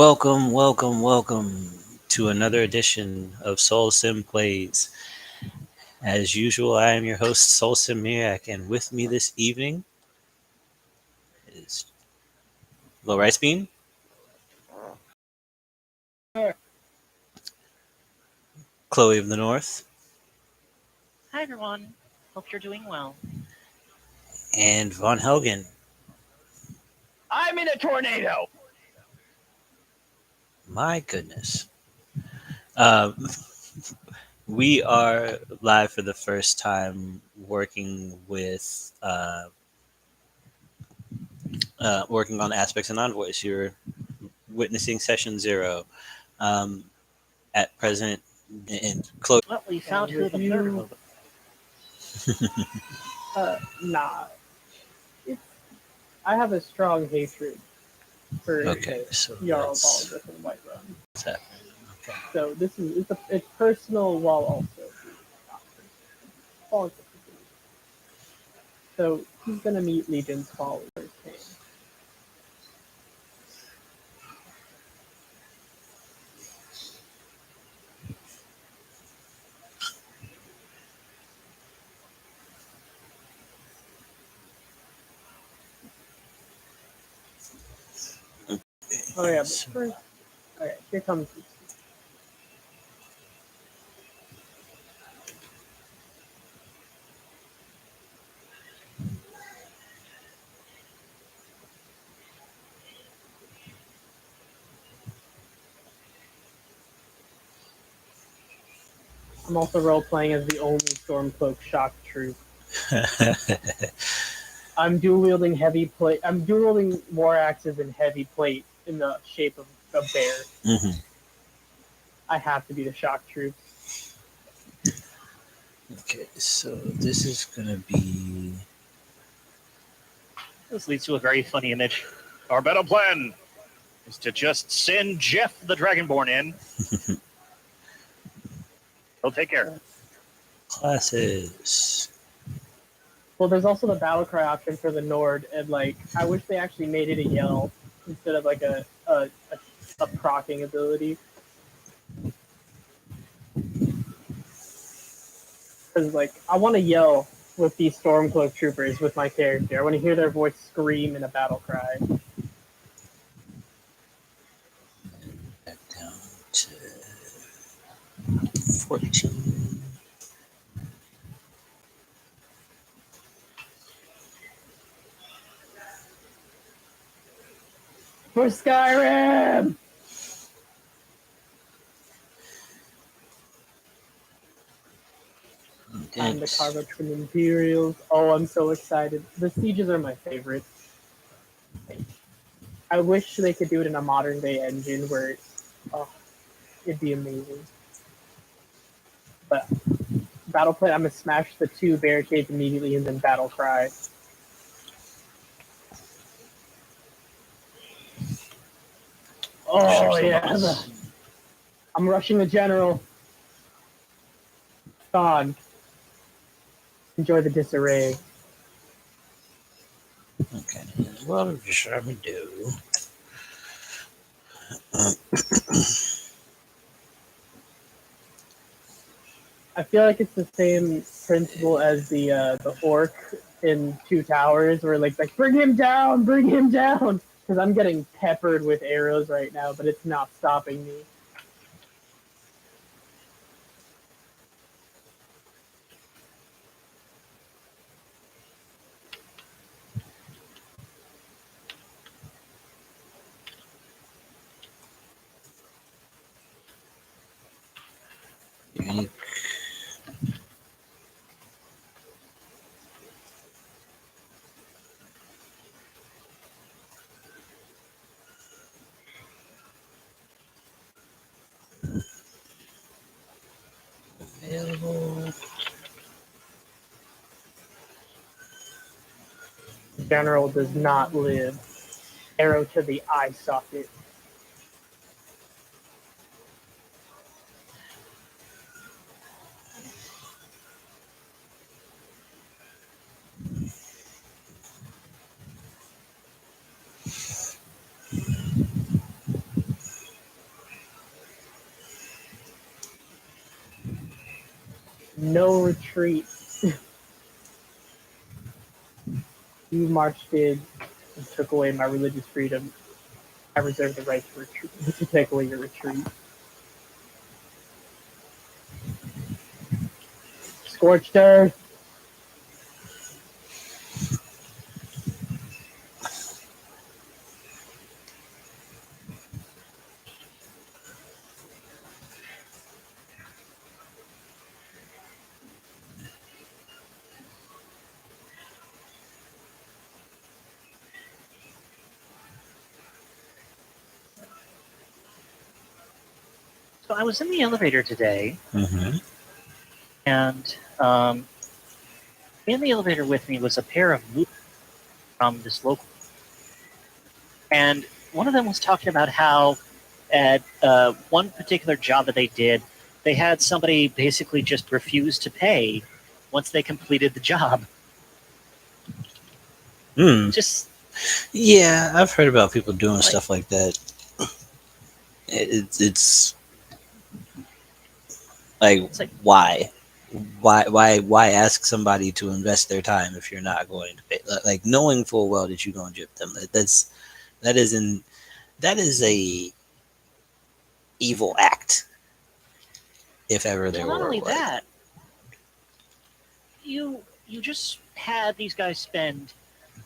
Welcome to another edition of Soul Sim Plays. As usual, I am your host, Soul Sim Mirak, and with me this evening is Low Rice Bean, Chloe of the North, Hi everyone. Hope you're doing well. and Von Helgen. I'm in a tornado. My goodness. Uh, we are live for the first time working on aspects and envoys. You're witnessing session 0. Um, at present, and Chloe. Well, we found who the murderer was. Nah. It's, I have a strong hatred for Okay, so Jarl that's Baldrick and Whiterun. what's happening. Okay. So this is it's personal while also being not personal. All it's So he's gonna meet Legion's followers. Oh yeah, but first, okay, here comes. I'm also role playing as the only Stormcloak shock troop. I'm dual wielding heavy plate. I'm dual wielding war axes and heavy plate in the shape of a bear. Mm-hmm. I have to be the shock troop. Okay, so this is gonna be. This leads to a very funny image. Our battle plan is to just send Jeff the Dragonborn in. He'll take care. Classes. Well, there's also the battle cry option for the Nord, and like I wish they actually made it a yell instead of like a procking ability. Because like I want to yell with these Stormcloak troopers with my character. I want to hear their voice scream in a battle cry. Back down to 14. For Skyrim! Time to carve up from Imperials. Oh, I'm so excited. The sieges are my favorite. I wish they could do it in a modern day engine where it'd be amazing. But battle play, I'm gonna smash the 2 barricades immediately and then battle cry. Oh yeah, I'm rushing the general. Gone. Enjoy the disarray. Okay, what are you trying to do? I feel like it's the same principle as the orc in Two Towers, where like bring him down, because I'm getting peppered with arrows right now, but it's not stopping me. Unique. Available. General does not live. Arrow to the eye socket. no retreat. You marched in and took away my religious freedom. I reserve the right to retreat to take away your retreat. Scorched earth. So I was in the elevator today, Mm-hmm. and in the elevator with me was a pair of movers from this local, and one of them was talking about how at one particular job that they did, they had somebody basically just refuse to pay once they completed the job. Mm. Just Yeah, I've heard about people doing like, stuff like that. It's like, it's like, why? Why ask somebody to invest their time if you're not going to pay? Like knowing full well that you're going to gyp them. That isn't that is a evil act if ever well, there not were only one. that, you just had these guys spend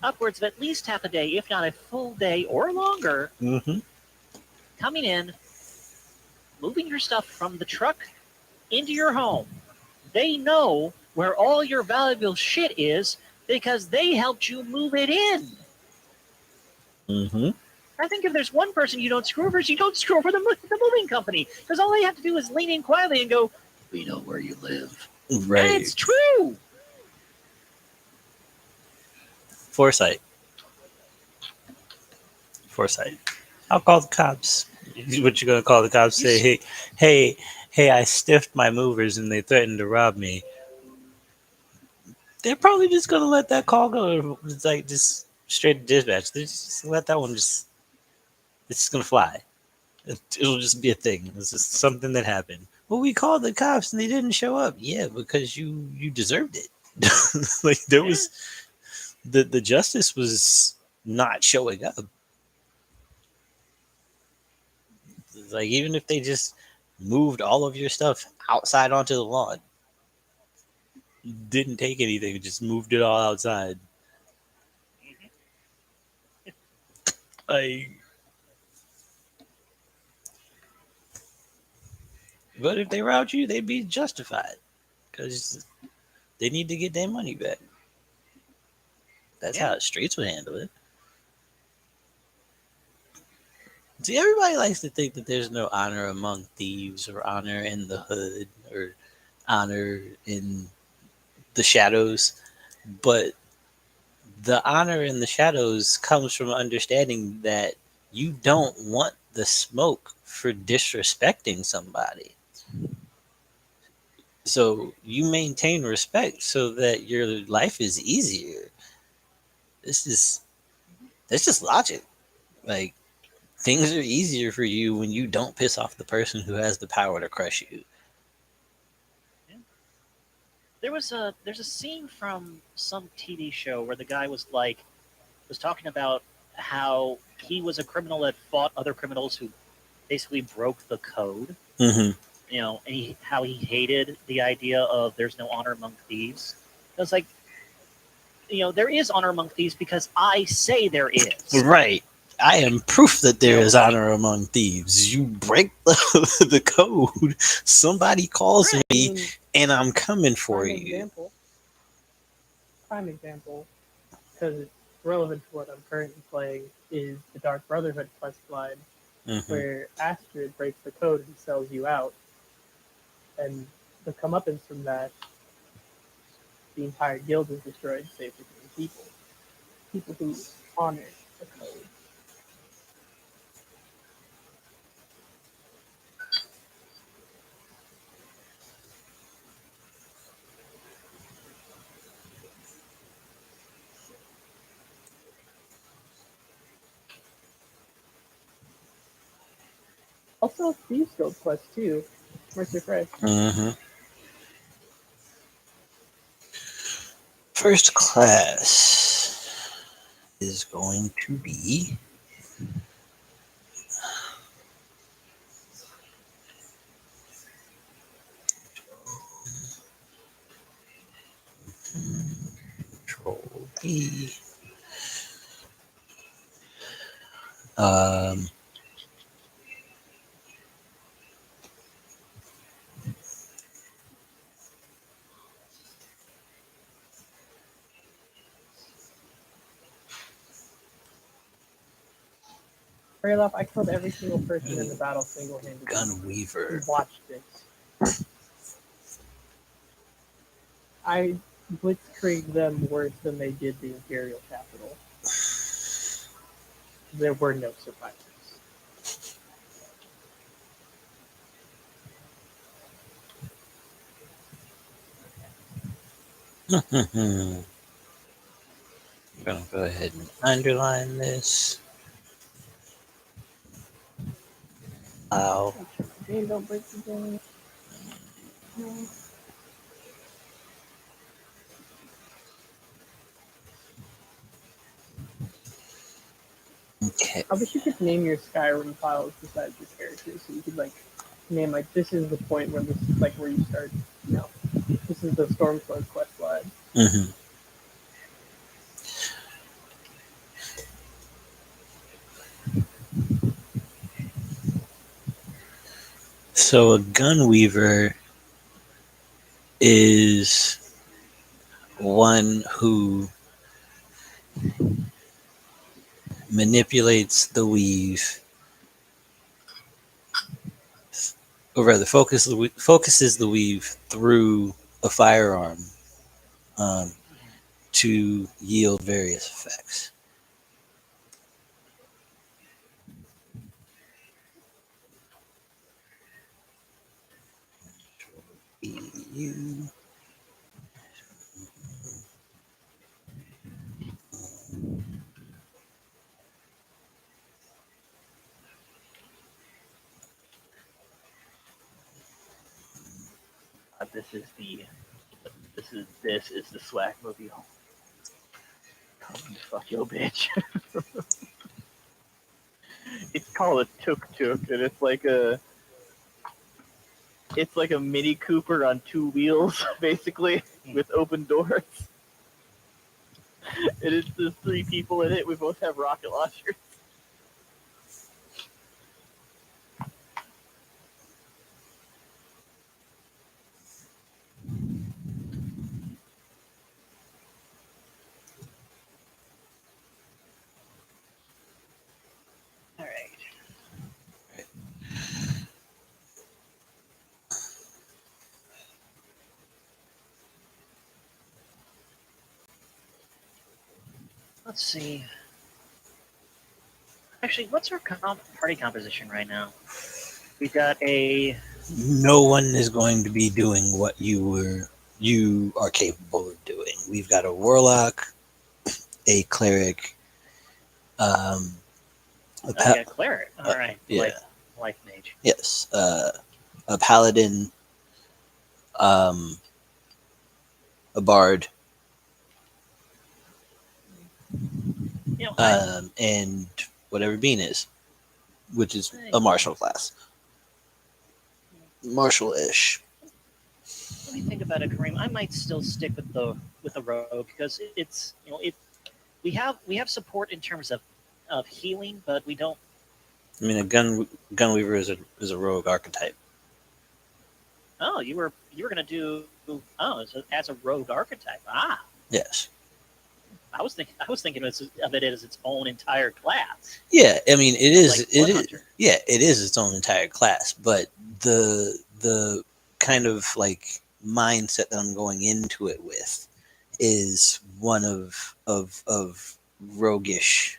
upwards of at least half a day, if not a full day or longer, Mm-hmm. coming in, moving your stuff from the truck into your home. They know where all your valuable shit is because they helped you move it in. Mm-hmm. I think if there's one person you don't screw over, is you don't screw over the moving company because all they have to do is lean in quietly and go, "We know where you live," and Right. it's true. Foresight. Foresight. I'll call the cops. What you gonna call the cops? You Say, hey, I stiffed my movers and they threatened to rob me. They're probably just gonna let that call go. It's like just straight to dispatch. They just let that one just. It's just gonna fly. It'll just be a thing. It's just something that happened. Well, we called the cops and they didn't show up. Yeah, because you deserved it. Like there yeah. was the justice was not showing up. Like even if they just moved all of your stuff outside onto the lawn, didn't take anything, just moved it all outside. Like, but if they route you, they'd be justified because they need to get their money back. That's Yeah. how the streets would handle it. See, everybody likes to think that there's no honor among thieves or honor in the hood or honor in the shadows, but the honor in the shadows comes from understanding that you don't want the smoke for disrespecting somebody. So you maintain respect so that your life is easier. This is that's just logic. Like things are easier for you when you don't piss off the person who has the power to crush you. Yeah. There's a scene from some TV show where the guy was talking about how he was a criminal that fought other criminals who basically broke the code. Mm-hmm. And how he hated the idea of there's no honor among thieves. I was like, there is honor among thieves because I say there is. Right. I am proof that You there know, is honor among thieves. You break the code, somebody calls right? I me, mean, and I'm coming for prime you. example. Prime example, because it's relevant to what I'm currently playing, is the Dark Brotherhood quest line, Hmm. where Astrid breaks the code and sells you out. And the comeuppance from that, the entire guild is destroyed, save for 3 people. People who honor the code. Also, Thieves Guild quest too. Mercer Fresh. Hmm. first class is going to be Control D. Um, Rayloff, I killed every single person in the battle single-handedly. Gunweaver. You watched it. I blitzkrieged them worse than they did the Imperial capital. There were no survivors. I'm gonna go ahead and underline this. Ow. Make sure my game don't break again. No. Okay. I wish you could name your Skyrim files besides your characters, so you could like name like this is the point where this is like where you start. You know, this is the Stormcloak quest line. Mm-hmm. So a gunweaver is one who manipulates the weave, or rather, focuses the weave through a firearm um, to yield various effects. EU. This is the swag mobile. Come and fuck your bitch. It's called a tuk tuk, and it's like a Mini Cooper on two wheels, basically, with open doors. There's three people in it. We both have rocket launchers. All right. Let's see. Actually, what's our party composition right now? We've got a. No one is going to be doing what you are capable of doing. We've got a warlock, a cleric, um, got a cleric. All right. yeah, Life mage. yes, a paladin, um, a bard, and whatever Bean is, which is a martial class, martial-ish. Let me think about it, Kareem. I might still stick with the rogue because it's we have support in terms of healing, but we don't. I mean, a gunweaver is a rogue archetype. Oh, you were gonna do as a rogue archetype. Yes. I was thinking of it as its own entire class. Yeah, I mean it is. Like it is. Hunter. Yeah, it is its own entire class. But the kind of like mindset that I'm going into it with is one of roguish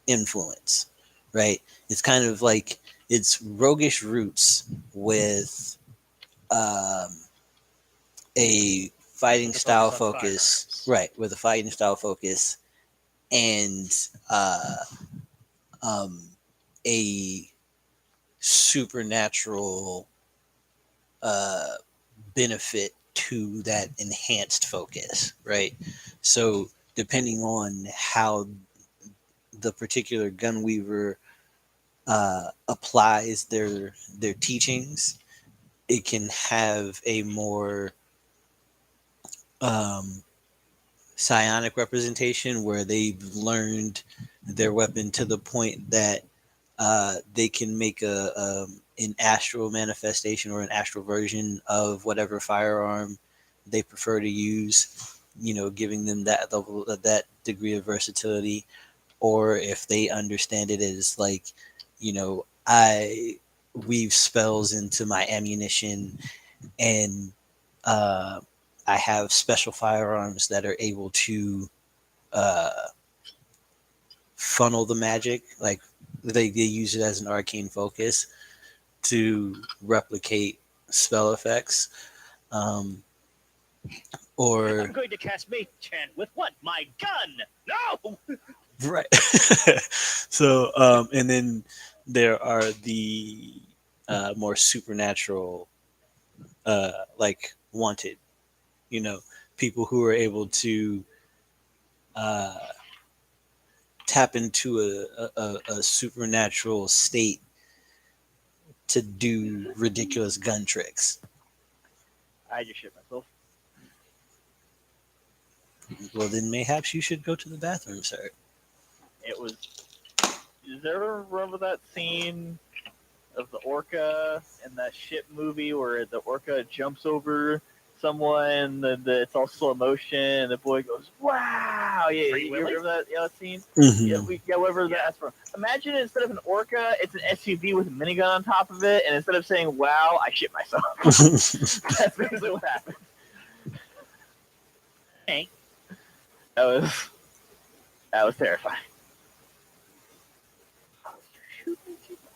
influence, right? It's kind of like it's roguish roots with um, a fighting With a style focus focus, on right? With a fighting style focus and um, a supernatural uh, benefit to that enhanced focus, right? So depending on how the particular gunweaver applies their teachings, it can have a more um, psionic representation where they've learned their weapon to the point that they can make an astral manifestation or an astral version of whatever firearm they prefer to use, giving them that level, that degree of versatility. Or if they understand it as like, I weave spells into my ammunition, and uh, I have special firearms that are able to uh, funnel the magic. Like they use it as an arcane focus to replicate spell effects. Um, I'm or going to cast Mage Hand with what? My gun! No! right. So and then there are the more supernatural, like wanted, you know, people who are able to uh, tap into a supernatural state to do ridiculous gun tricks. I just shit myself. Well, then mayhaps you should go to the bathroom, sir. It was. Does everyone remember that scene of the orca in that shit movie where the orca jumps over someone, it's all slow motion, and the boy goes, "Wow!" Yeah, Free you Willy? remember that? Yeah, that scene. Mm-hmm. Yeah, whatever that's from. Imagine instead of an orca, it's an SUV with a minigun on top of it, and instead of saying "Wow," I shit myself. That's basically what happened. Hey. That was terrifying.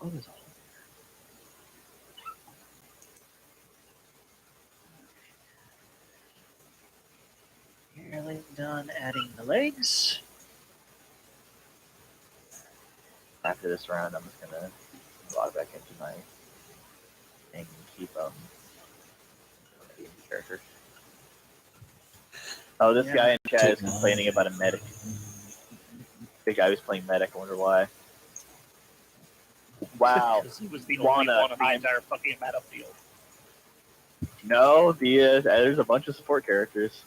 Oh, there's a hole. Nearly done adding the legs. After this round, I'm just gonna log back into my thing and keep characters. Oh, this guy in chat is complaining about a medic. The guy who's playing medic. I wonder why. Wow. Because he was the only one of the I'm- entire fucking battlefield. No, there's a bunch of support characters.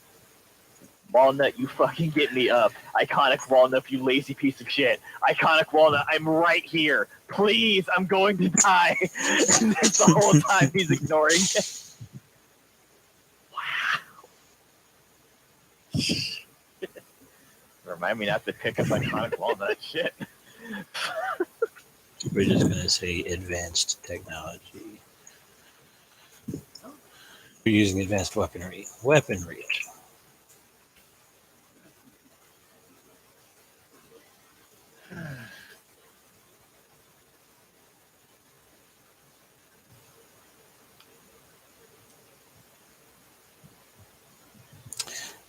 Walnut, you fucking get me up. Iconic Walnut, you lazy piece of shit. Iconic Walnut, I'm right here. Please, I'm going to die. And that's the whole time he's ignoring it. Wow. Remind me not to pick up Iconic Walnut shit. We're just gonna say advanced technology. We're using advanced weaponry. Weaponry.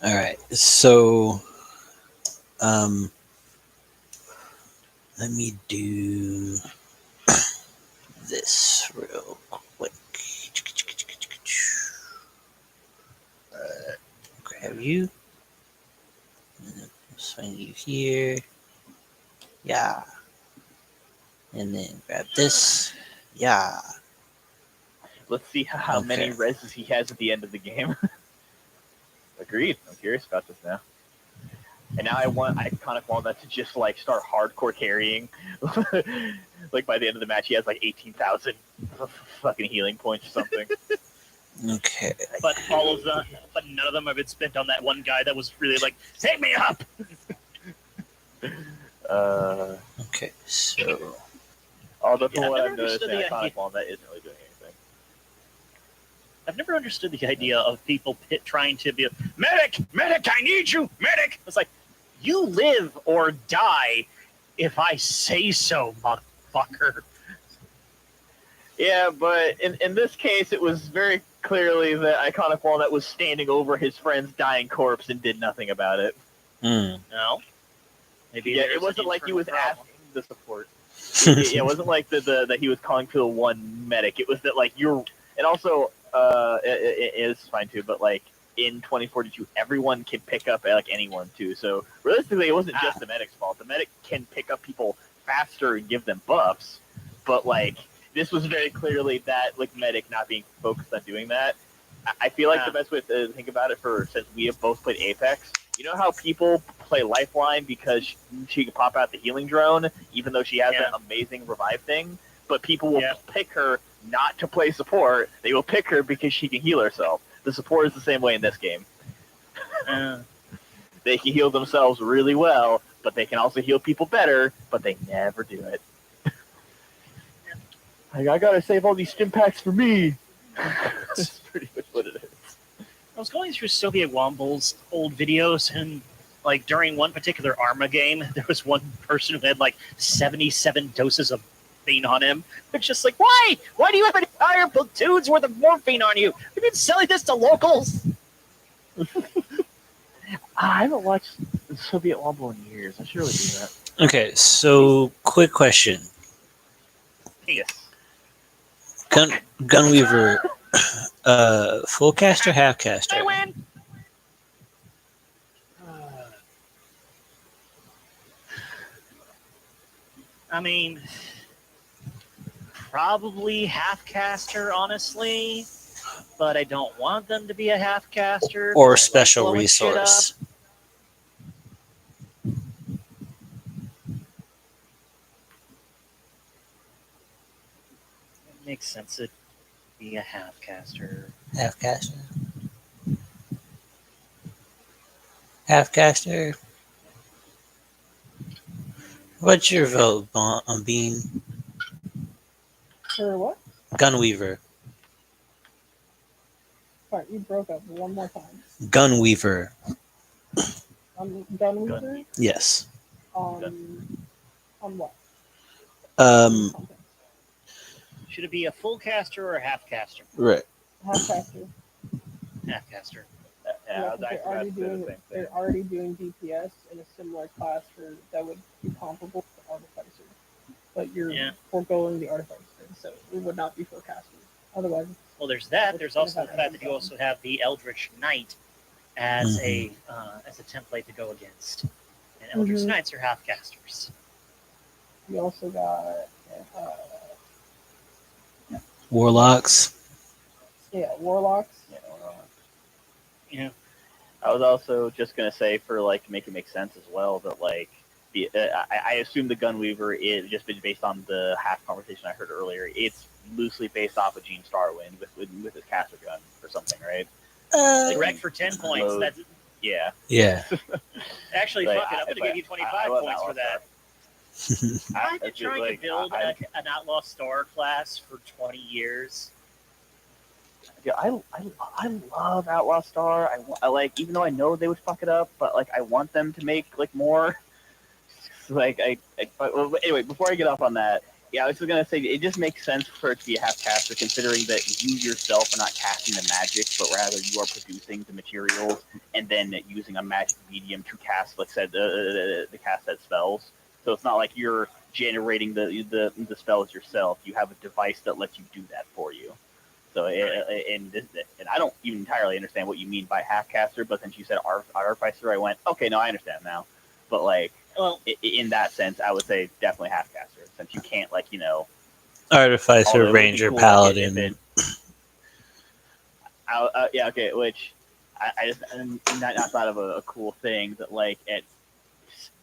All right. So, let me do this real quick. Grab you. Swing you here. Yeah. And then grab this. Yeah. Let's see how many Okay. reses he has at the end of the game. Agreed. I'm curious about this now. And now I want Iconic Walnut to just like start hardcore carrying. Like by the end of the match, he has like 18,000 fucking healing points or something. Okay. But all of them, but none of them have been spent on that one guy that was really like, take me up! Okay. So. Although from Yeah, I've what never I've noticed, understood the the Iconic idea. Walnut isn't really doing anything. I've never understood the idea of people trying to be medic, medic, I need you, medic. It's like, you live or die if I say so, motherfucker. Yeah, but in this case, it was very clearly that Iconic Walnut was standing over his friend's dying corpse and did nothing about it. Mm. No. Maybe Yeah, there's it wasn't an like he was internal problem. asking the support. It wasn't like that he was calling for the one medic. It was that like you're, and also it is fine too, but like in 2042, everyone can pick up like anyone too. So realistically, it wasn't just the medic's fault. The medic can pick up people faster and give them buffs, but like this was very clearly that like medic not being focused on doing that. I feel like the best way to think about it, for since we have both played Apex, you know how people play Lifeline because she can pop out the healing drone, even though she has that amazing revive thing. But people will pick her not to play support. They will pick her because she can heal herself. The support is the same way in this game. They can heal themselves really well, but they can also heal people better, but they never do it. Like, I gotta save all these stim packs for me. That's pretty much what it is. I was going through Soviet Womble's old videos, and like during one particular Arma game, there was one person who had like 77 doses of morphine on him. It's just like, why? Why do you have an entire platoon's worth of morphine on you? You've been selling this to locals. I haven't watched Soviet Womble in years. I should really do that. Okay, so quick question. Yes. Gunweaver, full cast or half caster? I win. I mean, probably half caster, honestly, but I don't want them to be a half caster. Or special resource? It makes sense to be a half caster. Half caster. Half caster. What's your vote on Bean? For what? Gunweaver. Sorry, you broke up one more time. Gunweaver. Gunweaver? Yes. On what? Should it be a full caster or a half caster? Right. Half caster. Half caster. Yeah, they're already doing DPS in a similar class that would be comparable to Artificer. But you're foregoing the Artificer, so it would not be for casters. Otherwise, well, there's that. There's also the fact that you also have the Eldritch Knight as a template to go against, and Eldritch Knights are half casters. You also got Warlocks. Yeah, Warlocks. Yeah. I was also just gonna say, for like to make it make sense as well, that like I assume the Gunweaver is just based on the half conversation I heard earlier. It's loosely based off of Gene Starwind with his caster gun or something, right? Correct for 10 points. That's yeah. actually, Like, fuck it. I'm gonna give you 25 points for that. I've been trying to build an Outlaw Star class for 20 years. Yeah, I love Outlaw Star. I like, even though I know they would fuck it up, but like I want them to make like more. Like well, anyway, before I get off on that, I was just gonna say it just makes sense for it to be a half caster, considering that you yourself are not casting the magic, but rather you are producing the materials and then using a magic medium to cast, like said, the cast that spells. So it's not like you're generating the spells yourself. You have a device that lets you do that for you. So, and I don't even entirely understand what you mean by half caster, but since you said Artificer, I went, okay, no, I understand now. But like, well, in that sense, I would say definitely half caster, since you can't Artificer, Ranger, cool, Paladin. Yeah, okay. Which I just not thought of a cool thing that like at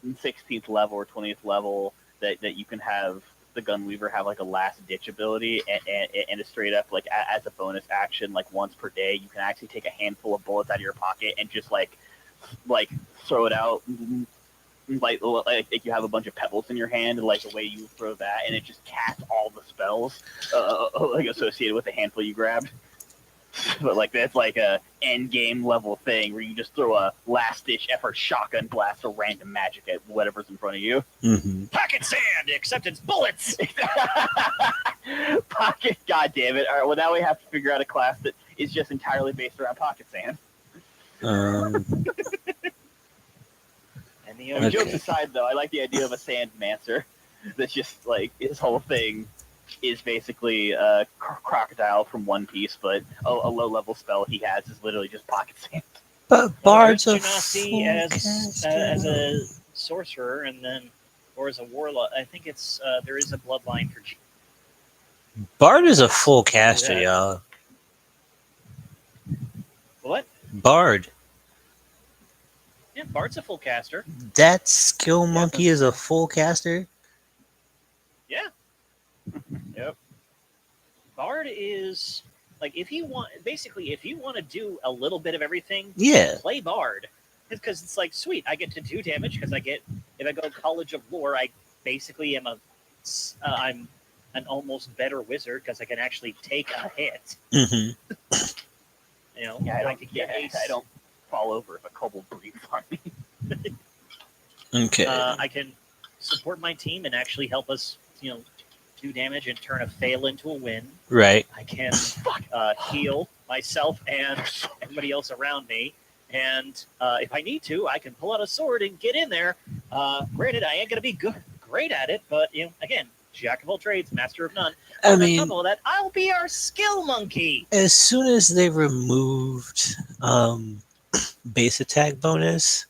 16th level or 20th level that you can have the Gunweaver have like a last ditch ability and a straight up like as a bonus action, like once per day you can actually take a handful of bullets out of your pocket and just like throw it out like you have a bunch of pebbles in your hand, like the way you throw that, and it just casts all the spells like associated with the handful you grabbed. But like that's like a end game level thing where you just throw a last ditch effort shotgun blast of random magic at whatever's in front of you. Pocket sand, except it's bullets. Pocket, god damn it! All right, well now we have to figure out a class that is just entirely based around pocket sand. And jokes aside, though, I like the idea of a sandmancer. That's just like his whole thing. is basically a crocodile from One Piece, but a low level spell he has is literally just pocket sand. But Well, Bard's there's a Genasi full as caster. a sorcerer, and then or as a warlock. I think it's there is a bloodline for Bard is a Yes, full do caster, that. y'all. What? Bard. Yeah, Bard's a full caster. That skill Yeah, monkey is a full caster? yeah. Yep. Bard is like if you want to do a little bit of everything, Yeah. play Bard because it's like sweet. I get to do damage because I get if I go College of Lore, I basically am I'm an almost better wizard because I can actually take a hit. Mm-hmm. You know, Yeah, I can get ace. I don't fall over if a kobold breathes on me. Okay. I can support my team and actually help us, do damage and turn a fail into a win. Right. I can heal myself and everybody else around me. And if I need to, I can pull out a sword and get in there. Granted, I ain't going to be great at it, but again, jack of all trades, master of none. I And on mean, top of all that, I'll be our skill monkey. as soon as they removed base attack bonus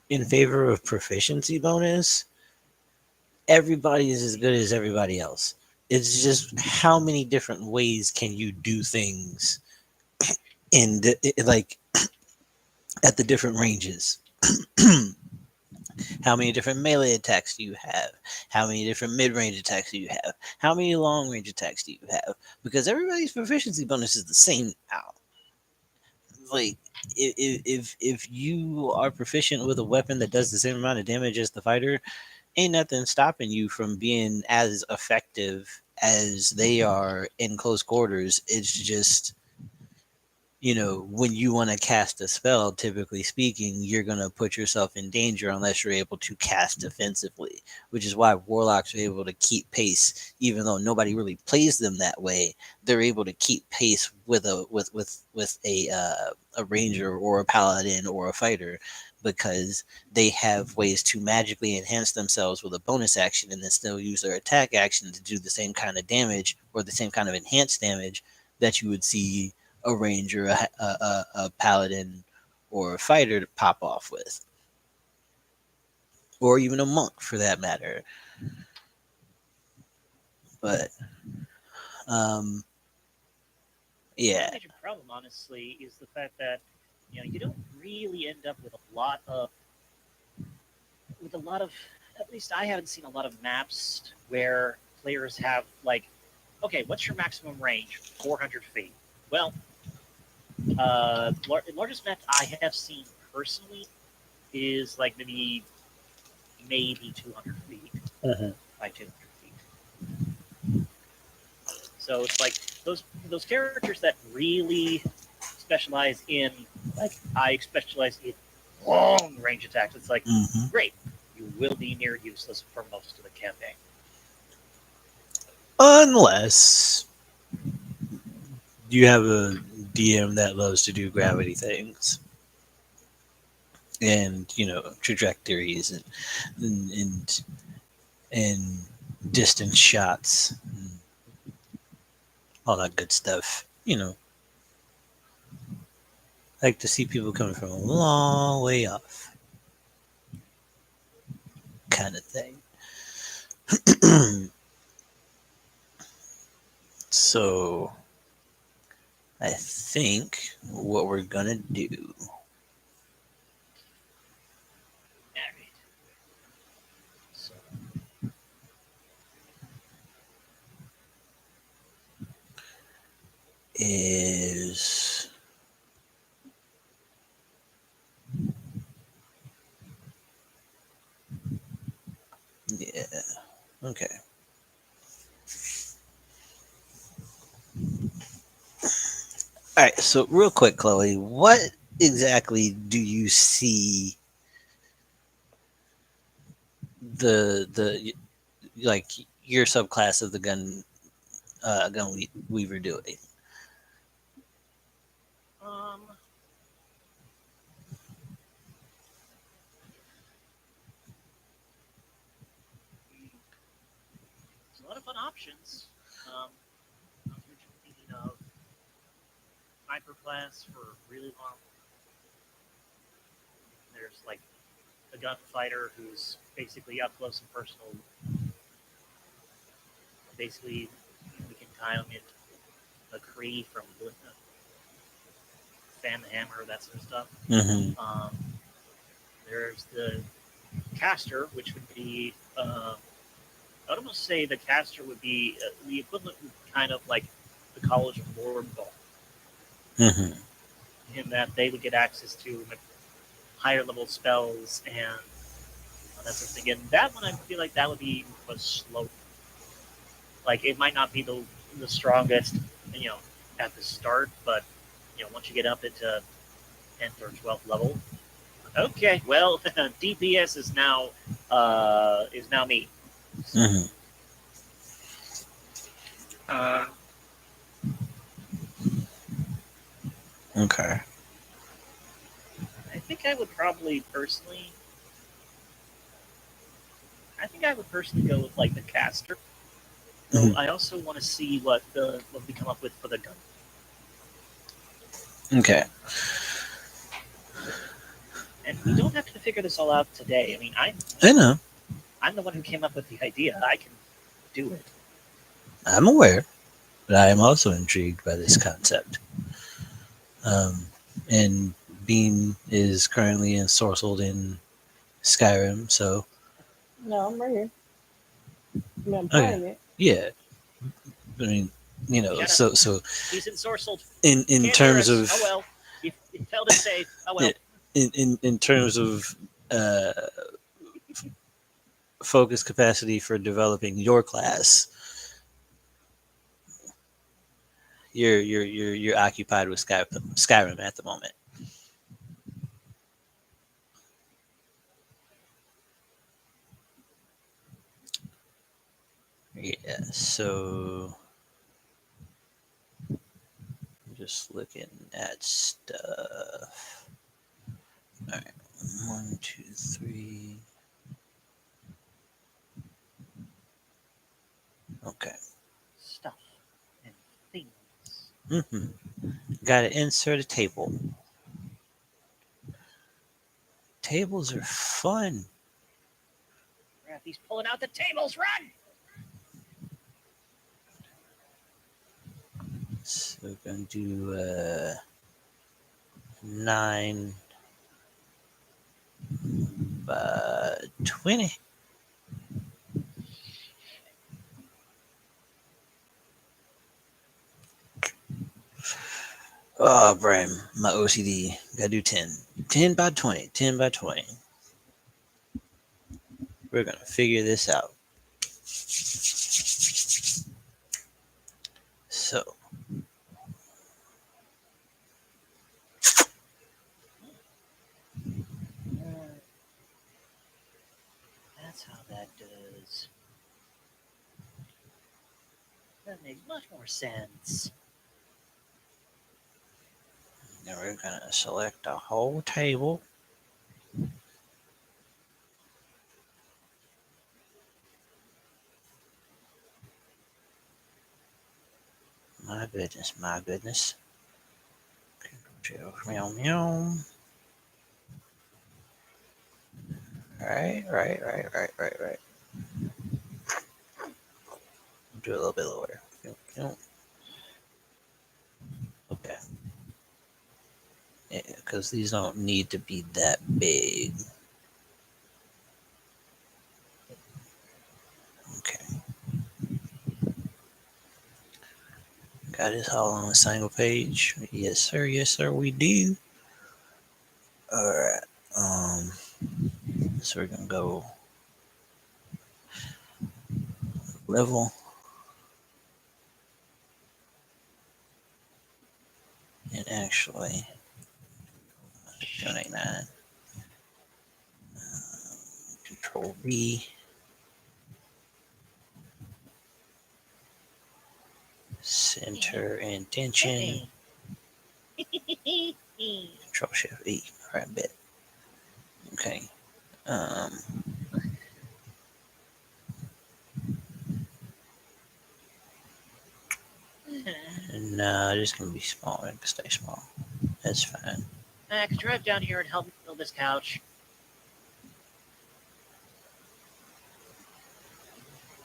in favor of proficiency bonus, everybody is as good as everybody else. It's just how many different ways can you do things in like at the different ranges. How many different melee attacks do you have? How many different mid-range attacks do you have? How many long-range attacks do you have? Because everybody's proficiency bonus is the same now. Like if you are proficient with a weapon that does the same amount of damage as the fighter, ain't nothing stopping you from being as effective as they are in close quarters. It's just when you want to cast a spell, typically speaking, you're going to put yourself in danger unless you're able to cast defensively, which is why warlocks are able to keep pace, even though nobody really plays them that way. They're able to keep pace with a ranger or a paladin or a fighter because they have ways to magically enhance themselves with a bonus action and then still use their attack action to do the same kind of damage or the same kind of enhanced damage that you would see a ranger, a paladin, or a fighter to pop off with, or even a monk for that matter. But yeah, The major problem, honestly, is the fact that you don't really end up with a lot of. At least I haven't seen a lot of maps where players have like, okay, what's your maximum range? 400 feet. Well, largest map I have seen personally is like maybe 200 feet by 200 feet. So it's like those characters that really specialize in like I specialize in long range attacks. It's like great, you will be near useless for most of the campaign. unless you have a DM that loves to do gravity things and trajectories and distance shots and all that good stuff. Like to see people coming from a long way off, kind of thing. So I think what we're gonna do Alright. So is yeah, okay. All right, so real quick, Chloe, what exactly do you see the like your subclass of the gun weaver doing? um, there's a lot of fun options. I was originally thinking of sniper class for really long. There's like a gunfighter who's basically up close and personal. Basically, we can tie him into a Cree from Fan the Hammer, that sort of stuff. Mm-hmm. There's the caster, which would be, I'd almost say the caster would be the equivalent, kind of like the College of Lord Ball, Mm-hmm. in that they would get access to higher level spells and that sort of thing. And that one, I feel like that would be a slow. Like it might not be the strongest, you know, at the start, but once you get up into 10th or 12th level, okay, well, DPS is now me. Mm-hmm. Uh, Okay. I think I would probably personally. I think I would personally go with like the caster. So Mhm. I also want to see what we come up with for the gun. Okay. And we don't have to figure this all out today. I mean, I know. I'm the one who came up with the idea. I can do it. I'm aware, but I am also intrigued by this concept. And Bean is currently ensorcelled in Skyrim, so No, I'm right here. I mean, I'm okay, playing it. yeah. I mean, Shut up. so He's ensorcelled. in Can't hear terms us. of Oh well. He felt it safe. Oh well. in terms of uh, focus capacity for developing your class, you're occupied with Skyrim at the moment. Yeah, so I'm just looking at stuff. All right, 1, 2, 3. Okay. Stuff and things. Mm-hmm. Got to insert a table. Tables are fun. Crap, he's pulling out the tables. Run! So we're gonna do 9 by 20. Oh, Brian, my OCD. Gotta do 10. 10 by 20. 10 by 20. We're gonna figure this out. So, That's how that does. That makes much more sense. now we're gonna select a whole table. My goodness, my goodness. Meow, meow. Right. Do it a little bit lower. Okay. Yeah, because these don't need to be that big. Okay. Got this all on a single page. Yes, sir. Yes, sir. We do. All right. So we're gonna go level and actually 299. Control V. Center and tension. Control Shift E. All right, bet. Okay. Um. No, just gonna be small. It can stay small. That's fine. Mac, drive down here and help me build this couch.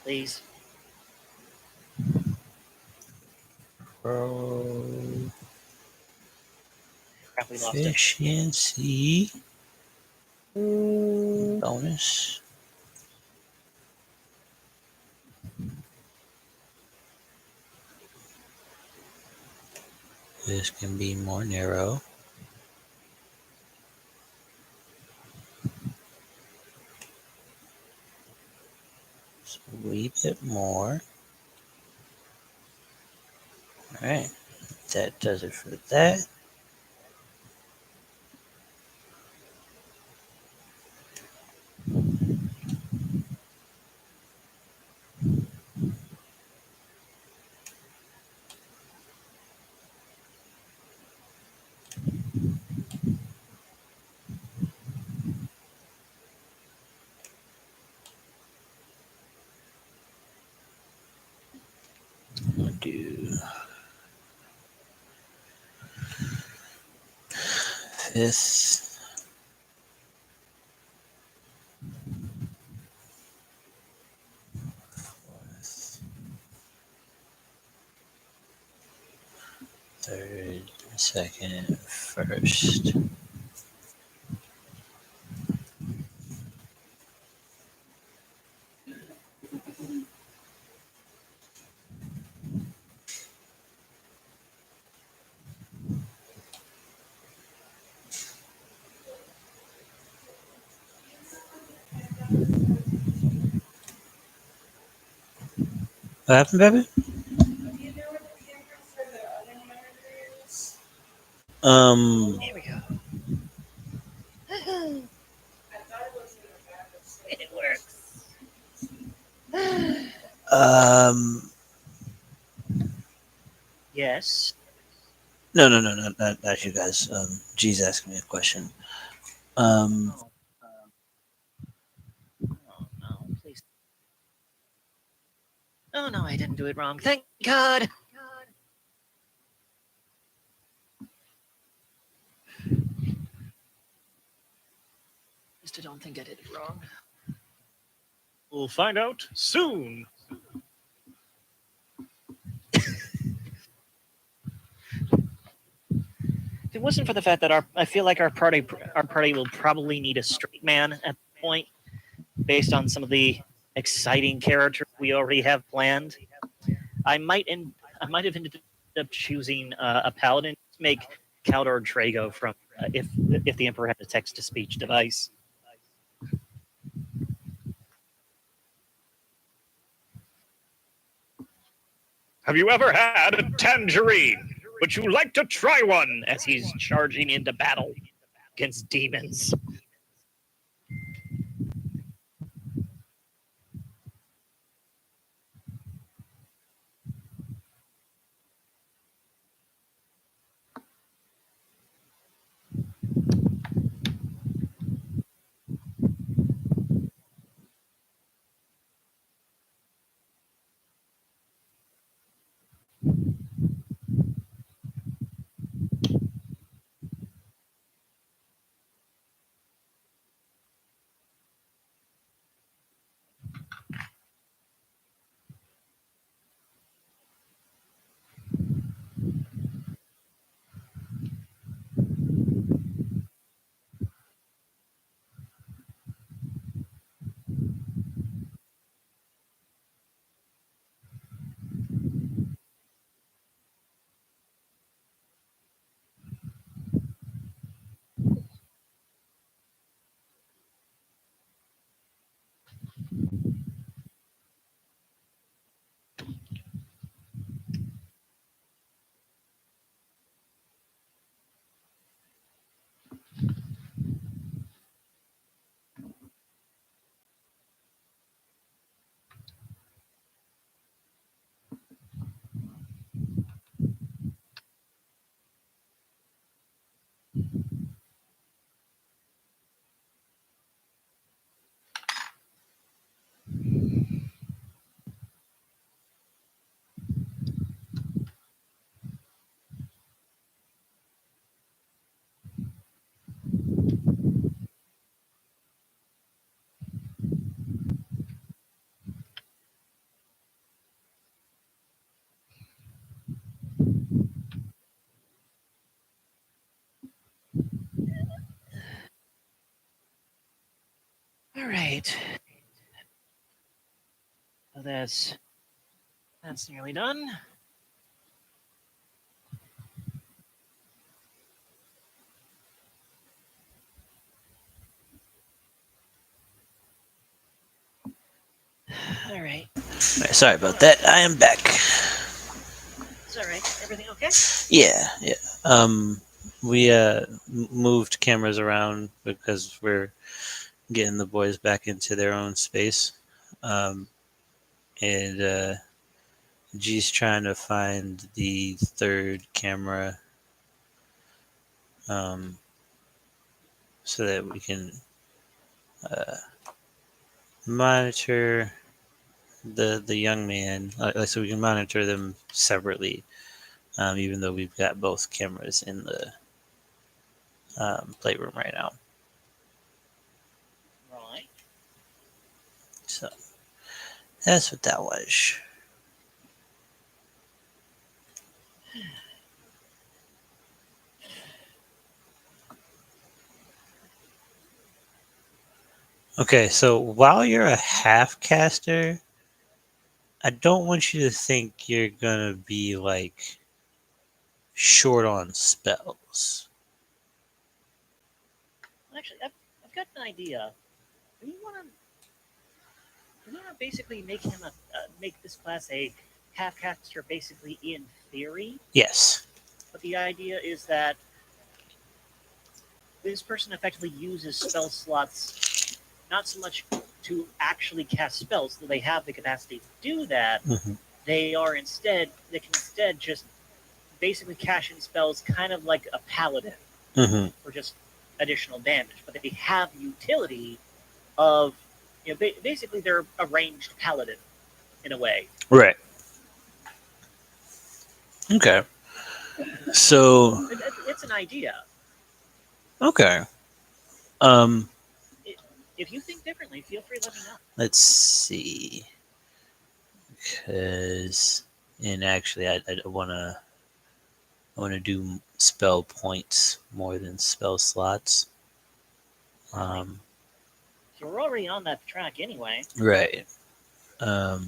Please. Crap, we lost it. Efficiency Mm, bonus. This can be more narrow. Just a wee bit more. Alright, that does it for that. We'll do fifth. Fourth. Third, second, first. What happened, baby? Here we go. It works. Um, Yes. no, not you guys. G's asking me a question. Um, Oh, oh no, please. Oh no, I didn't do it wrong. Thank God. Just don't think I did it wrong. We'll find out soon. If it wasn't for the fact that I feel like our party will probably need a straight man at the point, based on some of the exciting characters we already have planned. I might have ended up choosing a paladin to make Caldor Drago from if the Emperor had a text to speech device. Have you ever had a tangerine? Would you like to try one? As he's charging into battle against demons. right. So that's nearly done. All right. Alright, sorry about that. I am back. It's all right. Everything okay? Yeah, yeah. We moved cameras around because we're getting the boys back into their own space. Um, and G's trying to find the third camera um, so that we can uh, monitor the young man, so we can monitor them separately, even though we've got both cameras in the playroom right now. Right. So that's what that was. Okay, so while you're a half caster, I don't want you to think you're gonna be like short on spells. Well, actually, I've got an idea. Do we want to basically make him make this class a half caster, basically in theory? Yes. But the idea is that this person effectively uses spell slots not so much to actually cast spells, though they have the capacity to do that. Mm-hmm. They can instead just basically cash in spells kind of like a paladin Mm-hmm. for just additional damage. But they have the utility of, basically they're a ranged paladin in a way. Right. Okay. So It's an idea. okay. Um, If you think differently, feel free to let me know. let's see. Because and actually, I wanna do spell points more than spell slots. Um, So we're already on that track anyway. right. So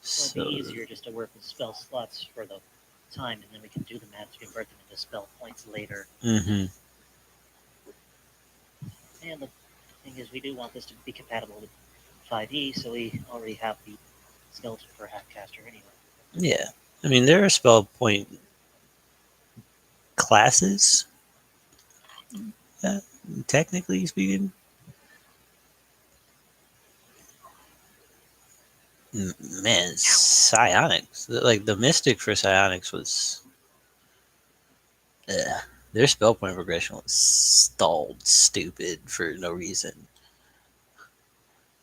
it'd So be easier just to work with spell slots for the time, and then we can do the math to convert them into spell points later. mm-hmm. And the thing is, we do want this to be compatible with 5e, so we already have the skeleton for half-caster anyway. Yeah. I mean, there are spell point classes, uh, technically speaking. Man, psionics. Like the mystic for psionics was, their spell point progression was stalled, stupid for no reason.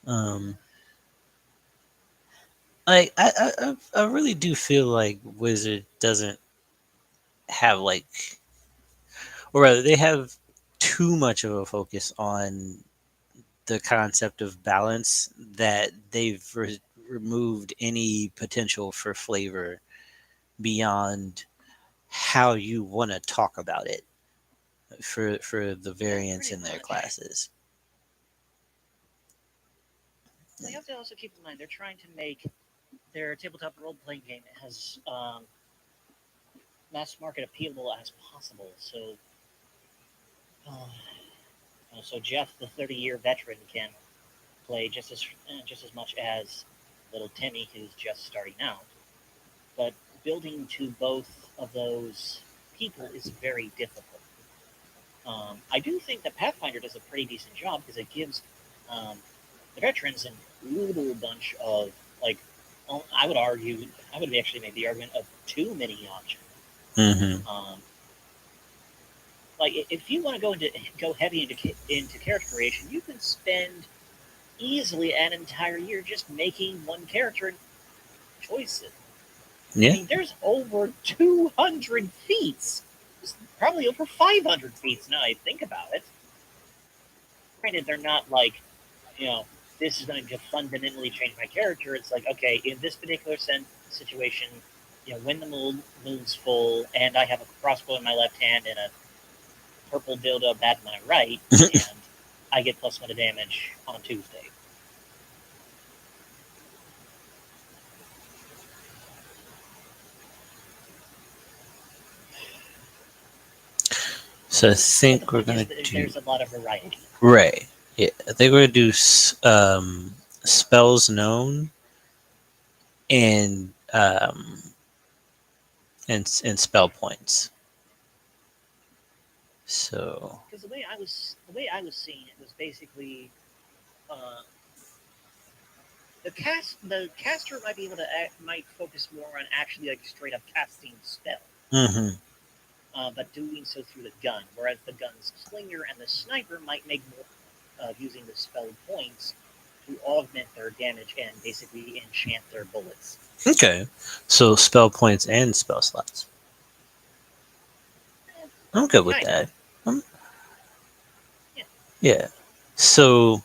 Um, like I really do feel like Wizard doesn't have like, or rather, they have too much of a focus on the concept of balance that they've removed any potential for flavor beyond how you want to talk about it for the variance in their classes. So you have to also keep in mind they're trying to make their tabletop role-playing game as mass market appealable as possible. So Jeff, the 30-year veteran, can play just as much as little Timmy, who's just starting out. But building to both of those people is very difficult. I do think that Pathfinder does a pretty decent job because it gives the veterans a little bunch of like. I would argue, I would actually make the argument of too many options. Mm-hmm. Like if you want to go heavy into character creation, you can spend easily an entire year just making one character and choices. Yeah. I mean, there's over 200 feats. There's probably over 500 feats now I think about it. Granted, they're not like, this is going to fundamentally change my character. It's like, okay, in this particular situation, when the moon's full and I have a crossbow in my left hand and a purple dildo bat in my right, and I get plus 1 to damage on Tuesday. So I But the think we're point is gonna that do there's a lot of variety. right. Yeah, I think we're gonna do spells known and and spell points. So Because the way I was seeing it was basically uh, the caster might be able to might focus more on actually like straight up casting spell, hmm but doing so through the gun, whereas the gun's slinger and the sniper might make more of using the spell points to augment their damage and basically enchant their bullets. okay. So spell points and spell slots. I'm good with Kinda, that. Um, yeah. yeah. So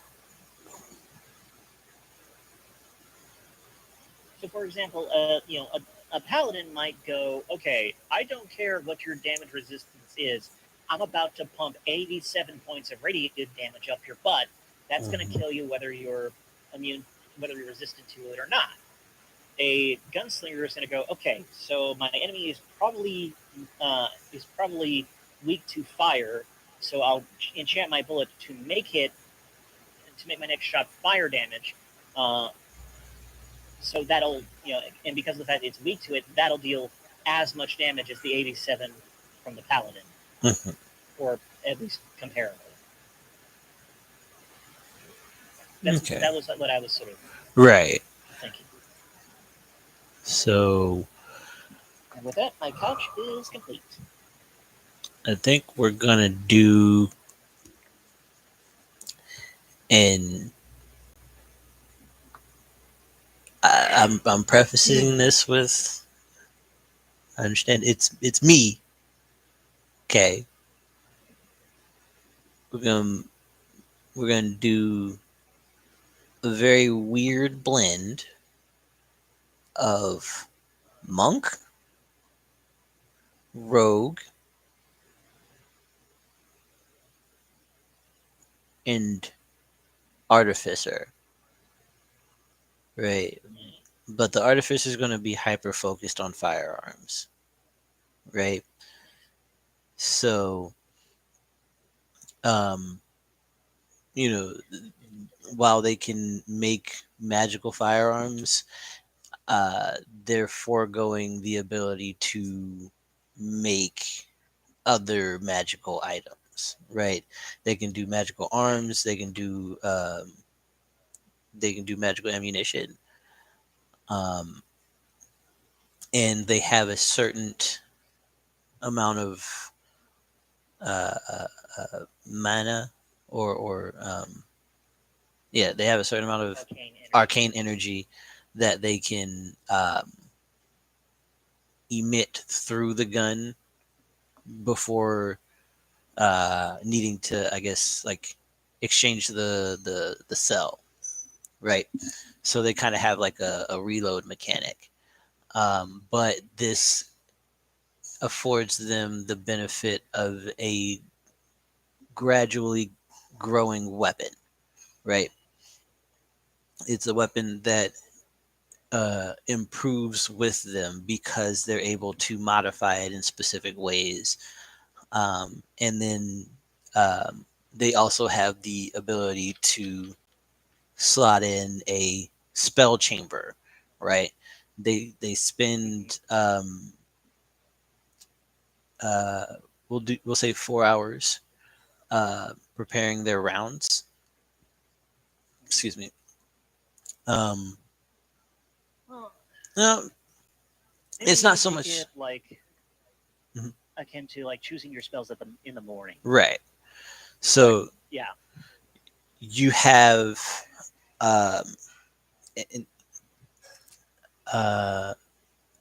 So, for example, a paladin might go, okay, I don't care what your damage resistance is. I'm about to pump 87 points of radiated damage up your butt. That's going to mhm, kill you whether you're immune, whether you're resistant to it or not. A gunslinger is going to go, okay, so my enemy is probably weak to fire, so I'll enchant my bullet to make my next shot fire damage. Uh, so that'll and because of the fact that it's weak to it, that'll deal as much damage as the 87 from the paladin, mhm, or at least comparable. okay. That was what I was sort of Right. thinking. So And with that, my couch is complete. I think we're gonna do and I'm prefacing this with I understand it's me. Okay, we're gonna we're gonna do a very weird blend of monk, rogue, and artificer. Right, but the artificer is gonna be hyper focused on firearms. Right, so um, you know, while they can make magical firearms, uh, they're foregoing the ability to make other magical items, right? They can do magical arms, they can do magical ammunition, um, and they have a certain amount of mana or yeah, they have a certain amount of Arcane energy. arcane energy that they can emit through the gun before needing to, I guess, like exchange the cell, right? So they kind of have like a reload mechanic, but this affords them the benefit of a gradually growing weapon, right? It's a weapon that improves with them because they're able to modify it in specific ways, and then they also have the ability to slot in a spell chamber, right? They spend uh, we'll say 4 hours preparing their rounds. Excuse me. Um, Well, no, maybe it's you not could so make much it like mhm, akin to like choosing your spells in the morning. right. Like, So yeah, you have um, an- uh,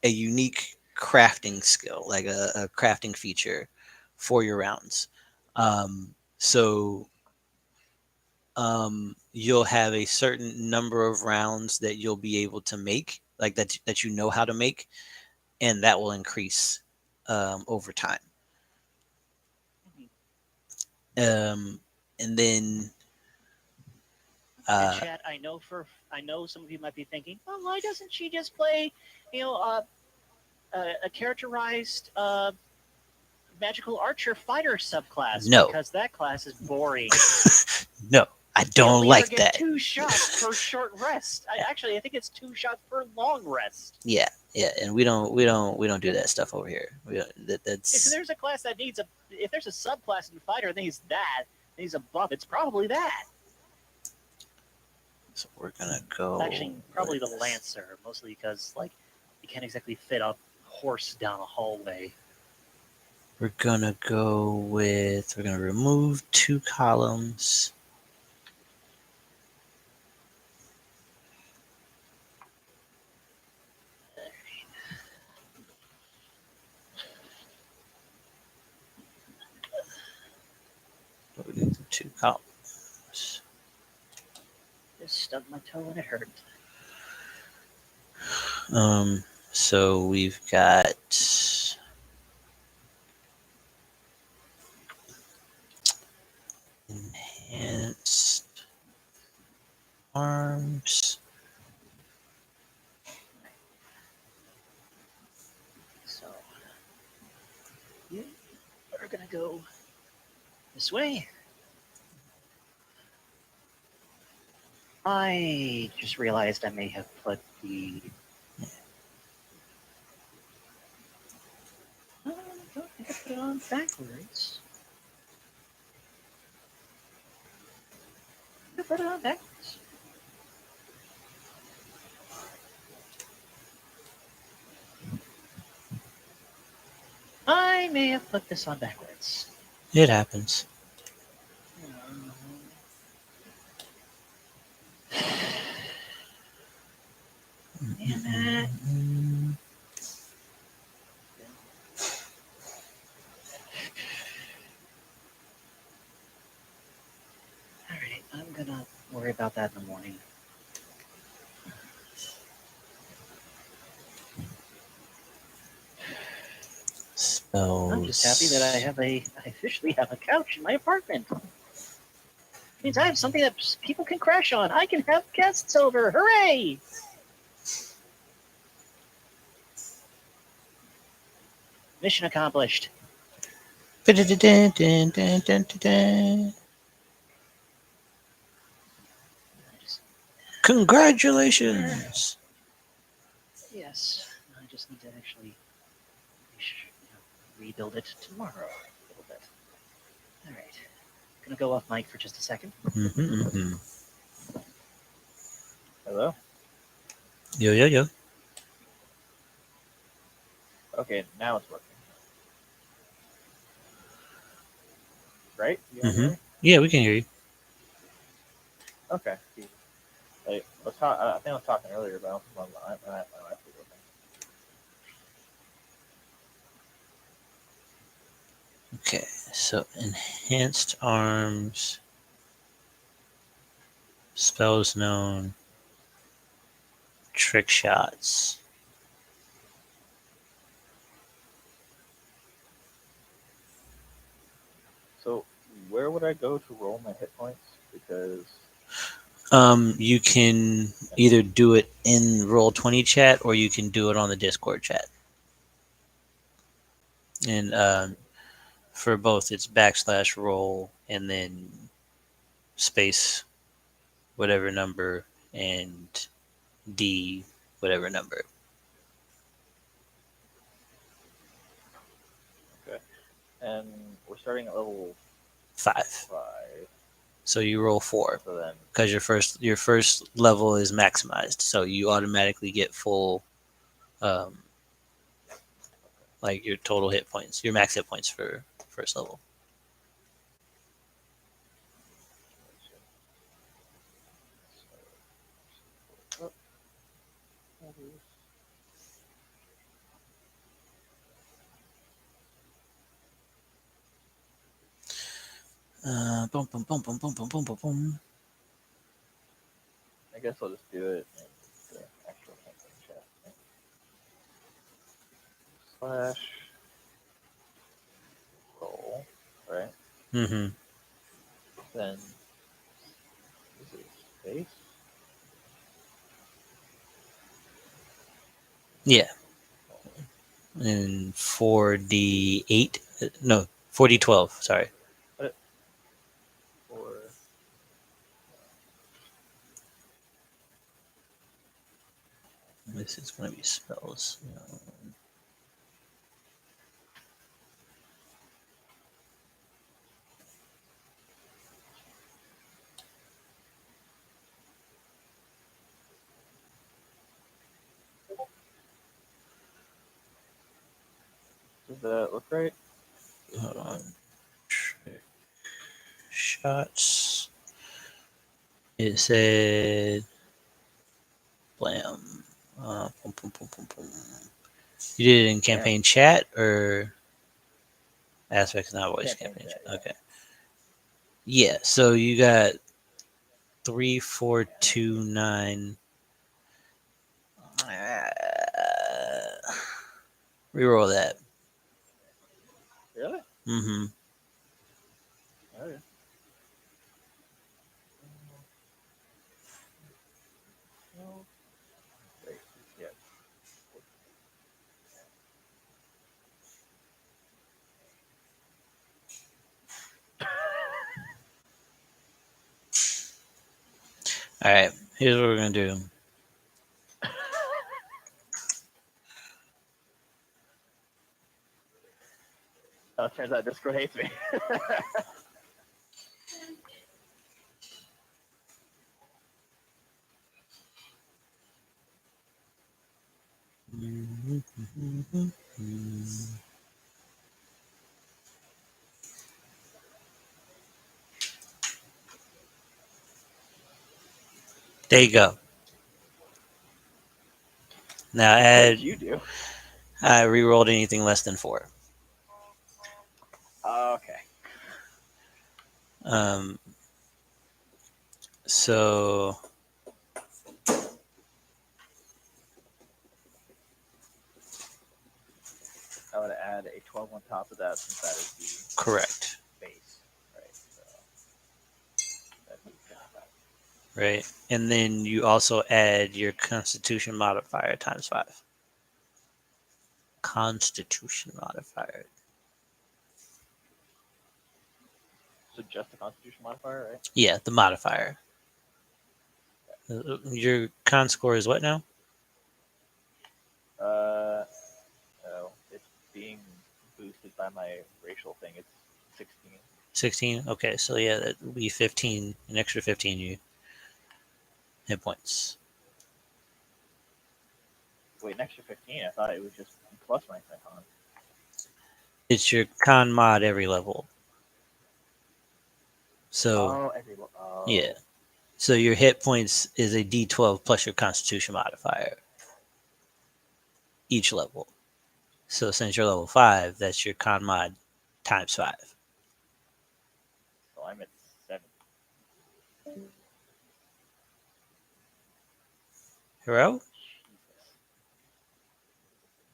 a unique crafting skill, like a crafting feature for your rounds. So you'll have a certain number of rounds that you'll be able to make, like that you know how to make, and that will increase over time. mhm. Um, and then And Uh, chat, I know some of you might be thinking, well, why doesn't she just play, you know, a characterized magical archer fighter subclass? No. Because that class is boring. No, I You don't only ever like get that. 2 shots per short rest. I think it's 2 shots per long rest. Yeah, yeah, and we don't do that stuff over here. If That's there's a class that needs if there's a subclass in fighter that needs that, needs a buff, it's probably that. so we're gonna go. Actually, probably the with- lancer, mostly because like you can't exactly fit a horse down a hallway. We're gonna go with. We're gonna remove 2 columns. We do 2 columns. Just stubbed my toe and it hurt. So we've got enhanced arms. So you are gonna go this way. I just realized I may have put the. I don't think I put it on backwards. I put it on backwards. I may have put this on backwards. It happens. Damn it. Alright, I'm gonna worry about that in the morning. Spells. I'm just happy that I officially have a couch in my apartment. Means I have something that people can crash on. I can have guests over. Hooray! Mission accomplished. Congratulations! Yes, I just need to actually rebuild it tomorrow a little bit. All right, gonna go off mic for just a second. Hello? Yo, yo, yo. Okay, now it's working. Right? You can hear me? Yeah, we can hear you. Okay. Like, I think I was talking earlier about my mic was working. Okay, so enhanced arms, spells known, trick shots. So, where would I go to roll my hit points? Because You can either do it in Roll20 chat or you can do it on the Discord chat. And for both, it's \roll and then space whatever number and D whatever number. and we're starting at level 5. 5. So you roll 4 So then, because your first level is maximized, so you automatically get full, like your total hit points, your max hit points for first level. Boom, boom, boom, boom, boom, boom, boom, boom, boom. I guess I'll just do it in the actual campaign chat. Slash roll, right? Mm-hmm. Then this is Base. Yeah, and 4d8. No, 4d12. Sorry. Or This is going to be spells. does that look right? Hold on. Shots. It said blam. Boom, boom, boom, boom, boom. You did it in campaign chat or aspects, not voice campaign chat? Yeah. Okay. Yeah, so you got 3, 4, 2, 9. Reroll that. Really? Mm-hmm. Okay. No. Wait, yeah. All right. Here's what we're gonna do. Oh, it turns out Discord hates me. There you go. Now What did add. you do? I rerolled anything less than 4. Okay. Um. So I would add a 12 on top of that since that is correct. the base. Right. So that'd be 55. Right, and then you also add your Constitution modifier times 5. Constitution modifier. So just the Constitution modifier, right? Yeah, the modifier. Your con score is what now? No, it's being boosted by my racial thing. It's 16. 16. Okay, so yeah, that would be 15. An extra 15 you hit points. Wait, an extra 15? I thought it was just plus my con. It's your con mod every level. So Oh, every oh. yeah, so your hit points is a D12 plus your Constitution modifier each level. So since you're level 5, that's your con mod times 5. So I'm at 7. Hero? Jesus.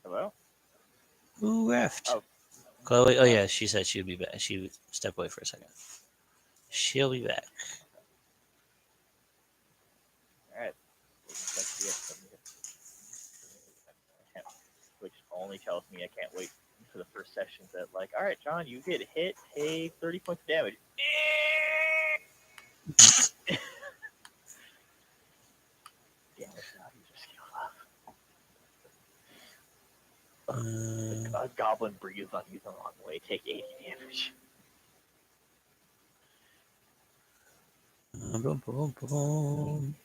Hello? Who left? Oh. Chloe? Oh yeah, she said she'd be back. She stepped away for a second. She'll be back. Alright. Which only tells me I can't wait for the first session that, like, alright, John, you get hit, take 30 points of damage. Damn it, now you just skill up. A goblin breathes on you the wrong way, take 80 damage. Boom, boom, boom.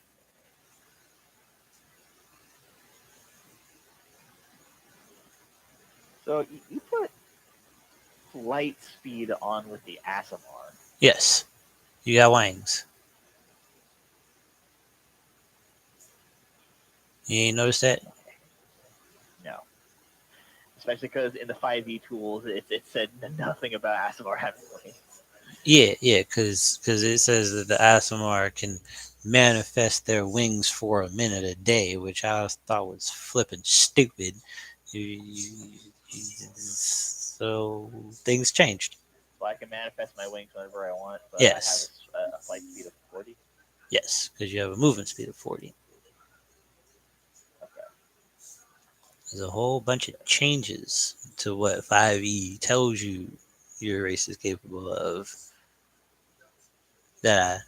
So you put light speed on with the Asimar. Yes, you got wings. You ain't noticed that? No. Especially because in the 5e tools, it said nothing about Asimar having wings. Yeah, because it says that the Asimar can manifest their wings for a minute a day, which I thought was flipping stupid. So things changed. So I can manifest my wings whenever I want, but I have Yes. a flight speed of 40. Yes, because you have a movement speed of 40. Okay. There's a whole bunch of changes to what 5e tells you your race is capable of that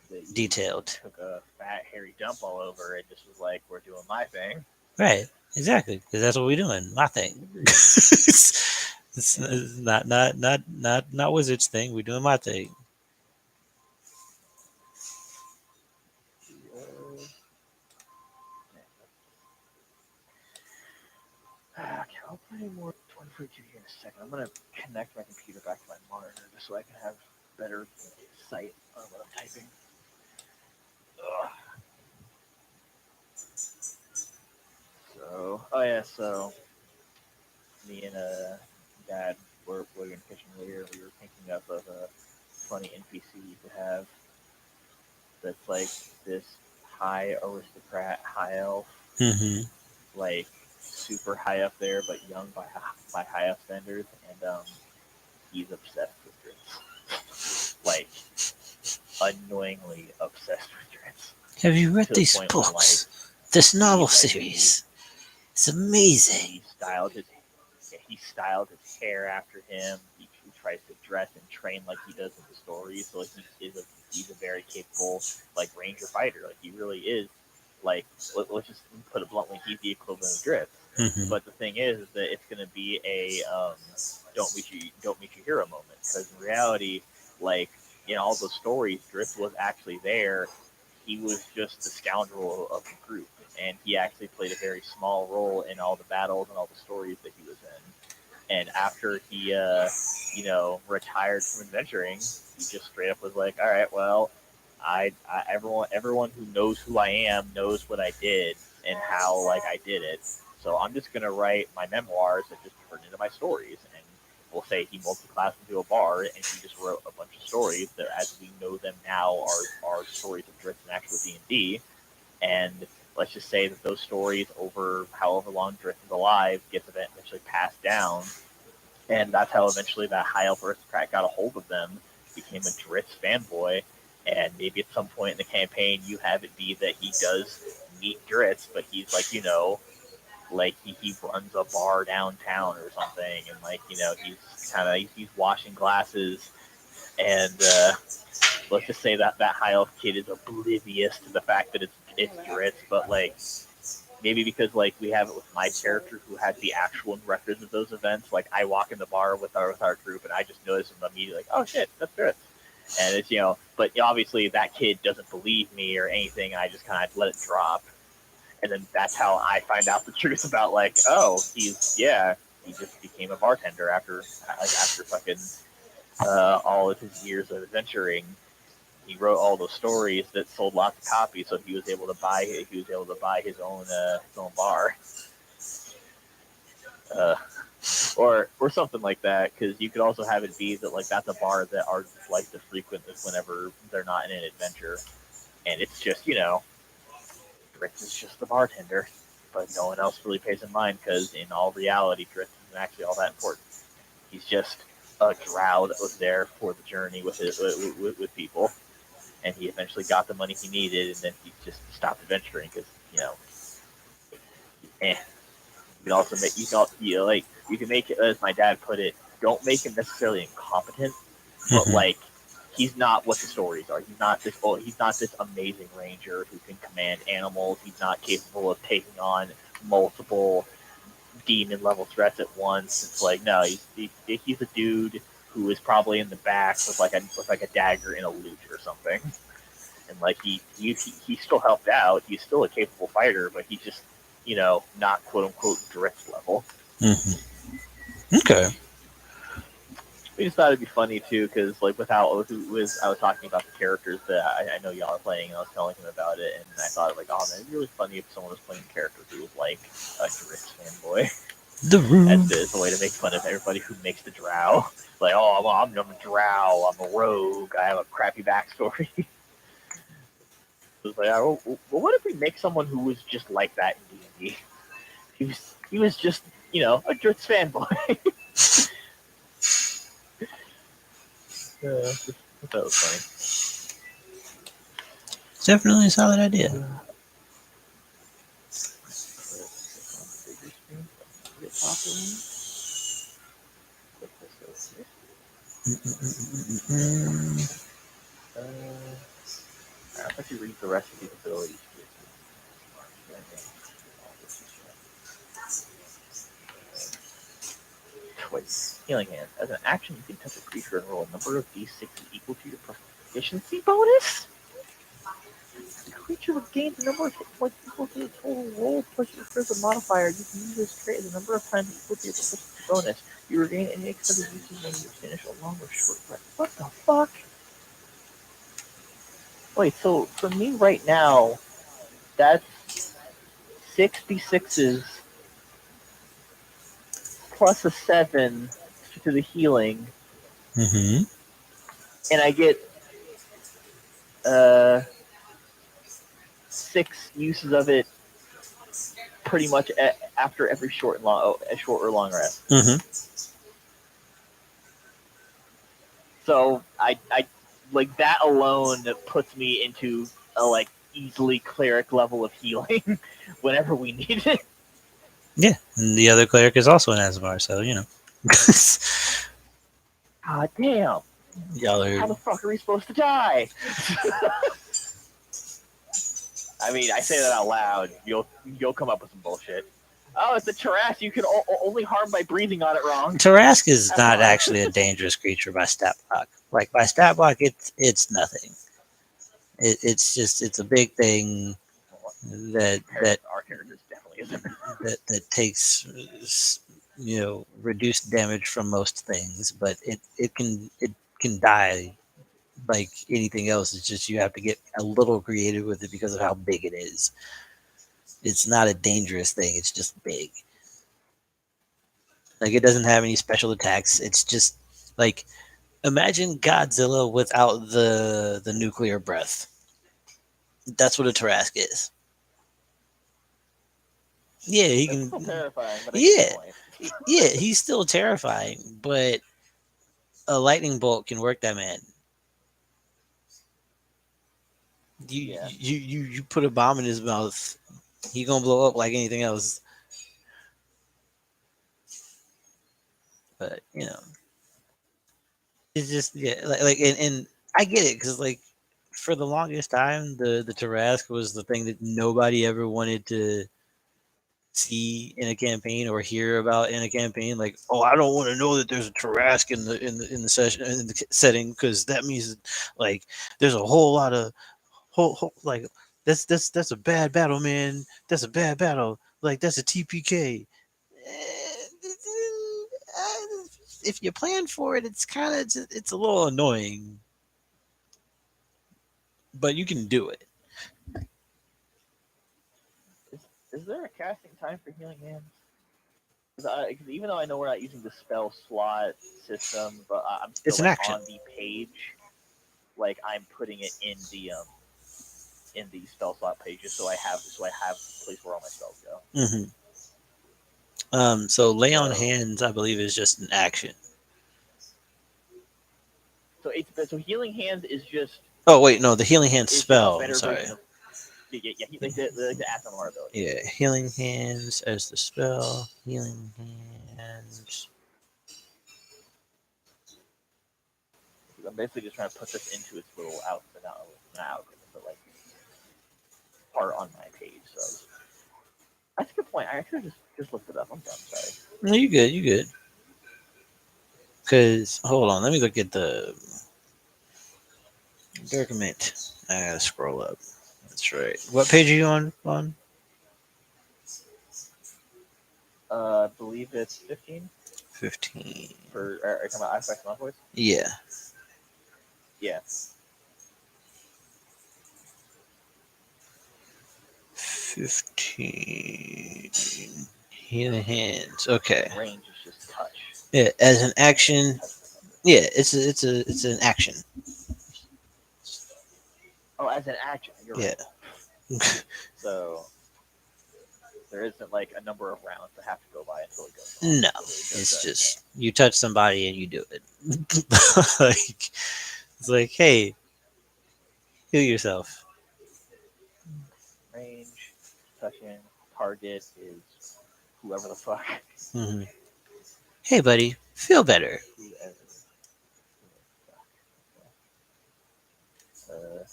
That you detailed. took a fat hairy dump all over and just was like, "We're doing my thing." Right, exactly, because that's what we're doing. My thing. it's Yeah. not Wizard's thing. We're doing my thing. Okay, I'll play more 2042 here in a second. I'm gonna connect my computer back to my monitor just so I can have better sight on what I'm typing. Ugh. Oh yeah, so me and Dad were in the kitchen earlier. We were thinking up of a funny NPC you could have that's like this high aristocrat, high elf, Hmm. like super high up there, but young by high elf standards, and he's obsessed with drinks, like annoyingly obsessed with drinks Have you read to the these point where like books? This he novel like he series? It's amazing. he styled his he styled his hair after him. He tries to dress and train like he does in the stories. So like, he's a very capable like ranger fighter. Like he really is. Like let's just put it bluntly, he's the equivalent of Drift. Hmm. But the thing is that it's going to be a don't meet your hero moment because in reality, like in all the stories, Drift was actually there. He was just the scoundrel of the group, and he actually played a very small role in all the battles and all the stories that he was in. And after he, retired from adventuring, he just straight up was like, "All right, well, everyone who knows who I am knows what I did and how like I did it. So I'm just gonna write my memoirs that just turn into my stories." And we'll say he multi-classed into a bard, and he just wrote a bunch of stories that, as we know them now, are stories of Drift and actual D&D. And let's just say that those stories, over however long Drift is alive, gets eventually passed down, and that's how eventually that high elf aristocrat got a hold of them, became a Drift fanboy, and maybe at some point in the campaign you have it be that he does meet Dritz, but he's like, like he runs a bar downtown or something, and like, he's kind of he's washing glasses, and let's just say that that high elf kid is oblivious to the fact that it's Dritz, but like maybe because like we have it with my character who has the actual records of those events. Like I walk in the bar with our group and I just notice them immediately, like, oh shit, that's Dritz. And it's but obviously that kid doesn't believe me or anything. I just kind of let it drop, and then that's how I find out the truth about like, oh, he just became a bartender after fucking all of his years of adventuring. He wrote all those stories that sold lots of copies, so he was able to buy his own bar, uh, or something like that. Because you could also have it be that like that's a bar that artists like to frequent whenever they're not in an adventure, and it's just Dritz is just the bartender, but no one else really pays in mind because in all reality, Dritz isn't actually all that important. He's just a drow that was there for the journey with people, and he eventually got the money he needed, and then he just stopped adventuring because eh. You can also make you can make it, as my dad put it, don't make him necessarily incompetent, but Hmm. like he's not what the stories are. He's not this amazing ranger who can command animals. He's not capable of taking on multiple demon level threats at once. It's like no, he's a dude who is probably in the back with like a dagger in a lute or something. And like he still helped out. He's still a capable fighter, but he's just not quote unquote drift level. Hmm. Okay. We just thought it'd be funny too, because like with how I was talking about the characters that I know y'all are playing, and I was telling him about it, and I thought like, oh man, it'd be really funny if someone was playing a character who was like a drift fanboy, The room. as a way to make fun of everybody who makes the drow. Like, oh, I'm a drow, I'm a rogue, I have a crappy backstory. It was like, oh, well, what if we make someone who was just like that in D&D? He was just a Dritz fanboy. That was funny. definitely a solid idea. Put bigger screen so I can see it properly. Put this over here. I'll let you read the rest of these abilities. Wait, healing hand. As an action, you can touch a creature and roll a number of d6 equal to your proficiency bonus. The creature would gain the number of hit points equal to the total roll plus your charisma modifier. You can use this trait as a number of times equal to your proficiency bonus. You regain any extended uses when you finish a long or short rest. What the fuck? Wait, so for me right now, that's 66s plus a 7 to the healing, Mm-hmm. and I get uh 6 uses of it pretty much after every short or long rest. Mm-hmm. So I like that alone puts me into a like easily cleric level of healing whenever we need it. Yeah, and the other cleric is also an Asmar, so you know. God damn! Y'all How are the fuck are we supposed to die? I mean, I say that out loud. You'll come up with some bullshit. Oh, it's a Tarrasque. You can only harm by breathing on it wrong. Tarrasque is Have not fun. actually a dangerous creature by stat block. Like by stat block, it's nothing. It's a big thing that Our characters definitely isn't. that takes reduced damage from most things, but it can die like anything else. It's just you have to get a little creative with it because of how big it is. It's not a dangerous thing. It's just big. Like it doesn't have any special attacks. It's just like imagine Godzilla without the nuclear breath. That's what a Tarrasque is. Yeah, he That's still can. terrifying, but I get Yeah, your point. yeah, he's still terrifying, but a lightning bolt can work that man. You Yeah. you put a bomb in his mouth, he gonna blow up like anything else. But it's just like and I get it because like for the longest time the Tarrasque was the thing that nobody ever wanted to see in a campaign or hear about in a campaign. Like, oh, I don't want to know that there's a Tarrasque in the session in the setting because that means like there's a whole lot of like that's a bad battle, man. That's a bad battle. Like that's a TPK. If you plan for it, it's kind of it's a little annoying, but you can do it. Is there a casting time for healing hands? Because even though I know we're not using the spell slot system, but I'm still It's an like action. on the page, like I'm putting it in the spell slot pages, so I have a place where all my spells go. So lay on So hands, I believe, is just an action. so healing hands is just Oh wait, no, the healing hand is just a spell. I'm better sorry. version of like the Asimar ability. Yeah, healing hands as the spell. Healing hands. I'm basically just trying to put this into its little not algorithm, but like part on my page. So that's a good point. I actually just looked it up. I'm sorry. No, you good. You good. Cause hold on, let me look at the document. I gotta scroll up. That's right. What page are you on? I believe it's 15 15. for. Are you talking about Aspects and Envoys? Yeah. Yeah. 15. Healing hands. Okay. Range is just touch. Yeah, as an action. Yeah, it's an action. Oh, as an action, you're Yeah. right. So there isn't like a number of rounds that have to go by until it goes off. No, it's just you touch somebody and you do it. Like it's like, hey, heal yourself. range, touching. Target is whoever the fuck. Hmm. Hey, buddy, feel better. Whoever. Uh,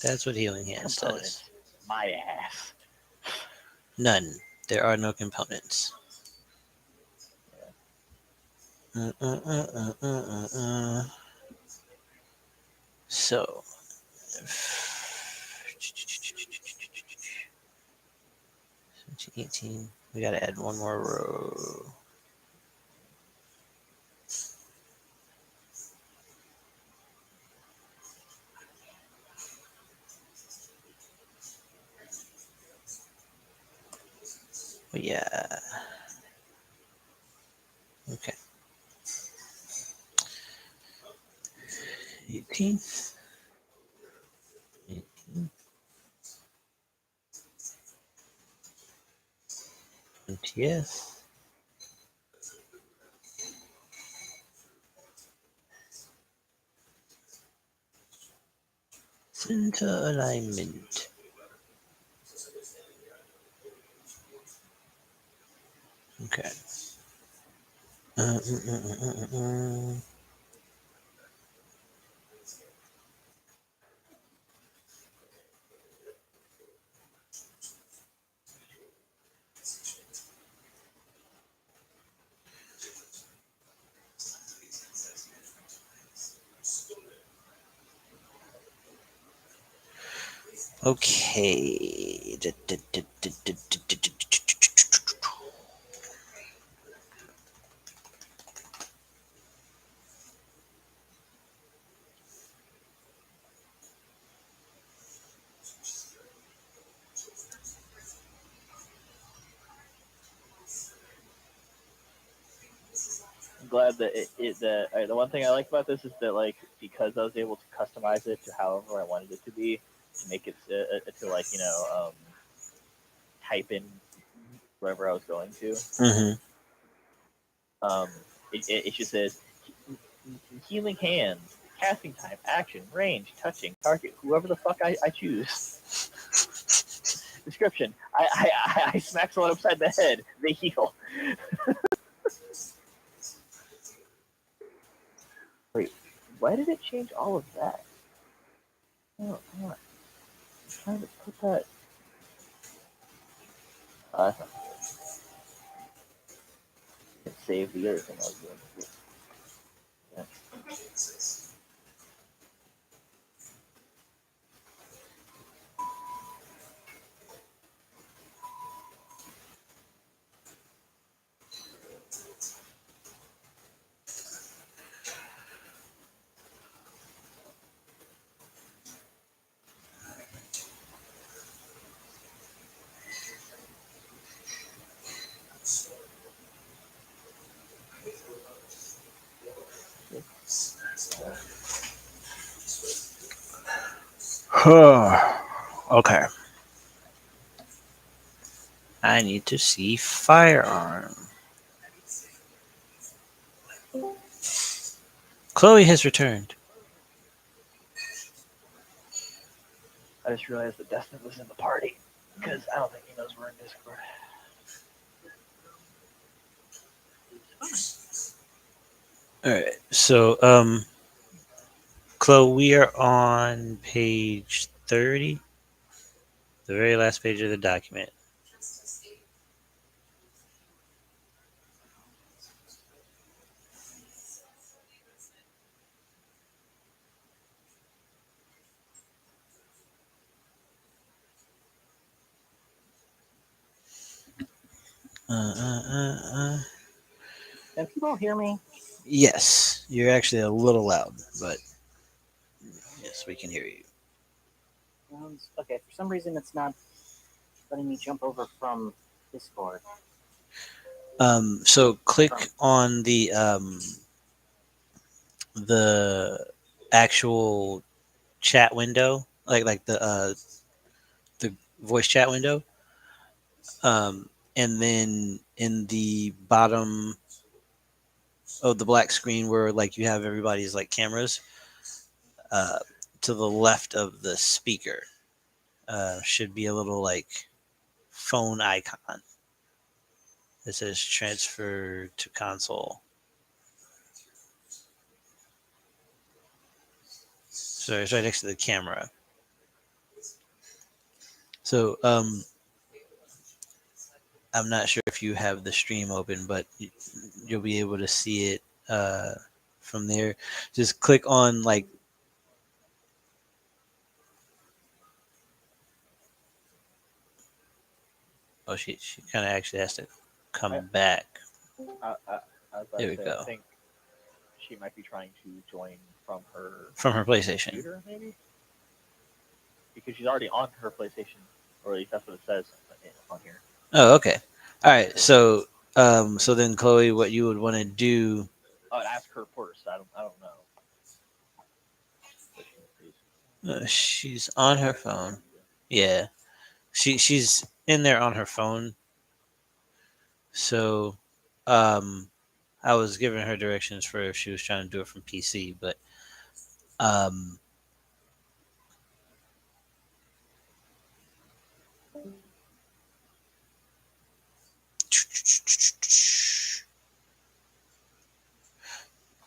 That's what healing hands does. components. My ass. None. There are no components. So, 18. We gotta add one more row. But yeah. Okay. 18. 18. 20th. Center alignment. Okay. Uh, uh, uh, uh, uh, uh. Okay. I'm glad that the one thing I like about this is that like because I was able to customize it to however I wanted it to be to make it to like type in wherever I was going to. Mm-hmm. Um, it just says healing hands, casting time, action, range, touching, target, whoever the fuck I choose. Description: I smack someone upside the head. They heal. Wait, why did it change all of that? Oh, I'm trying to put that. That's not good. It saved the other thing I was doing. Yeah. Okay. I need to see firearm. Chloe has returned. I just realized that Destin was in the party because I don't think he knows we're in Discord. All right. So, Chloe, we are on page 30, the very last page of the document. Uh. Can people hear me? Yes, you're actually a little loud, but yes, we can hear you. Okay, for some reason it's not letting me jump over from Discord. So click on the actual chat window, like the voice chat window, and then in the bottom of the black screen where like you have everybody's like cameras, uh, to the left of the speaker, should be a little like phone icon that says transfer to console. So it's right next to the camera. So I'm not sure if you have the stream open, but you'll be able to see it from there. Just click on like. Oh, she kind of actually has to I, come back. I, I, I was about There to we say, I go. think she might be trying to join from her From her PlayStation. computer, maybe? Because she's already on her PlayStation, or at least that's what it says on here. Oh, okay. All right. So then Chloe, what you would want to do? I would ask her first. I don't know. She's on her phone. Yeah, she's in there on her phone. So, um, I was giving her directions for if she was trying to do it from PC, but um,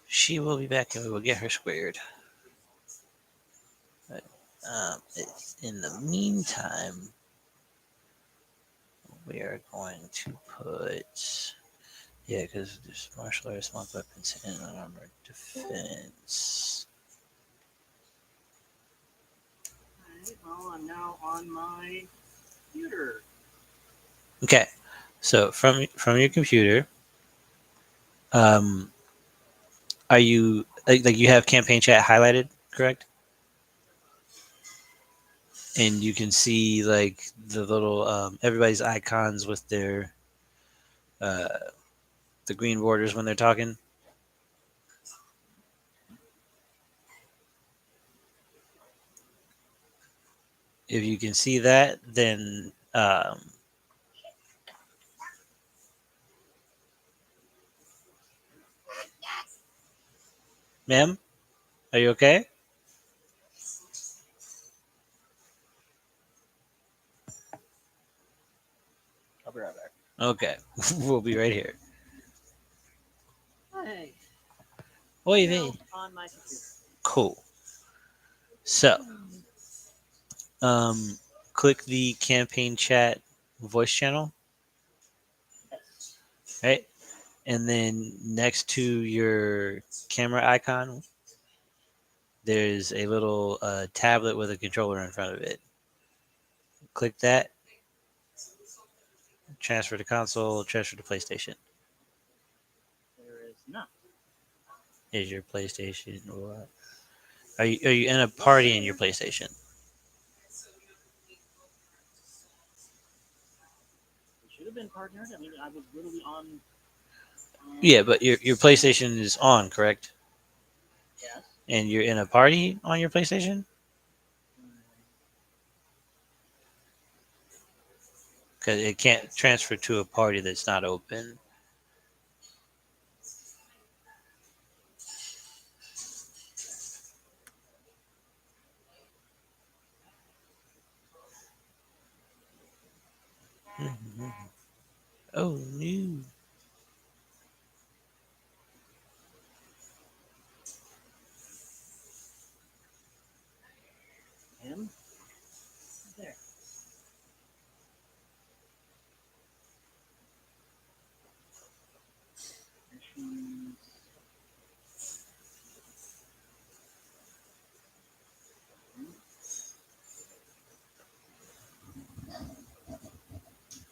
she will be back and we will get her squared. But in the meantime, we are going to put. Yeah, because there's martial arts, small weapons, and armored defense. Alright, well, I'm now on my computer. Okay, so from your computer, um, are you like you have campaign chat highlighted, correct? And you can see like the little everybody's icons with their uh, the green borders when they're talking. If you can see that, then ma'am, are you okay? I'll be right back. Okay, we'll be right here. Hey, Oy now vey. on my computer. Cool. So, um, click the campaign chat voice channel, Yes. right? And then next to your camera icon, there's a little tablet with a controller in front of it. Click that, transfer to console, transfer to PlayStation. There is not. Is your PlayStation or are you in a party in your PlayStation? It should have been partnered. I mean, I was literally on. Yeah, but your PlayStation is on, correct? Yes. And you're in a party on your PlayStation because it can't transfer to a party that's not open. Mhm. Oh no! Him. There. Missions.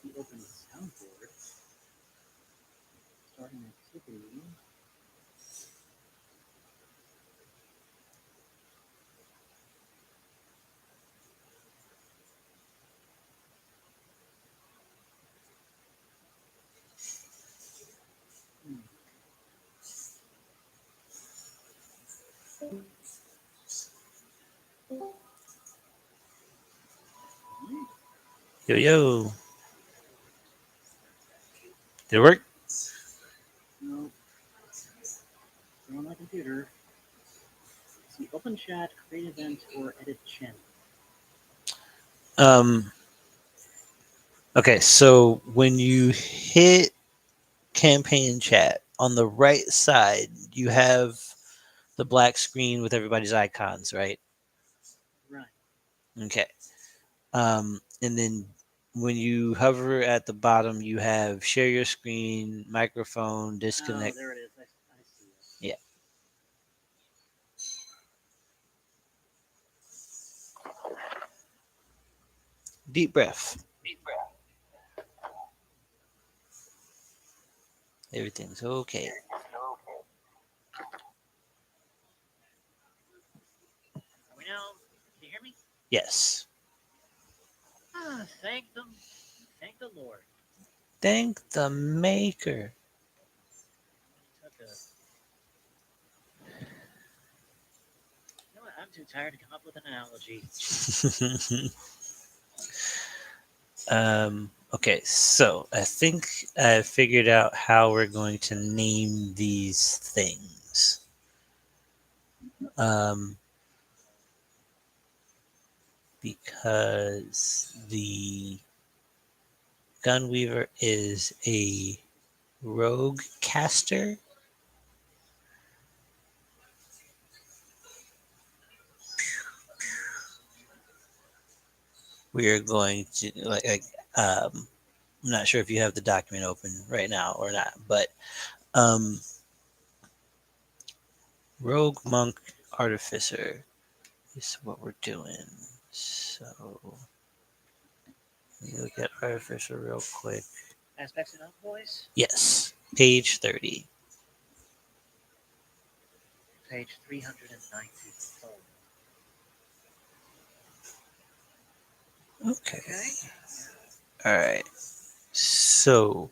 He opened the soundboard. Starting activity. Yo yo, did it work? No. Still on my computer. See, open chat, create event, or edit channel. Um, okay, so when you hit campaign chat on the right side, you have the black screen with everybody's icons, right? Right. Okay. And then when you hover at the bottom, you have share your screen, microphone, Oh, disconnect. there it is. I see it. Yeah. Deep breath. Everything's okay. Are we now? Can you hear me? Yes. Ah, thank them. Thank the Lord. Thank the maker. Took a. You know what? I'm too tired to come up with an analogy. Okay, so I think I figured out how we're going to name these things. Um, because the Gunweaver is a rogue caster. We are going to I'm not sure if you have the document open right now or not, but um, rogue monk artificer is what we're doing. So let me look at artificer real quick. Aspects and Envoys, Yes, page 30. page 394. Okay. Okay. All right. So,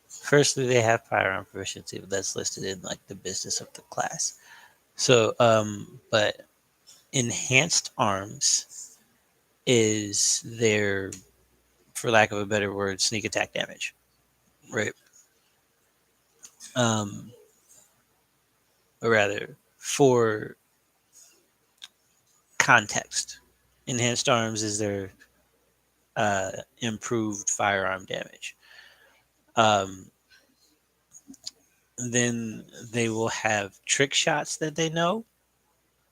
firstly, they have firearm proficiency, but that's listed in like the business of the class. So, but enhanced arms is their, for lack of a better word, sneak attack damage, right? Um, or rather, for context, enhanced arms is their improved firearm damage. Um, then they will have trick shots that they know,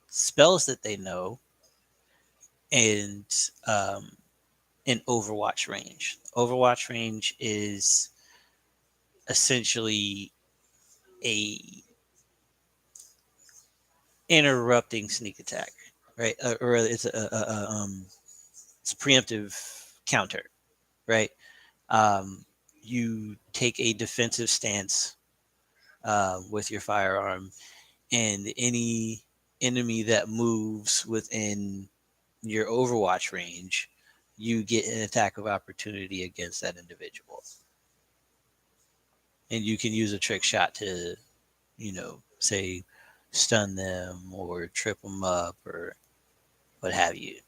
spells that they know, and an Overwatch range. Overwatch range is essentially a interrupting sneak attack, right? Or it's a preemptive counter, right? Um, you take a defensive stance with your firearm, and any enemy that moves within your Overwatch range, you get an attack of opportunity against that individual. And you can use a trick shot to, say stun them or trip them up or what have you.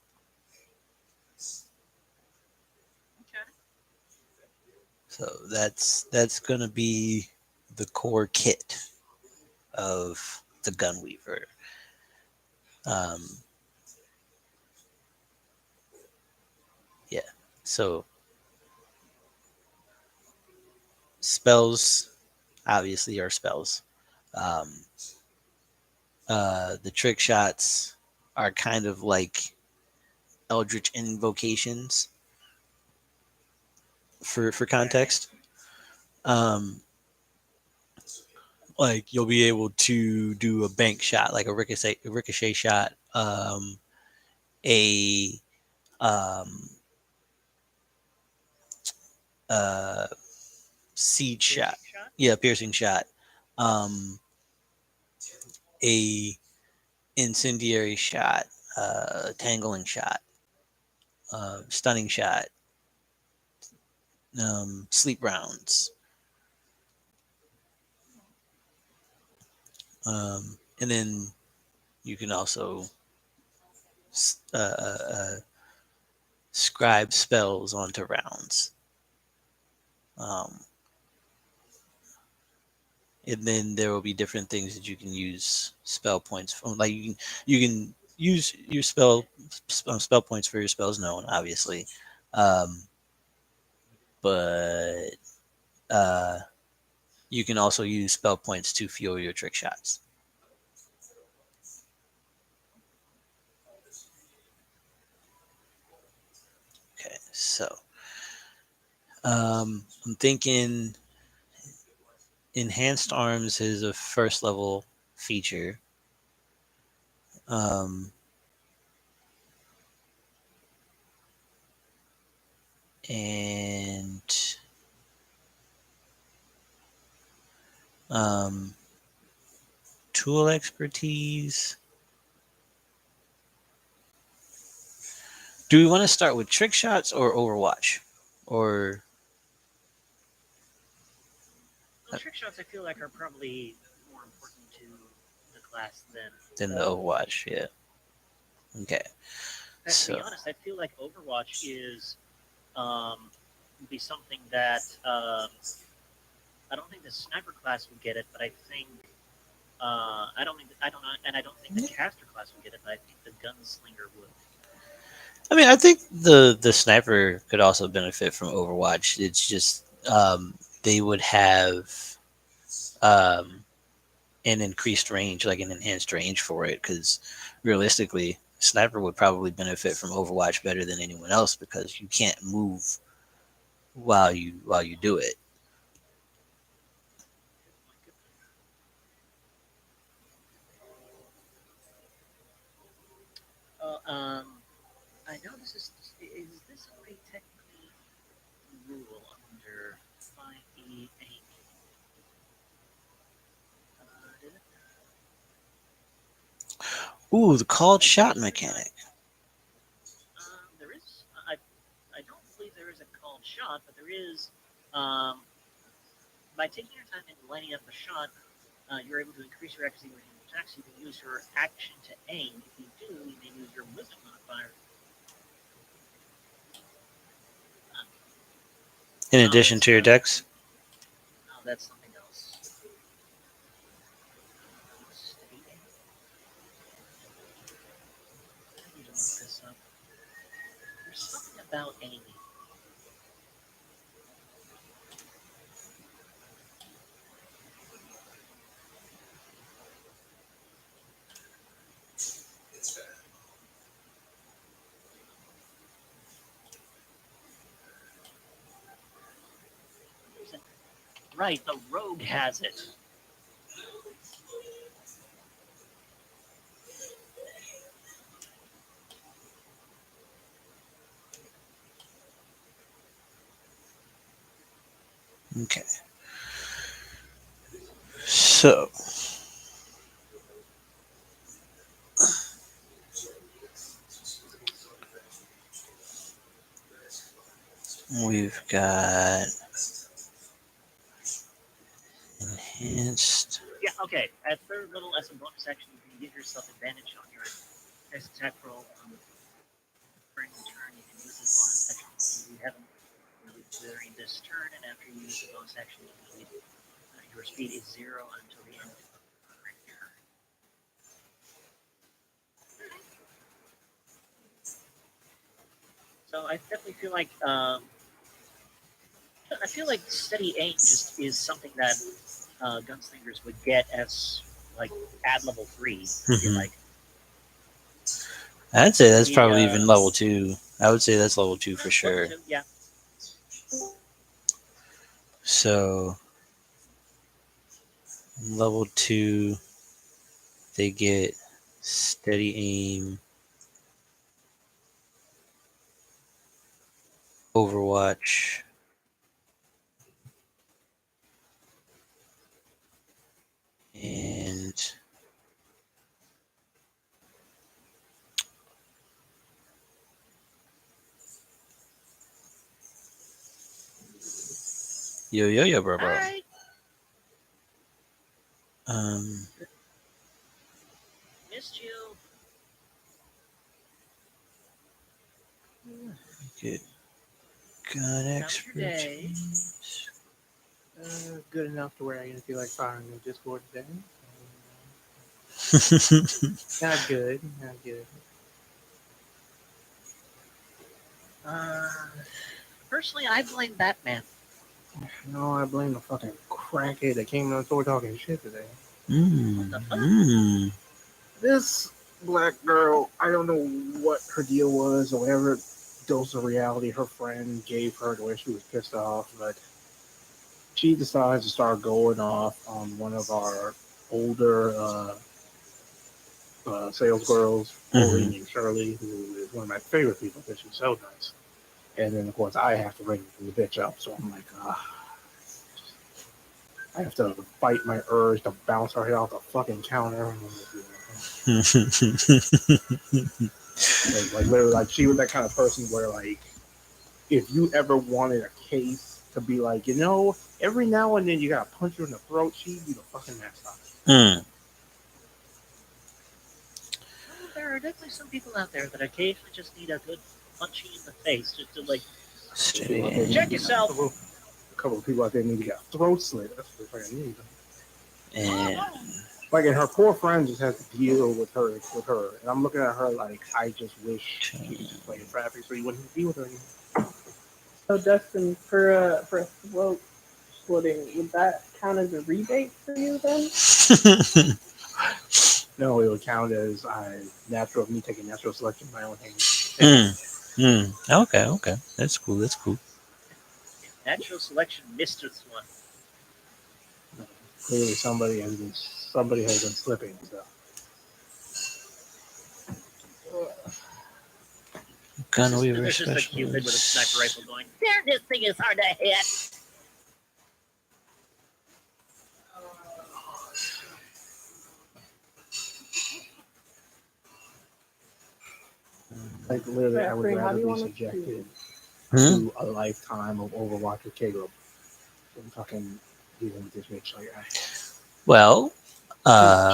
Okay. So that's gonna be the core kit of the Gunweaver. Um, yeah. So spells obviously are spells. Um, the trick shots are kind of like eldritch invocations for context. Um, like you'll be able to do a bank shot, like a ricochet shot, a um, uh, siege shot, Piercing shot? yeah, piercing shot, um, a incendiary shot, tangling shot, stunning shot, sleep rounds, and then you can also uh, uh, uh, scribe spells onto rounds. Um, and then there will be different things that you can use spell points for. Like you can use your spell points for your spells known, obviously, um, but uh, you can also use spell points to fuel your trick shots. Okay, so I'm thinking enhanced arms is a first level feature. Um, and um, tool expertise. Do we want to start with trick shots or Overwatch, or Well, trick shots I feel like are probably more important to the class than than the Overwatch? Yeah. Okay. to be So honest, I feel like Overwatch is um, would be something that I don't think the sniper class would get it, but I think I don't know, and I don't think the caster class would get it, but I think the gunslinger would. I mean, I think the sniper could also benefit from Overwatch. It's just they would have um, an increased range, like an enhanced range for it, because realistically, sniper would probably benefit from Overwatch better than anyone else because you can't move while you do it. Uh, I know this is this already technically rule under 5E8? Did it? Ooh, the called I shot believe there's mechanic. there is. I don't believe there is a called shot, but there is. Um, by taking your time and lining up a shot, you're able to increase your accuracy with your attacks. You can use your action to aim. If you do, you may use your wisdom modifier. Uh, In no, addition to your dex. no, that's something else. Steady aim. I need to look this up. There's something about aiming. Right, the rogue has it. Okay. So we've got enhanced. Yeah, okay. At third level, as a bonus action, you can give yourself advantage on your next attack roll. During the turn, you can use this bonus action. You haven't really during this turn, and after you use the bonus action, you need, your speed is 0 until the end of the current turn. So I definitely feel like I feel like steady aim just is something that gunslingers would get as like at level 3. I feel Mhm. like I'd say that's the probably even level two. I would say that's level two for level sure. 2, yeah. So level two, they get steady aim, Overwatch, and yo bro bro. Hi. Um, Missed you. get gun How was your day? expertise. Good enough to where I didn't feel like firing a Discord today. Not good. Not good. Uh, personally, I blame Batman. No, I blame the fucking crackhead that came in the store talking shit today. What the fuck? This black girl, I don't know what her deal was or whatever dose of reality her friend gave her to where she was pissed off, but she decides to start going off on one of our older sales girls, Mhm. named Shirley, who is one of my favorite people because she's so nice. And then, of course, I have to ring the bitch up, so I'm like, I have to fight my urge to bounce her head off the fucking counter. Like literally, like she was that kind of person where, like, if you ever wanted a case to be like, every now and then you gotta punch her in the throat, she'd be the fucking mascot. Mm. Well, there are definitely some people out there that occasionally just need a good punching in the face, just to like Steady. check yourself. A couple of people out there need to get a throat slit. That's what they fucking need. And Like, and her poor friend just has to deal with her, and I'm looking at her like, I just wish she could just play in traffic so you wouldn't be with her anymore. So Dustin, for a throat splitting, would that count as a rebate for you then? No, it would count as me taking natural selection by my own hands. Okay. That's cool. That's cool. Natural selection missed this one. Clearly, somebody has been slipping. So. Gunweaver This is the Cupid with a sniper specialist. rifle going. There, this thing is hard to hit. Like literally, I would How rather do you be want us subjected Hmm? to a lifetime of Overwatch with Caleb than fucking dealing with this bitch. Like, Well,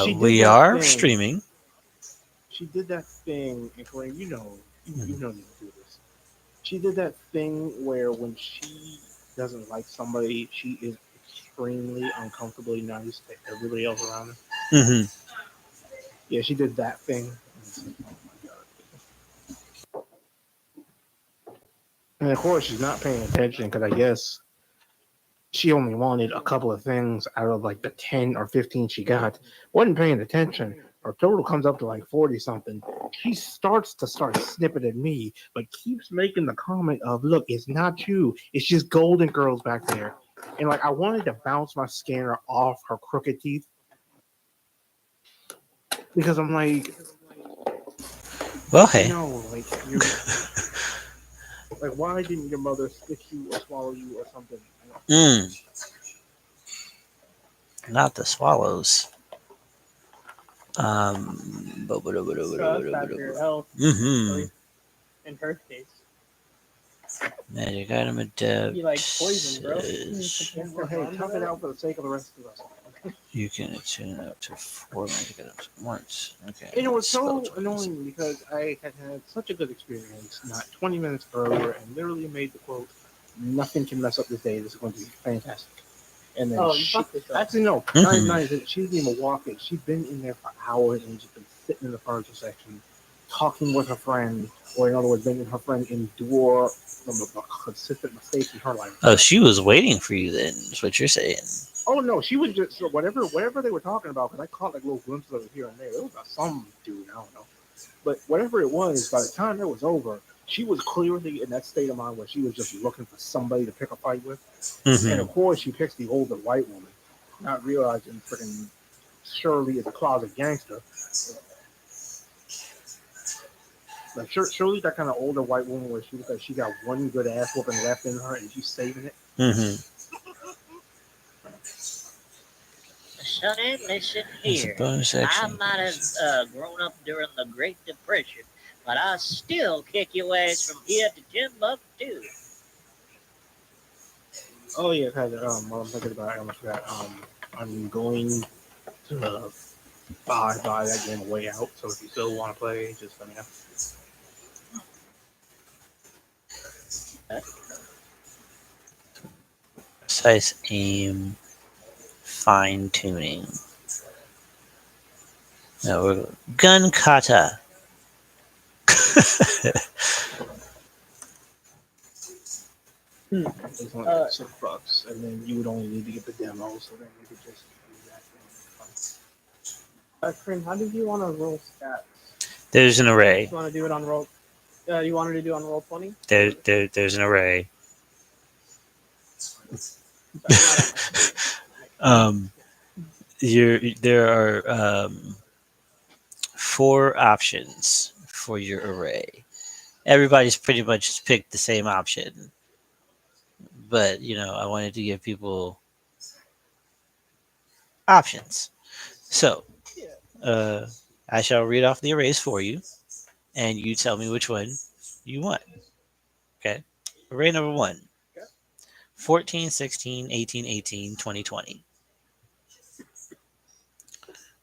she did we that are thing. streaming. She did that thing, and Kareem, you know Mhm. you do this. She did that thing where when she doesn't like somebody, she is extremely uncomfortably nice to everybody else around her. Hmm. Yeah, she did that thing. Oh my god! And of course, she's not paying attention because I guess she only wanted a couple of things out of like the 10 or 15 she got. Wasn't paying attention. Her total comes up to like 40 something. She starts snipping at me, but keeps making the comment of, look, it's not you. It's just golden girls back there. And like I wanted to bounce my scanner off her crooked teeth. Because I'm like, Well, hey. no, like you're like why didn't your mother stick you or swallow you or something? Not the swallows. So that's bad for your health, at Mm-hmm. least in her case. Magic item adept. You like poison, bro. Well, hey, tough it out for the sake of the rest of us. You can attune up to 4 magic items at once. Okay. And it was Spell so tokens. annoying because I had such a good experience not 20 minutes earlier and literally made the quote, nothing can mess up this day. This is going to be fantastic. And then Oh, you fucked yourself. actually, no, Mhm. not even, she didn't even walk in. She'd been in there for hours and just been sitting in the furniture section, talking with her friend, or in other words, making her friend endure from a consistent mistake in her life. Oh, she was waiting for you then, is what you're saying. Oh no, she was just so whatever they were talking about. Because I caught like little glimpses of it here and there. It was about some dude, I don't know. But whatever it was, by the time it was over, she was clearly in that state of mind where she was just looking for somebody to pick a fight with. And of course, she picks the older white woman, not realizing freaking Shirley is a closet gangster. Like Shirley's that kind of older white woman where she looks like she got one good ass whooping left in her and she's saving it. Mm-hmm. Sonny, listen It's a here. bonus I action. might have grown up during the Great Depression, but I still kick your ass from here to Timbuktu. Oh yeah, kind of. What I'm thinking about, I almost forgot. I'm going to buy that game a way out. So if you still want to play, just let me know. Precise aim, fine tuning. Now we're gun kata. It's only like $6, and then you would only need to get the demo, so then you could just do that thing. Corinne, how did you want to roll stats? There's an array. You want to do it on roll? You wanted to do on roll 20? There's an array. Sorry, not on my screen. um, there are 4 options for your array. Everybody's pretty much picked the same option, but I wanted to give people options. So Yeah. uh, I shall read off the arrays for you, and you tell me which one you want. Okay. Array number 1: Okay. 14, 16, 18, 18, 20, 20.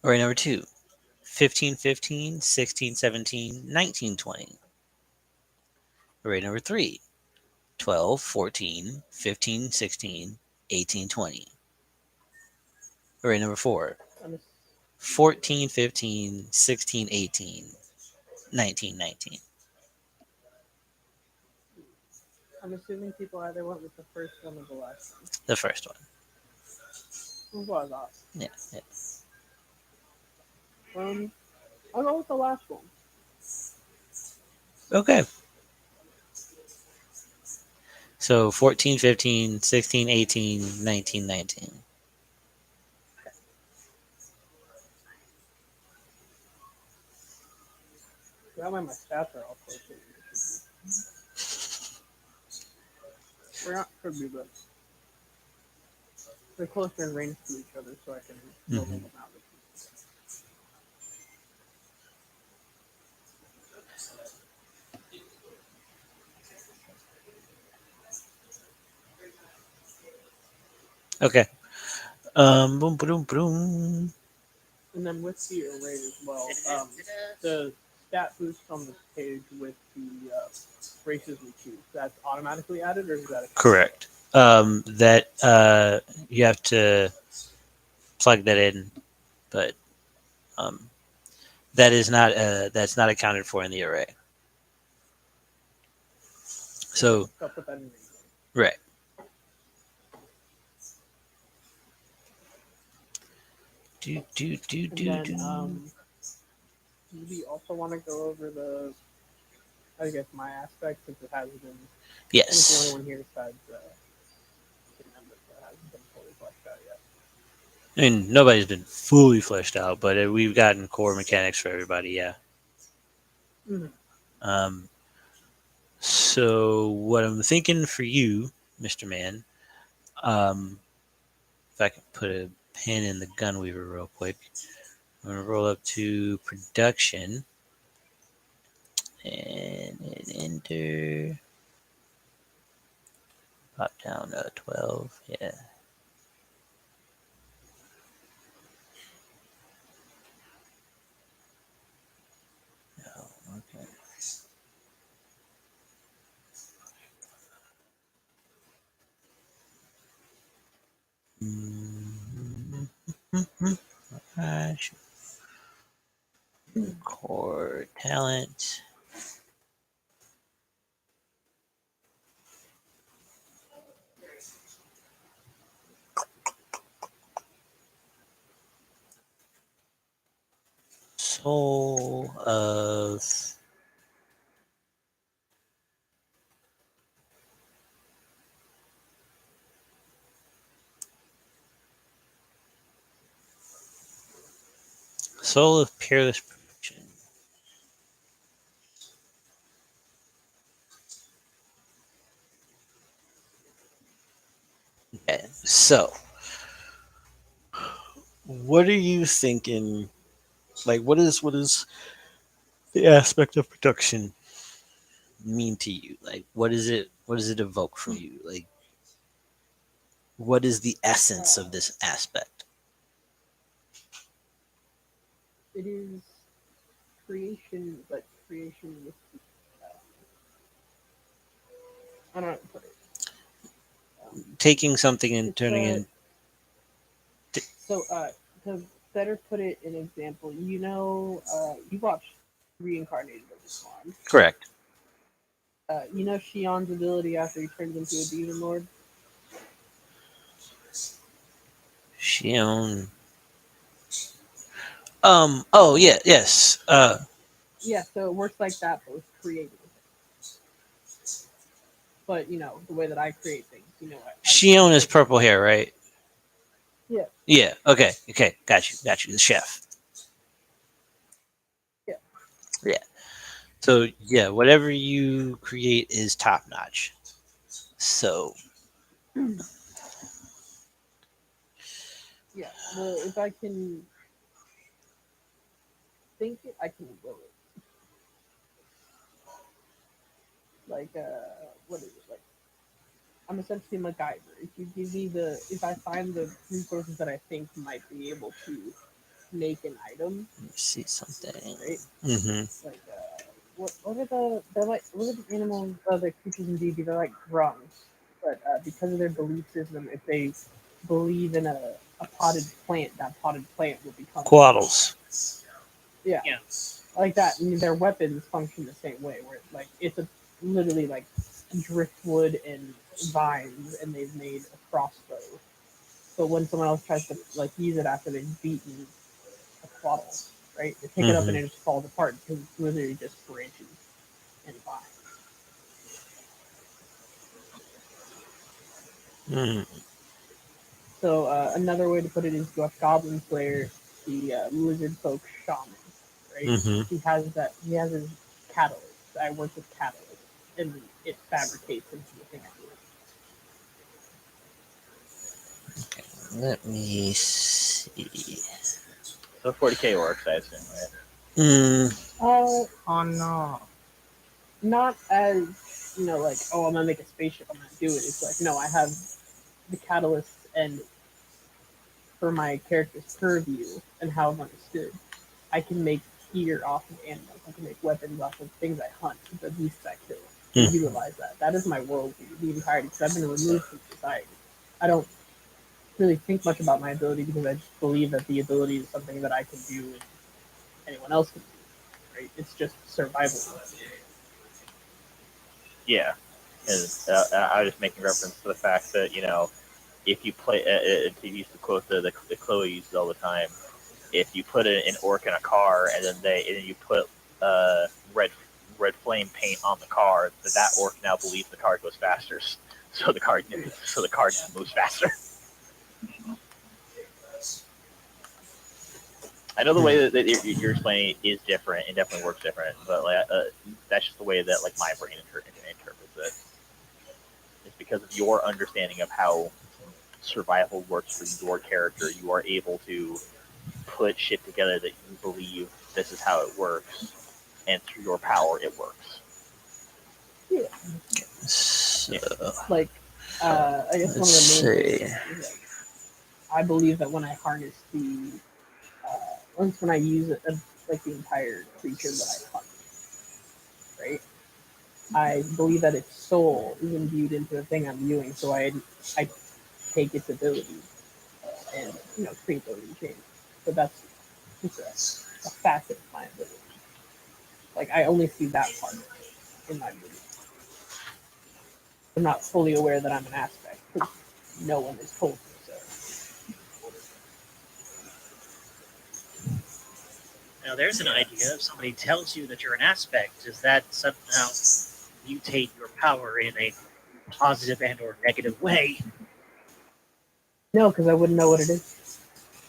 Array number 2: 15, 15, 16, 17, 19, 20. Array number 3: 12, 14, 15, 16, 18, 20. Array number 4: I'm, ass- 14, 15, 16, 18, 19, 19. I'm assuming people either went with the first one or the last one. The first one. That's what I thought. Yeah, yeah. I'll go with the last one. Okay. So 14, 15, 16, 18, 19, 19. That way my stats are all close to They're not could be, but they're closer in range to each other, so I can level them out. Okay. Boom, boom, boom. And then with the array as well, the stat boost on the page with the races we choose, that's automatically added, or is that a Correct. That you have to plug that in, but um, that's not accounted for in the array. So So I'll put that in range. right. And then do we also want to go over I guess my aspect, since it has been. I think the Yes. only one here besides team members that hasn't been fully fleshed out yet. I mean, nobody's been fully fleshed out, but we've gotten core mechanics for everybody. Yeah. Mm-hmm. Um, so what I'm thinking for you, Mr. Man, if I can put a pin in the gun weaver real quick, I'm gonna roll up to production and hit enter. Pop down 12. Yeah. No. Okay. Gosh. Core talent. Soul of Soul of Peerless Perfection. Okay, so what are you thinking? Like, what is the aspect of production mean to you? Like, what is it? What does it evoke from you? Like, what is the essence of this aspect? It is creation, but creation with. I don't know. Put it. Taking something and It's turning it. so because better put it in example. You watched Reincarnated of Islam. Correct. Shion's ability after he turns into a demon lord. Shion. Oh yeah. Yes. Yeah, so it works like that, but with creating things. But the way that I create things, Shion is purple hair, right? Yeah. Yeah. Okay. Okay. Got you. Got you. The chef. Yeah. Yeah. So yeah, whatever you create is top notch. So Yeah. If I can think it, I can will it. Like what is it like? I'm essentially MacGyver. If I find the resources that I think might be able to make an item, let me see something. right? Mm-hmm. Like what are the animals, the creatures in D&D? They're like grunts, but because of their belief system, if they believe in a potted plant, that potted plant will become Quaddles. yeah, Yeah. like that. And their weapons function the same way, where it's literally like driftwood and vines, and they've made a crossbow. So when someone else tries to use it after they've beaten a quaddle, right? They pick it up and it just falls apart because it's literally just branches and vines. Mm-hmm. So another way to put it is you have Goblin Slayer, the lizard folk shaman, right? Mm-hmm. He has that. He has his catalyst. I work with catalyst, and it fabricates into the thing I do. Let me see. So 40k works, I assume, right? Oh no. Not as like I'm gonna make a spaceship. I'm gonna do it. It's like no, I have the catalyst, and for my character's purview and how I've understood, I can make gear off of animals. I can make weapons off of things I hunt, the beasts I kill. And utilize that. That is my worldview, the entirety, because I've been removed from society. I don't really think much about my ability because I just believe that the ability is something that I can do and anyone else can do. Right? It's just survival. Yeah. And I was just making reference to the fact that, if you play, to use the quote the Chloe uses all the time, if you put an orc in a car and then you put red flame paint on the car, that orc now believes the car goes faster, so the car just moves faster. I know the way that you're explaining it is different and definitely works different, but that's just the way that my brain interprets it. It's because of your understanding of how survival works for your character. You are able to put shit together that you believe this is how it works, and through your power, it works. Yeah. So, I guess one of let's the main see. things is I believe that when I harness when I use the entire creature that I hunt, right? I believe that its soul is imbued into the thing I'm viewing, so I take its ability and create those changes. So that's just a facet of my ability. Like I only see that part in my movie. I'm not fully aware that I'm an aspect because no one has told me so. Now, there's an idea. If somebody tells you that you're an aspect, does that somehow mutate your power in a positive and/or negative way? No, because I wouldn't know what it is.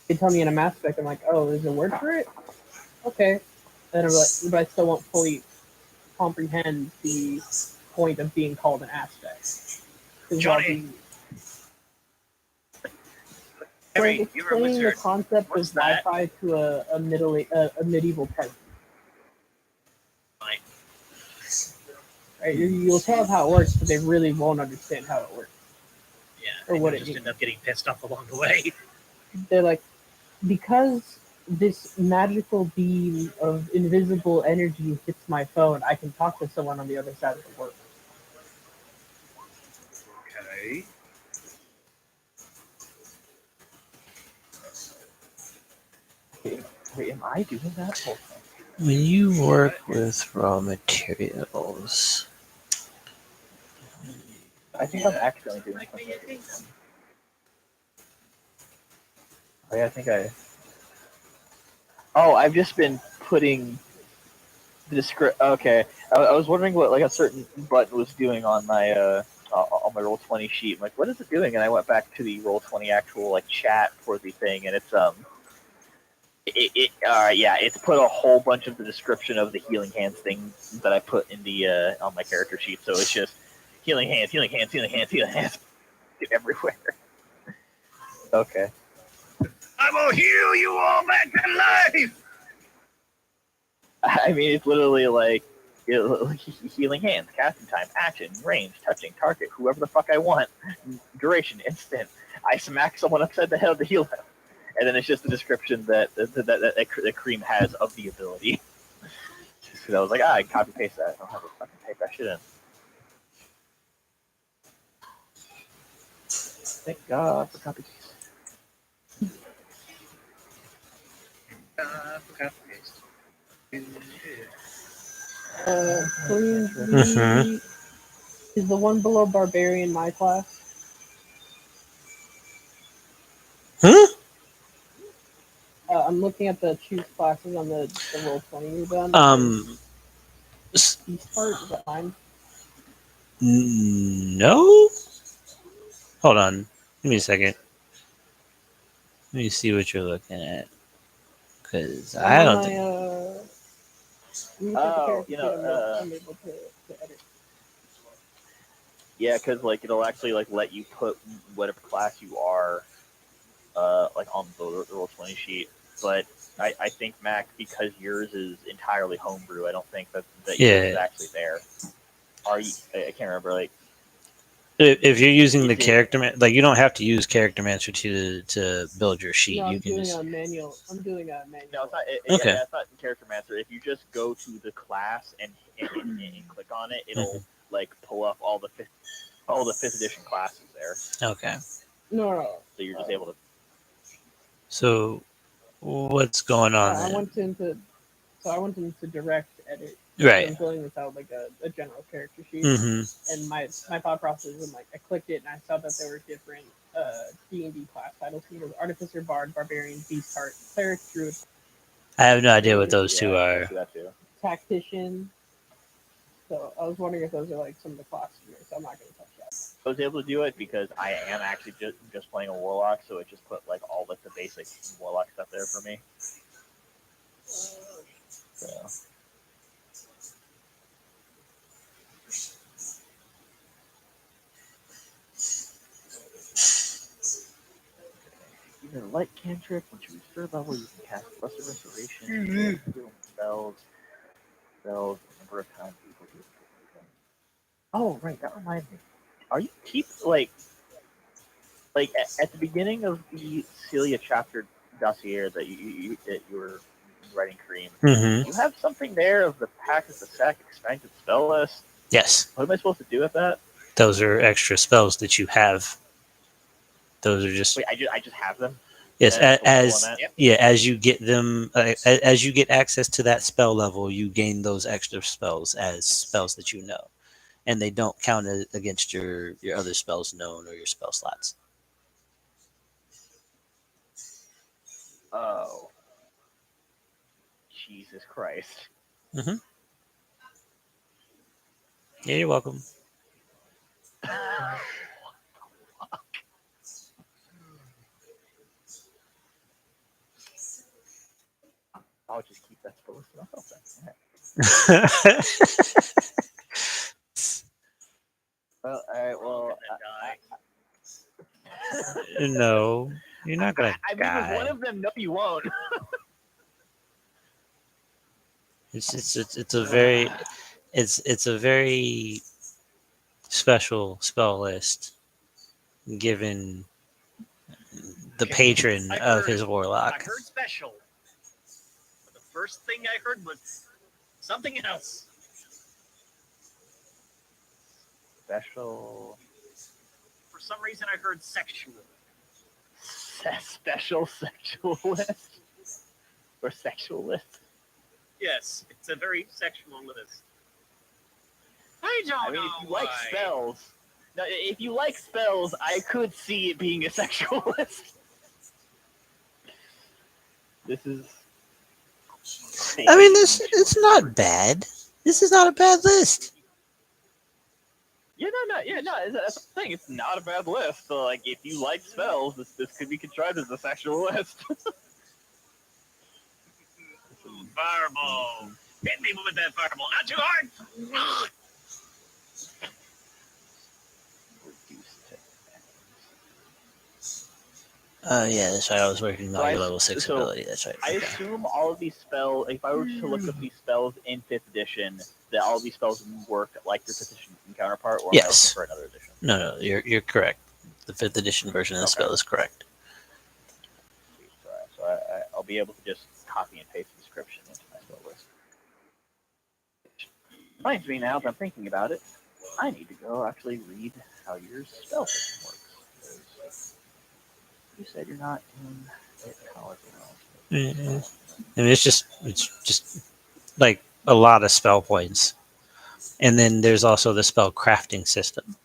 They tell me in a aspect, I'm like, oh, there's a word for it? Okay. Then I'm like, but I still won't fully comprehend the point of being called an aspect. Johnny, Like you're a explaining the wizard. concept What's of that? Wi-Fi to a medieval peasant. Fine. Right? You'll tell them how it works, but they really won't understand how it works Yeah, or and what you'll it just means. end up getting pissed off along the way. They're like, because this magical beam of invisible energy hits my phone, I can talk to someone on the other side of the world. Wait, am I doing that whole thing? When you work with raw materials, I think I'm accidentally doing something. Oh, yeah, I think I. Oh, I've just been putting the descript. Okay, I was wondering what like a certain button was doing on my Roll20 sheet. I'm like, what is it doing? And I went back to the Roll20 actual like chat for the thing, and it's yeah, it's put a whole bunch of the description of the healing hands thing that I put in the on my character sheet. So it's just healing hands, healing hands, healing hands, healing hands everywhere. Okay. I will heal you all back to life. I mean, it's literally like healing hands, casting time, action, range, touching, target, whoever the fuck I want, duration, instant. I smack someone upside the head to heal them, and then it's just the description that Cream has of the ability. So I was like, I can copy paste that. I don't have to fucking type that shit in. Thank God for copy paste. Copy paste. Please Mhm. is the one below barbarian my class? huh? I'm looking at the choose classes on the Roll20 you've done. Beast part, is that mine? No. Hold on. Give me a second. Let me see what you're looking at. Because I'm I on don't my think. let me check the Oh, character sheet. I'm able to edit. yeah, because like it'll actually like let you put whatever class you are, like on the Roll20 sheet. But I think Mac, because yours is entirely homebrew, I don't think that yours is Yeah. actually there. Are you? I can't remember. Like, If you're using the is it? character like you don't have to use character master to build your sheet. No, You I'm can doing just a manual. I'm doing a manual. No, it's not. Okay. Yeah, it's not Character Master. If you just go to the class and click on it, it'll like pull up all the fifth edition classes there. Okay. No. So you're just able to. So what's going on I then? went into direct edit. Right. I'm filling this out like a general character sheet. Mm-hmm. And my thought process was like I clicked it and I saw that there were different D&D class titles. There was Artificer, Bard, Barbarian, Beast Heart, Cleric, Druid, I have no idea what those two Yeah, I are. see that too. Tactician. So I was wondering if those are like some of the classes here. So I'm not going to touch that. I was able to do it because I am actually just playing a warlock, so it just put like all like the basic warlock stuff there for me. So. Either light cantrip, once you reach third level, you can cast Lesser Restoration, healing spells, number of times people do it. Oh, right, that reminds me. Are you keep like at the beginning of the Celia chapter dossier that you were writing, Cream? Mm-hmm. You have something there of the pack of the sack expanded spell list. Yes. What am I supposed to do with that? Those are extra spells that you have. Those are just Wait, I just have them. yes. That's the level As I'm at? yeah, as you get them, as you get access to that spell level, you gain those extra spells as spells that you know, and they don't count against your other spells known or your spell slots. Oh, Jesus Christ! Mm-hmm. Yeah, you're welcome. I'll just keep that spell list to myself then. Well, all right. Well, No, you're not gonna I mean, with one die. of them, no, you won't. It's a very it's a very special spell list given the patron of his I warlock. heard special, but the first thing I heard was something else. Special. For some reason, I heard sexual. Special sexual list. Or sexual list. Yes, it's a very sexual list. I don't I mean, know if you why. like spells, no, if you like spells, I could see it being a sexual list. This is. I mean, this it's not bad. This is not a bad list. Yeah, that's the thing. It's not a bad list. So, like, if you like spells, this could be construed as a sexual list. Fireball. Hit me with that fireball. Not too hard. Yeah, that's right. I was working So on I- your level 6 so ability. That's right. I Okay. assume all of these spells, if I were to look up these spells in 5th edition, that all of these spells work like their 5th edition counterpart, or am I looking Yes. for another edition? No, you're correct. The 5th edition version of the Okay. spell is correct. So I'll be able to just copy and paste the description into my spell list. Reminds me now that I'm thinking about it, I need to go actually read how your spell system works. 'Cause you said you're not in it powerful. Mhm. I mean, it's just like a lot of spell points, and then there's also the spell crafting system.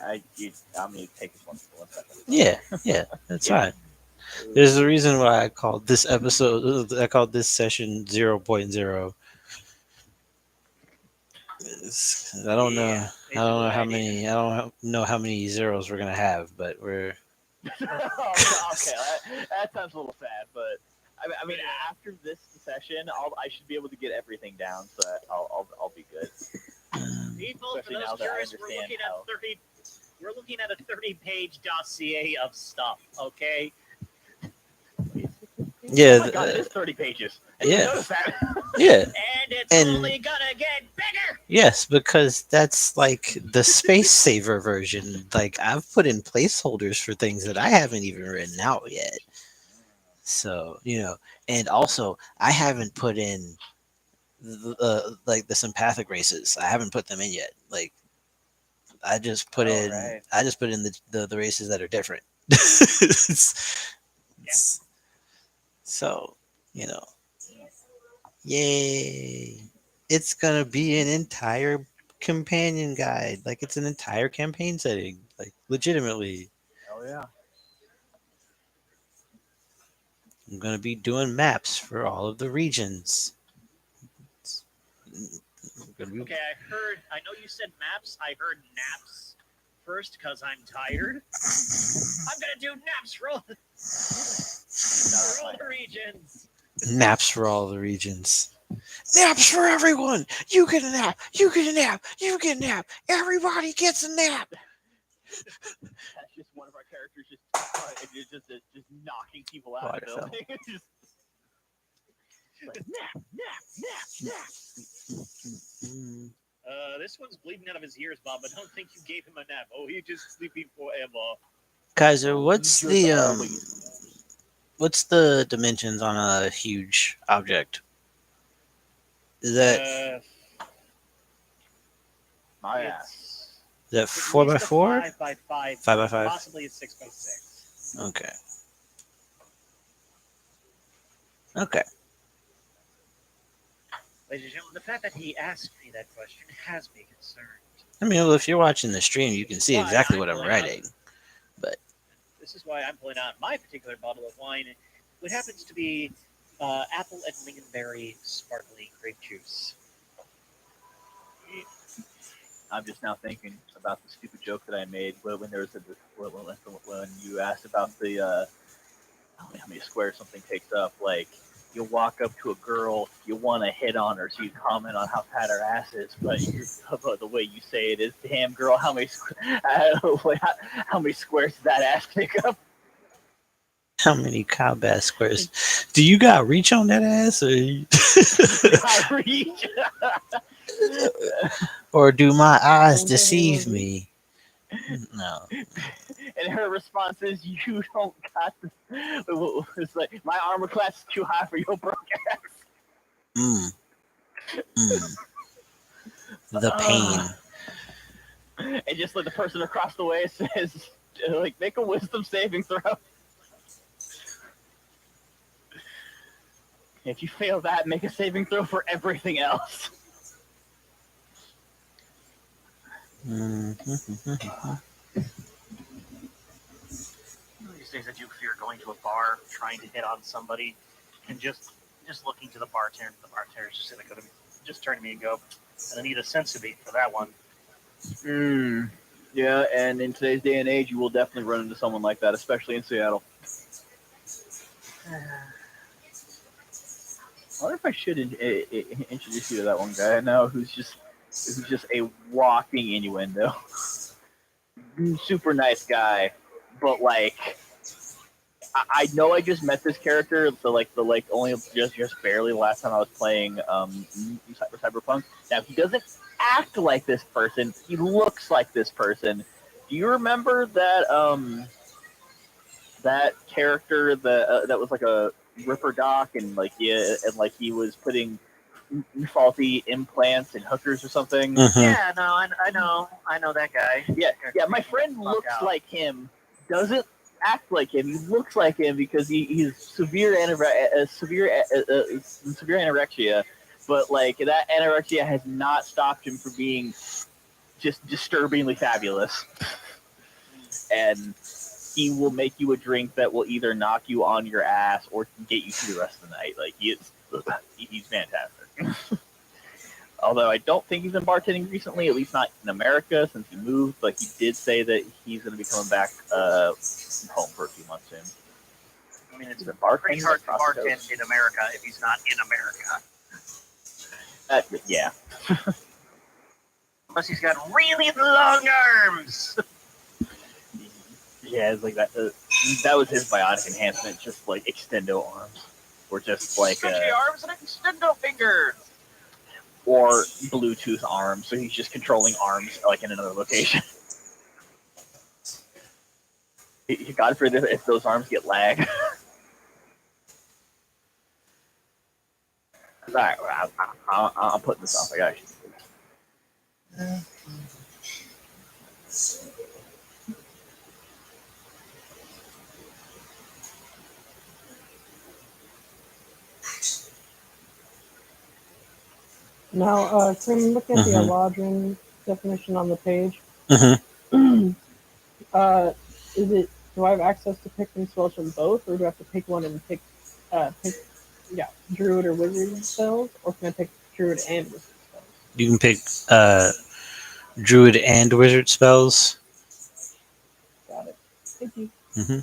Alright, I'm going to take this one second. Yeah, that's right. There's a reason why I called this episode. I called this session 0.0. I don't know. Yeah, I don't know it's how a good idea. many. I don't know how many zeros we're gonna have, but we're. Okay, that sounds a little sad, but I mean, after this session, I should be able to get everything down, so I'll be good. People, for Especially now those that I curious, understand how- we're looking at a 30-page dossier of stuff. Okay. Yeah. Oh my god, it is 30 pages. I yeah. didn't notice that. Yeah. And it's And- only gonna get bigger. Yes, because that's like the space saver version. Like I've put in placeholders for things that I haven't even written out yet. So, and also I haven't put in like the sympathic races. I haven't put them in yet. Like I just put in Right. the races that are different. It's- So, yay. It's gonna be an entire companion guide. Like it's an entire campaign setting. Like legitimately. Oh yeah. I'm gonna be doing maps for all of the regions. I'm gonna be- Okay, I know you said maps. I heard naps first because I'm tired. I'm gonna do naps for all the regions. Naps for all the regions. Naps for everyone. You get a nap. You get a nap. You get a nap. Everybody gets a nap. That's just one of our characters just knocking people out of the Waterfell. building. Just like, nap. Mm. This one's bleeding out of his ears, Bob. I don't think you gave him a nap. Oh, he's just sleeping forever. Kaiser, what's the dimensions on a huge object? Is that My ass. It's is that at 4 by least a 4? 5x5. 5 by 5? Possibly it's 6x6. Okay. Okay. Ladies and gentlemen, the fact that he asked me that question has me concerned. I mean, well, if you're watching the stream, you can see Why, exactly I'm what I'm pulling out- writing. This is why I'm pulling out my particular bottle of wine. It happens to be apple and lingonberry sparkling grape juice. I'm just now thinking about the stupid joke that I made when there was when you asked about the how many squares something takes up. Like you walk up to a girl, you want to hit on her, so you comment on how fat her ass is, but the way you say it is, "Damn girl, how many how many squares does that ass take up?" How many cow bass squares? Do you got reach on that ass, I reach. or do my eyes deceive me? No. And her response is, "You don't got this." It's like my armor class is too high for your broke ass. The pain. And just like the person across the way says, like, make a wisdom saving throw. If you fail that, make a saving throw for everything else. Mhm. These days I do fear going to a bar, trying to hit on somebody, and just looking to the bartender. The bartender's just gonna go to me, just turn to me and go, "I need a sense beat for that one." Yeah, and in today's day and age, you will definitely run into someone like that, especially in Seattle. I wonder if I should introduce you to that one guy I know who's just a walking innuendo. Super nice guy, but like I know I just met this character the only just barely last time I was playing Cyberpunk. Now he doesn't act like this person; he looks like this person. Do you remember that character that was like a Ripper Doc and like he was putting faulty implants and hookers or something? Mhm. Yeah, no, I know that guy. Yeah. My friend looks like him. Doesn't act like him. He looks like him because he's severe anorexia, but like that anorexia has not stopped him from being just disturbingly fabulous. And he will make you a drink that will either knock you on your ass or get you through the rest of the night. Like he's fantastic. Although I don't think he's been bartending recently, at least not in America since he moved. But he did say that he's going to be coming back home for a few months soon. I mean, it's He's been pretty bartending hard to across the bartend coast. in America if he's not in America. Yeah. Unless he's got really long arms. Yeah, it's like that. That was his bionic enhancement, just like extendo arms, or just like Stretchy arms and extendo fingers. or Bluetooth arms, so he's just controlling arms like in another location. God forbid if those arms get lag. Alright, I'm putting this off. I got Now, Tim, look at the Mhm. Eladrin definition on the page. Mhm. Is it? Do I have access to pick from spells from both, or do I have to pick one and pick, Druid or Wizard spells, or can I pick Druid and Wizard spells? You can pick druid and wizard spells. Got it. Thank you. Hmm.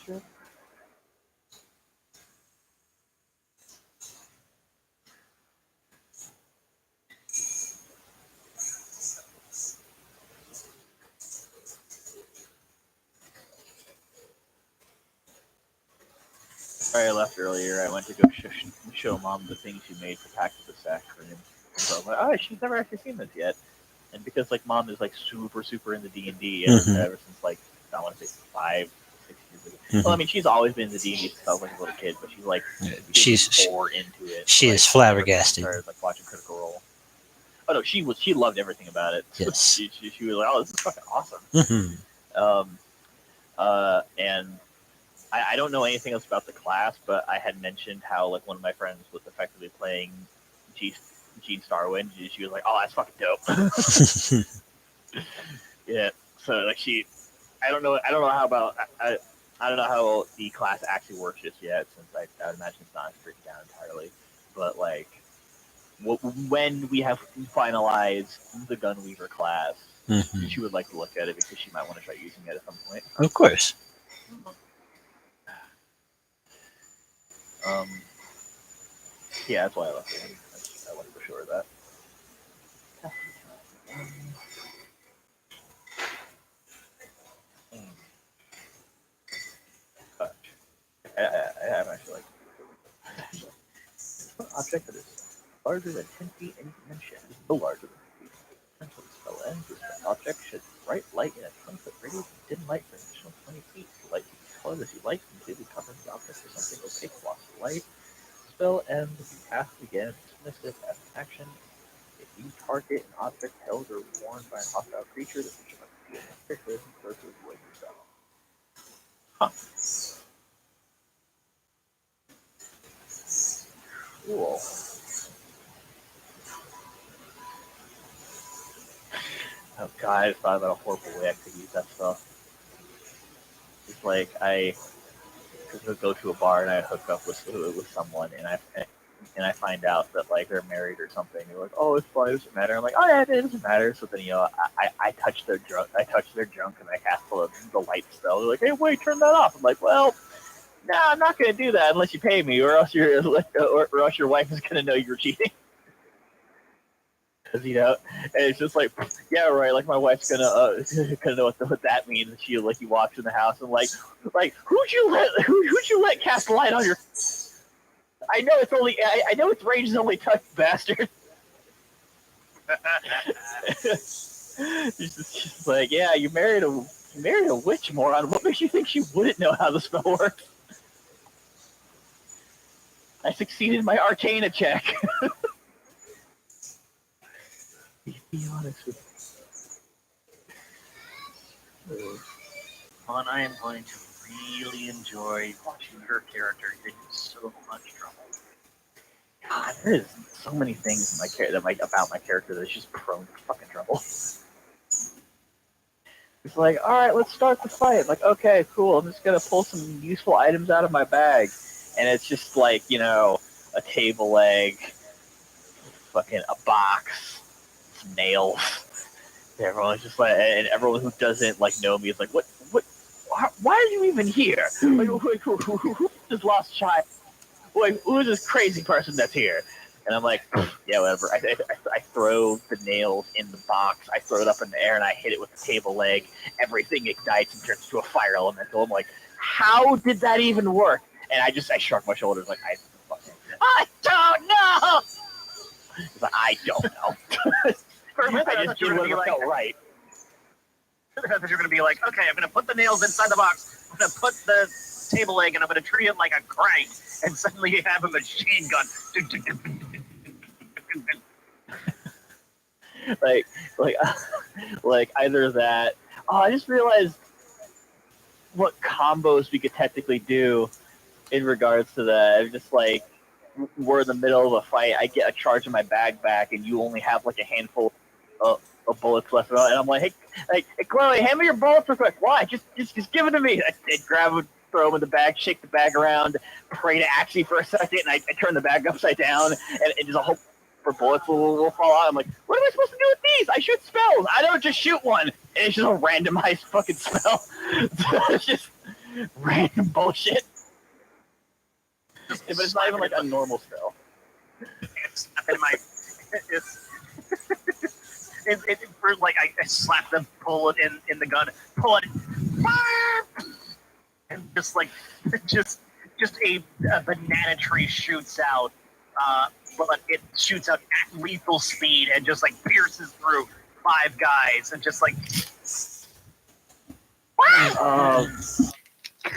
you. I left earlier. I went to go show Mom the things she made for Pact of the Saccharine. So I'm like, oh, she's never actually seen this yet. And because like Mom is like super into D&D ever since like I want to say 5-6 years ago. Mhm. Well, I mean she's always been into D&D since I was like a little kid, but she's like She's more into it. she like, is flabbergasted. Started like watching Critical Role. Oh no, she loved everything about it. Yes. She was like, oh, this is fucking awesome. Hmm. And I don't know anything else about the class, but I had mentioned how like one of my friends was effectively playing Gene Starwind. She was like, "Oh, that's fucking dope." Yeah. So like I don't know how about I don't know how the class actually works just yet, since I would imagine it's not written down entirely. But like when we have finalized the Gunweaver class, Mhm. she would like to look at it because she might want to try using it at some point. Of course. Yeah, that's why I left it. I wanted to show her that. I'm actually like an object that is larger than 10 feet in dimension is no larger than 10 feet. Until the spell ends, this object should bright light in a 20-foot radius and dim light for an additional 20 feet. The light can be colored as you like, completely covering the object with something opaque blocks of light. Spell ends if you cast it again. Dismiss it as an action. If you target an object held or worn by a hostile creature, the creature must be a particular and throw to avoid the spell. Huh. Cool. Oh god, I just thought about a horrible way I could use that stuff. It's like I could go to a bar and I hook up with someone and I find out that like they're married or something. They're like, oh, it's fine, it doesn't matter. I'm like, oh yeah, it doesn't matter. So then I touch their junk, and I cast the light spell. They're like, hey, wait, turn that off. I'm like, well, no, I'm not gonna do that unless you pay me, or else or else your wife is gonna know you're cheating. Because and it's just like, yeah, right. Like my wife's gonna know what that means. And she he walks in the house and like who'd you let cast light on your? I know its range is only touch, bastard. She's like, yeah, you married a witch, moron. What makes you think she wouldn't know how the spell works? I succeeded in my Arcana check. Be honest with me. Vaughn, I am going to really enjoy watching your character get in so much trouble. God, there is so many things in about my character that's just prone to fucking trouble. It's like, all right, let's start the fight. Like, okay, cool. I'm just gonna pull some useful items out of my bag, and it's just like a table leg, fucking a box, some nails. Everyone's just like, and everyone who doesn't know me is like, what? Why are you even here? Like, who's this lost child? Like, who's this crazy person that's here? And I'm like, yeah, whatever. I throw the nails in the box. I throw it up in the air and I hit it with the table leg. Everything ignites and turns into a fire elemental. I'm like, how did that even work? And I shrug my shoulders like, I don't know. It's like, I don't know. For a minute, I just did what felt right. You're going to be like, okay, I'm going to put the nails inside the box. I'm going to put the table leg and I'm going to treat it like a crank. And suddenly you have a machine gun. like either that. Oh, I just realized what combos we could technically do in regards to that. Just like we're in the middle of a fight, I get a charge in my bag back, and you only have like a handful of bullets left. And I'm like, hey, Chloe, hand me your bullets real quick. Why? Just give it to me. I grab them, throw them in the bag, shake the bag around, pray to Axie for a second, and I turn the bag upside down, and just a whole for bullets will fall out. I'm like, what am I supposed to do with these? I shoot spells. I don't just shoot one. And it's just a randomized fucking spell. It's just random bullshit. But it's not even like a normal spell. It's in my. For like I slap the bullet in the gun, pull it, fire, and just a banana tree shoots out, but it shoots out at lethal speed and just like pierces through 5 guys and just like.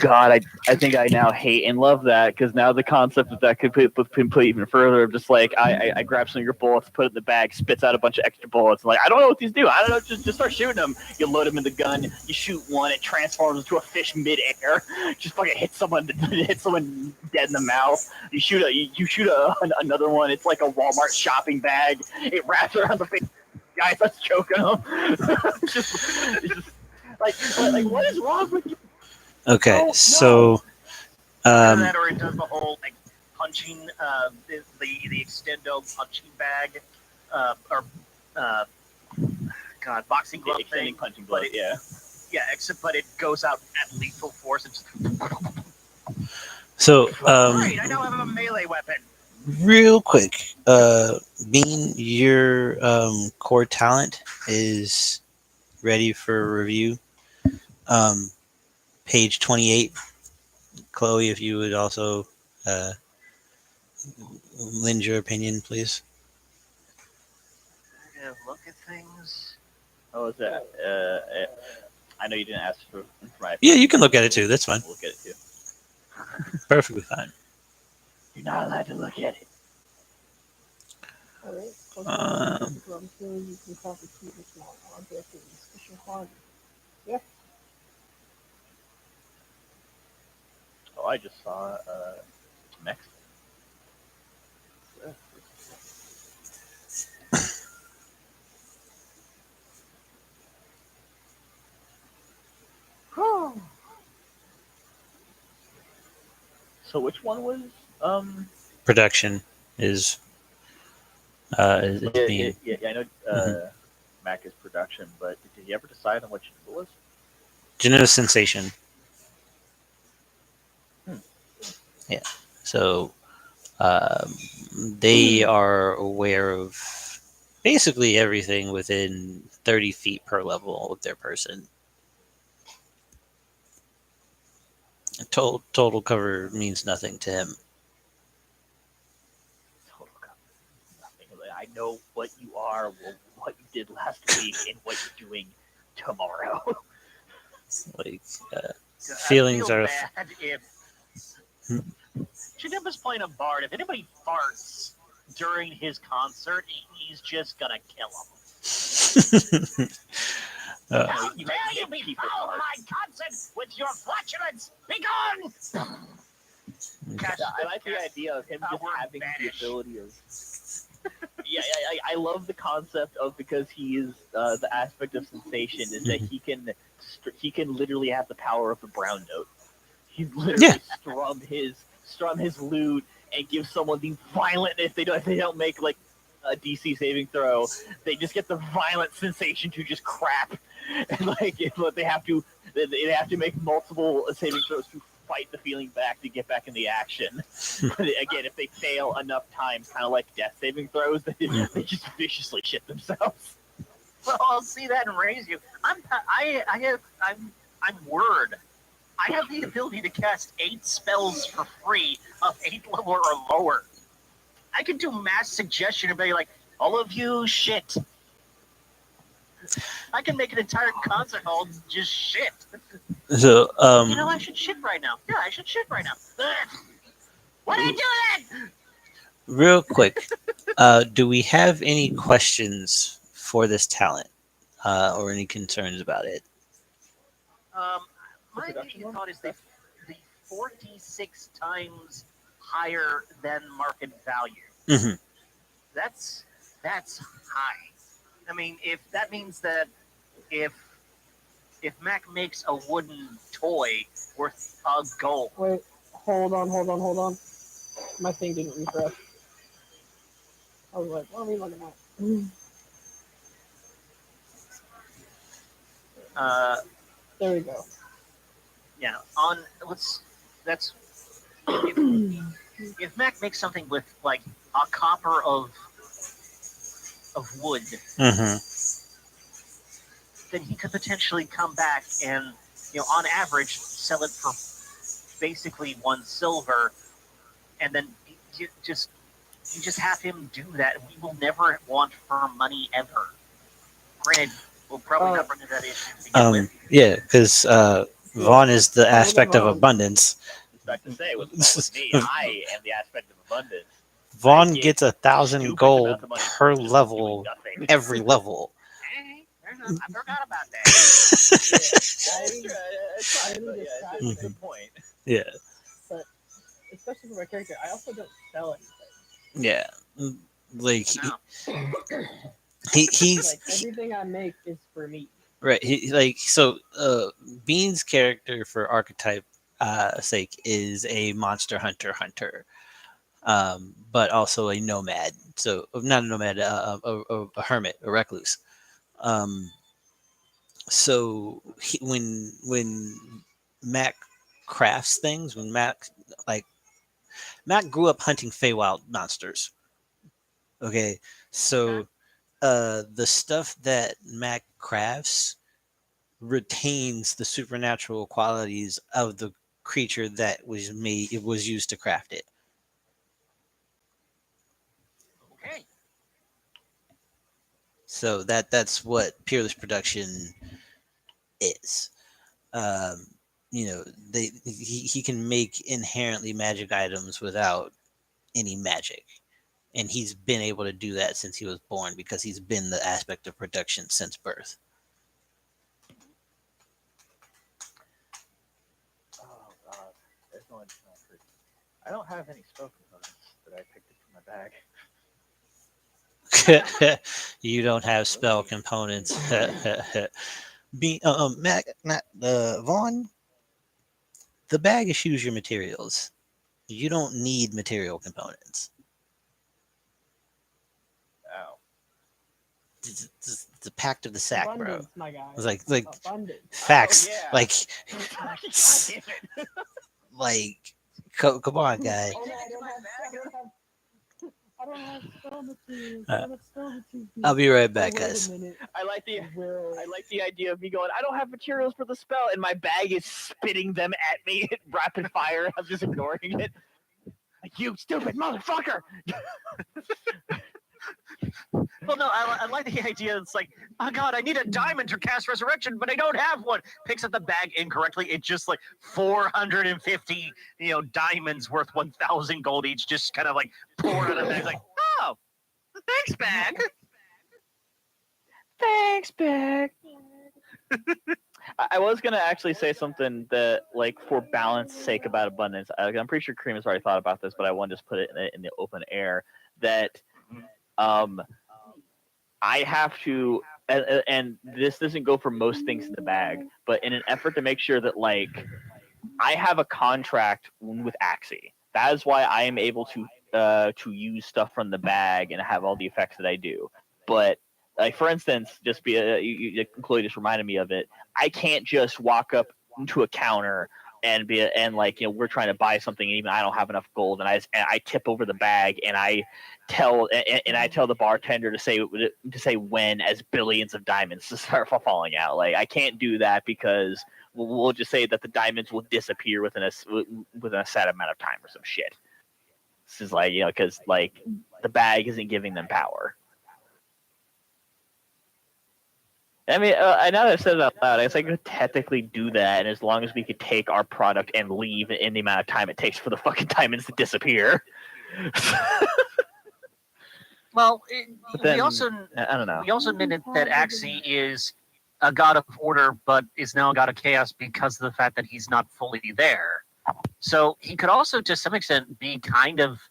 God, I think I now hate and love that, because now the concept of that could put even further. Just like I grab some of your bullets, put it in the bag, spits out a bunch of extra bullets. Like, I don't know what these do. I don't know. Just start shooting them. You load them in the gun. You shoot one. It transforms into a fish midair. Just fucking hit someone dead in the mouth. You shoot another one. It's like a Walmart shopping bag. It wraps around the face. Guy starts choking them. it's just like what is wrong with you? Okay, Oh, so That or it does the whole like punching the extendo punching bag boxing glove thing, punching glove. except but it goes out at lethal force and just so great, I now have a melee weapon. real quick, Bean, your core talent is ready for review. Page 28. Chloe, if you would also uh, lend your opinion, please. Yeah, look at things. How was that? I know you didn't ask for my Yeah, opinion. you can look at it too. That's fine. I'll look at it too. Perfectly fine. You're not allowed to look at it. Alright, Um, you can constitute a small object in sufficient quantity. Yeah. Oh, I just saw Mexican. So which one was production is is being. yeah, I know Mhm. Mac is production, but did he ever decide on which it was? Geno's sensation. Hmm. Yeah. So um, they are aware of basically everything within 30 feet per level of their person. Total cover means nothing to him. Total cover. Nothing. I know what you are, what you did last week, and what you're doing tomorrow. Like I feelings feel are. bad if Chinima's playing a bard. If anybody farts during his concert, he's just gonna kill him. uh, How you dare might you make be people foul fart. my concert with your flatulence? Begone! Cast, I like the idea of him just power having vanish. the ability of. Yeah, I love the concept of because he is the aspect of sensation is that he can literally have the power of the brown note. He yeah. literally strum his lute and give someone the violent if they don't make like a DC saving throw, they just get the violent sensation to just crap, and like they have to make multiple saving throws to fight the feeling back to get back in the action. But again, if they fail enough times, kind of like death saving throws, they just viciously shit themselves. Well, I'll see that and raise you. I'm word. I have the ability to cast 8 spells for free of 8 level or lower. I can do mass suggestion and be like, all of you shit. I can make an entire concert hall just shit. So I should shit right now. Yeah, I should shit right now. Ugh. Why did I do that? real quick, do we have any questions for this talent or any concerns about it? Um, The my production immediate one? thought is the 46 times higher than market value. Hmm. That's high. I mean, if that means that if if Mac makes a wooden toy worth a gold, Wait, hold on. My thing didn't refresh. I was like, what are we looking at? uh, There we go. yeah, on let's that's if, if Mac makes something with like a copper of wood, Hmm. then he could potentially come back and on average sell it for basically 1 silver, and then you just have him do that. We will never want firm money ever. Granted, we'll probably not run into that issue to begin with. Yeah, because Yeah, Vaughn is the look at aspect of Vaughn. abundance. Just back to say with me, I am the aspect of abundance. I Vaughn get gets 1,000 stupid gold amounts of money per for just doing level, nothing. every level. Hey, I forgot about that. I But really yeah, just it's a good point. Yeah, but especially for my character, I also don't sell anything. yeah. Like No. he's Like everything I make is for me. right. He like so. Bean's character for archetype sake is a monster hunter, but also a nomad. So not a nomad, a hermit, a recluse. Um, so when Mac crafts things, when Mac grew up hunting Feywild monsters. Okay, so the stuff that Mac crafts retains the supernatural qualities of the creature that was made. It was used to craft it. Okay. So that's what peerless production is. Um, he can make inherently magic items without any magic, and he's been able to do that since he was born because he's been the aspect of production since birth. Oh god, there's no additional fruit. I don't have any spell components that I picked up from my bag. You don't have spell components. Vaughn, the bag eschews your materials. You don't need material components. Ow. It's a pact of the sack, bro. Abundance, my guy. It's like Abundance. facts. Oh, yeah. Like God damn it. like come on, guy. Oh, no, I don't have spell materials. Uh, I don't have spell materials. I'll be right Oh, back, wait guys. a minute. I like the Will. I like the idea of me going, I don't have materials for the spell, and my bag is spitting them at me at rapid fire. I'm just ignoring it. Like, you stupid motherfucker! Well, no, I like the idea. It's like, oh god, I need a diamond to cast resurrection, but I don't have one. Picks up the bag incorrectly. It's just like 450, diamonds worth 1,000 gold each, just kind of like poured out of the bag. Like, oh, thanks, bag. Thanks, bag. I was gonna actually say something that, like, for balance sake about abundance. I'm pretty sure Kareem has already thought about this, but I want to just put it in the open air. That, I have to, and this doesn't go for most things in the bag, but in an effort to make sure that, like, I have a contract with Axie. That is why I am able to use stuff from the bag and have all the effects that I do. But, like, for instance, Chloe just reminded me of it. I can't just walk up to a counter and we're trying to buy something, and even I don't have enough gold, and I tip over the bag, and I tell the bartender to say when, as billions of diamonds to start falling out. Like, I can't do that because we'll just say that the diamonds will disappear within a set amount of time or some shit. This is like, because like the bag isn't giving them power. I mean, now that I've said it out loud, I guess I could technically do that, and as long as we could take our product and leave in the amount of time it takes for the fucking diamonds to disappear. Well, then, we also I don't know. we also admitted that Axie is a god of order, but is now a god of chaos because of the fact that he's not fully there. So he could also, to some extent, be kind of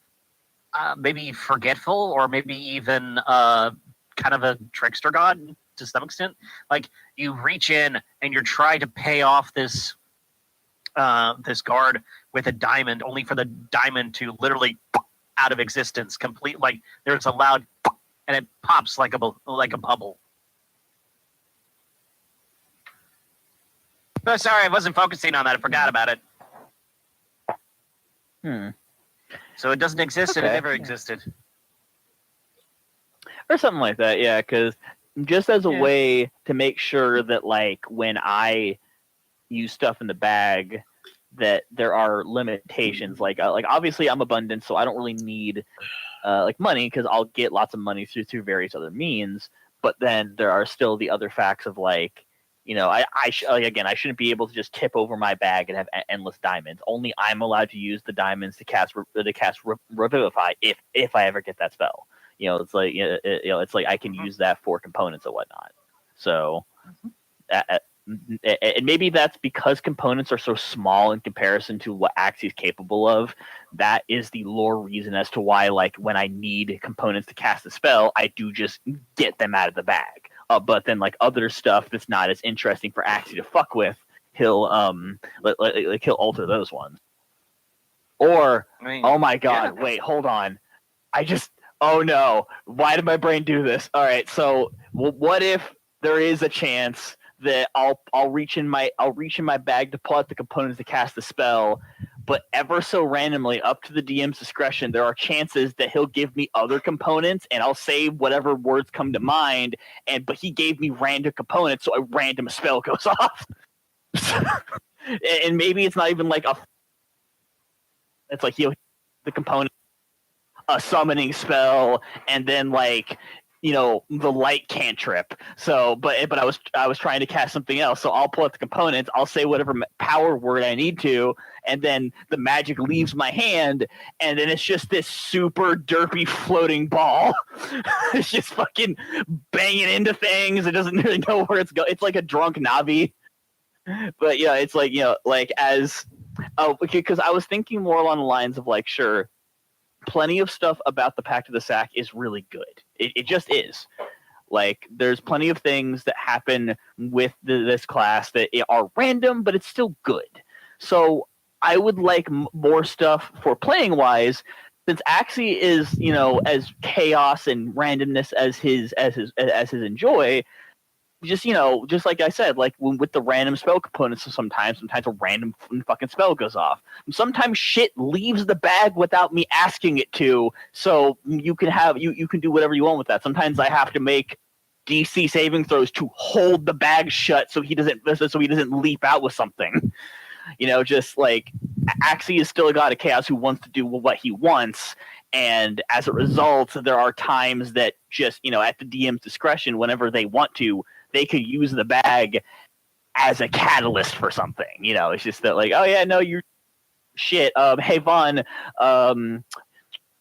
maybe forgetful, or maybe even kind of a trickster god to some extent. Like, you reach in and you're trying to pay off this guard with a diamond, only for the diamond to literally out of existence, complete. Like, there's a loud and it pops like a bubble. Oh, sorry, I wasn't focusing on that. I forgot about it. So it doesn't exist, and it Okay. never existed. Or something like that, yeah, because just as a Yeah. way to make sure that, like, when I use stuff in the bag, that there are limitations. Like obviously I'm abundant, so I don't really need like money, because I'll get lots of money through various other means. But then there are still the other facts of, like, I shouldn't be able to just tip over my bag and have endless diamonds. Only I'm allowed to use the diamonds to cast Revivify if I ever get that spell. It's like it's like I can use that for components and whatnot. So, and maybe that's because components are so small in comparison to what Axie is capable of. That is the lore reason as to why, like, when I need components to cast a spell, I do just get them out of the bag. But then, like, other stuff that's not as interesting for Axie to fuck with, he'll he'll alter those ones. Or, I mean, oh my god, wait, hold on. Oh no, why did my brain do this? All right, so what if there is a chance that I'll reach in my bag to pull out the components to cast the spell, but ever so randomly, up to the DM's discretion, there are chances that he'll give me other components, and I'll say whatever words come to mind, but he gave me random components, so a random spell goes off. and maybe it's not even like a. It's like the component, a summoning spell, and then like the light cantrip. So, but I was trying to cast something else. So I'll pull out the components. I'll say whatever power word I need to, and then the magic leaves my hand, and then it's just this super derpy floating ball. It's just fucking banging into things. It doesn't really know where it's going. It's like a drunk Navi. But yeah, it's like like as because I was thinking more along the lines of like, sure, plenty of stuff about the Pact of the Sack is really good. It just is. Like, there's plenty of things that happen with this class that are random, but it's still good. So I would like more stuff for playing wise, since Axie is as chaos and randomness as his enjoy. Just like I said, like with the random spell components, sometimes a random fucking spell goes off. Sometimes shit leaves the bag without me asking it to, so you can do whatever you want with that. Sometimes I have to make DC saving throws to hold the bag shut so he doesn't leap out with something. Just like Axie is still a god of chaos who wants to do what he wants. And as a result, there are times that just, at the DM's discretion, whenever they want to, they could use the bag as a catalyst for something. It's just that like, oh yeah, no, you're shit. Hey Vaughn,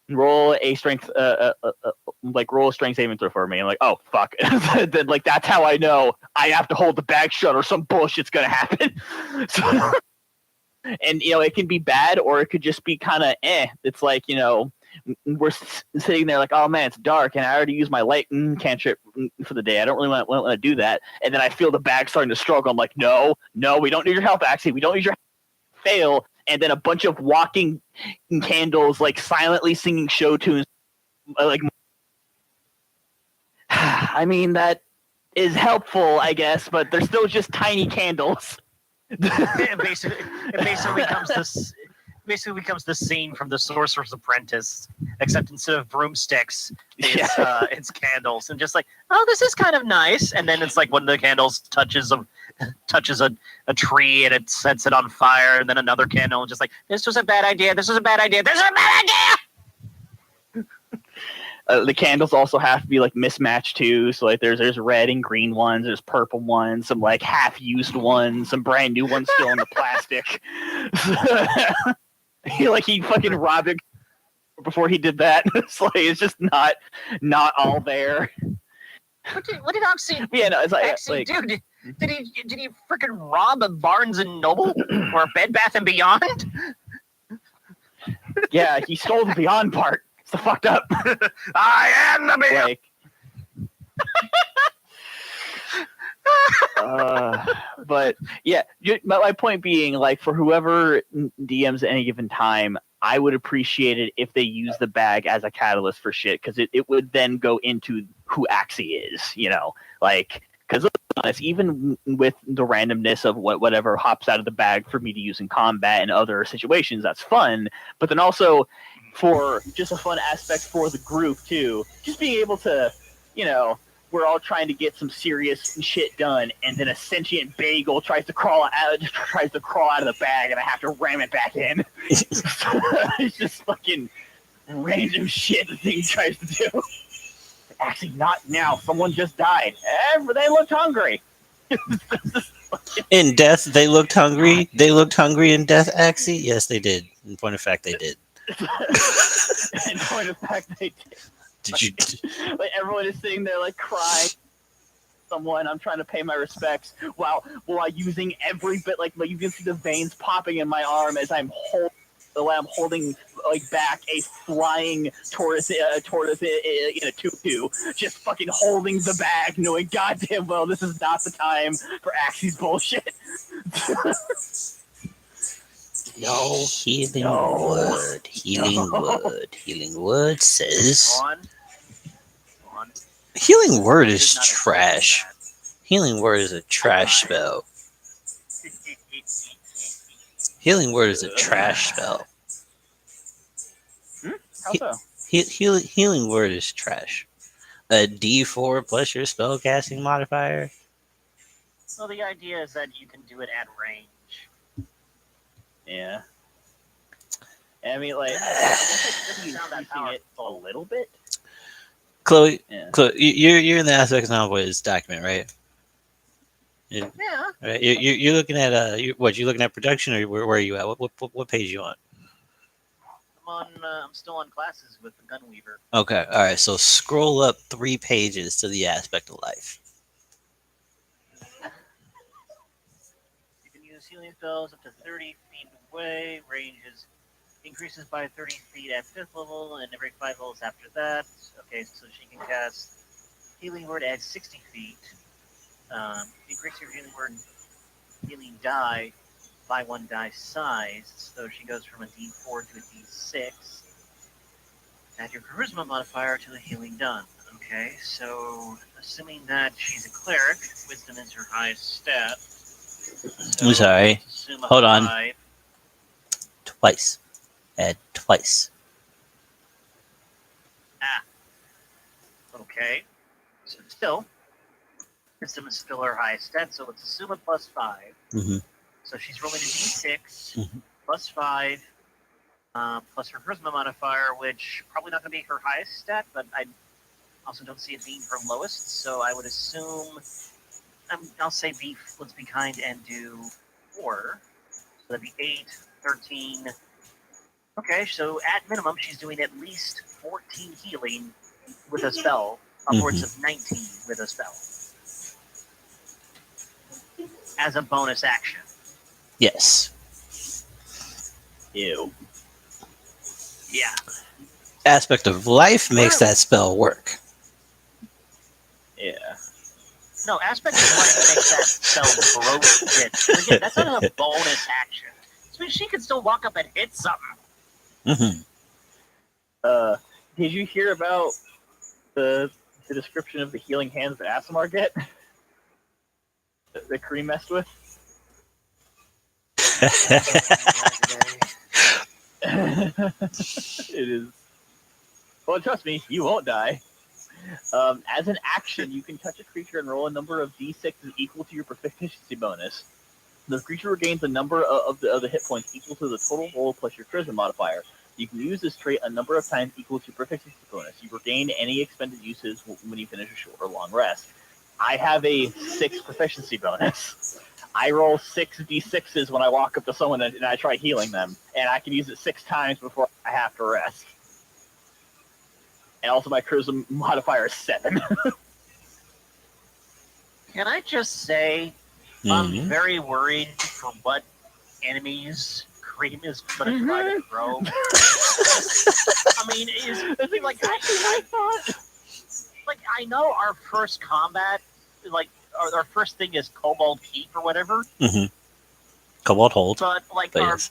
roll a strength, roll a strength saving throw for me. I'm like, oh fuck. Then like that's how I know I have to hold the bag shut or some bullshit's gonna happen. So, and it can be bad or it could just be kind of It's like we're sitting there like, oh man, it's dark, and I already used my light cantrip for the day. I don't really want to do that. And then I feel the bag starting to struggle. I'm like, no, we don't need your help, Axie. We don't need your help. Fail. And then a bunch of walking candles, like silently singing show tunes. Like, I mean, that is helpful, I guess, but they're still just tiny candles. It basically becomes the scene from The Sorcerer's Apprentice, except instead of broomsticks, it's candles, and just like, oh, this is kind of nice. And then it's like when the candles touches a tree and it sets it on fire, and then another candle, and just like, this was a bad idea. This was a bad idea. This was a bad idea. The candles also have to be like mismatched too. So like there's red and green ones, there's purple ones, some like half used ones, some brand new ones still in the plastic. He fucking robbed it before he did that. It's just not all there. What did Oxy? Yeah, no, it's like dude, did he freaking rob a Barnes and Noble or a Bed Bath and Beyond? Yeah, he stole the Beyond part. It's the fucked up. I am the Beyond. But yeah, my point being, like, for whoever DMs at any given time, I would appreciate it if they use the bag as a catalyst for shit, because it would then go into who Axie is, like, because even with the randomness of whatever hops out of the bag for me to use in combat and other situations, that's fun. But then also for just a fun aspect for the group too, just being able to, we're all trying to get some serious shit done, and then a sentient bagel tries to crawl out of the bag, and I have to ram it back in. It's just fucking random shit the thing tries to do. Actually, not now. Someone just died. They looked hungry. In death, they looked hungry. They looked hungry in death, Axie? Yes, they did. In point of fact, they did. In point of fact, they did. Did you? Like, everyone is sitting there like crying. Someone, I'm trying to pay my respects while using every bit. Like you can see the veins popping in my arm as I'm holding like back a flying tortoise in a tutu, just fucking holding the bag, knowing goddamn well this is not the time for Axie's bullshit. No. Healing word says. On. Healing word is trash. Healing word is a trash spell. Healing word is a trash spell. How so? Healing word is trash. A D4 plus your spellcasting modifier. So the idea is that you can do it at range. Yeah. I mean, like, just increasing it a little bit. Chloe, Yeah. Chloe, you're in the Aspects and Envoys document, right? You, Yeah. right. You're looking at what? You looking at production, or where are you at? What page you on? I'm still on classes with the Gunweaver. Okay, all right. So scroll up 3 pages to the Aspect of Life. You can use healing spells up to 30 feet away. Ranges increases by 30 feet at 5th level, and every 5 levels after that. Okay, so she can cast Healing Word at 60 feet. Increase your Healing Word healing die by 1 die size. So she goes from a D4 to a D6. Add your Charisma modifier to the healing done. Okay, so assuming that she's a cleric, Wisdom is her highest stat. So I'm sorry. let's assume a Hold on. 5. Twice. Add twice. Okay. So still, Wisdom is still her highest stat, so let's assume a plus 5. Mm-hmm. So she's rolling a d6 Mhm. plus 5 plus her charisma modifier, which probably not going to be her highest stat, but I also don't see it being her lowest. So I would assume I'll say let's be kind and do 4. So that'd be 8, 13. Okay, so at minimum, she's doing at least 14 healing with a spell, upwards of 19 with a spell. As a bonus action. Yes. Ew. Yeah. Aspect of Life makes that spell work. Yeah. No, Aspect of Life makes that spell broken. Again, that's not a bonus action. So she can still walk up and hit something. Mm-hmm. Did you hear about the description of the healing hands that Asimar get? that Kareem messed with? It is. Well, trust me, you won't die. As an action, you can touch a creature and roll a number of d6s equal to your proficiency bonus. The creature regains a number of the hit points equal to the total roll plus your charisma modifier. You can use this trait a number of times equal to your proficiency bonus. You regain any expended uses when you finish a short or long rest. I have a 6 proficiency bonus. I roll 6d6s when I walk up to someone and I try healing them, and I can use it 6 times before I have to rest. And also my charisma modifier is 7. Can I just say, I'm very worried for what enemies Cream is going to try to throw. I mean, That's exactly my thought. Like, I know our first combat, like, our first thing is Cobalt Keep or whatever. Mm-hmm. Cobalt Hold. But, like, Yes.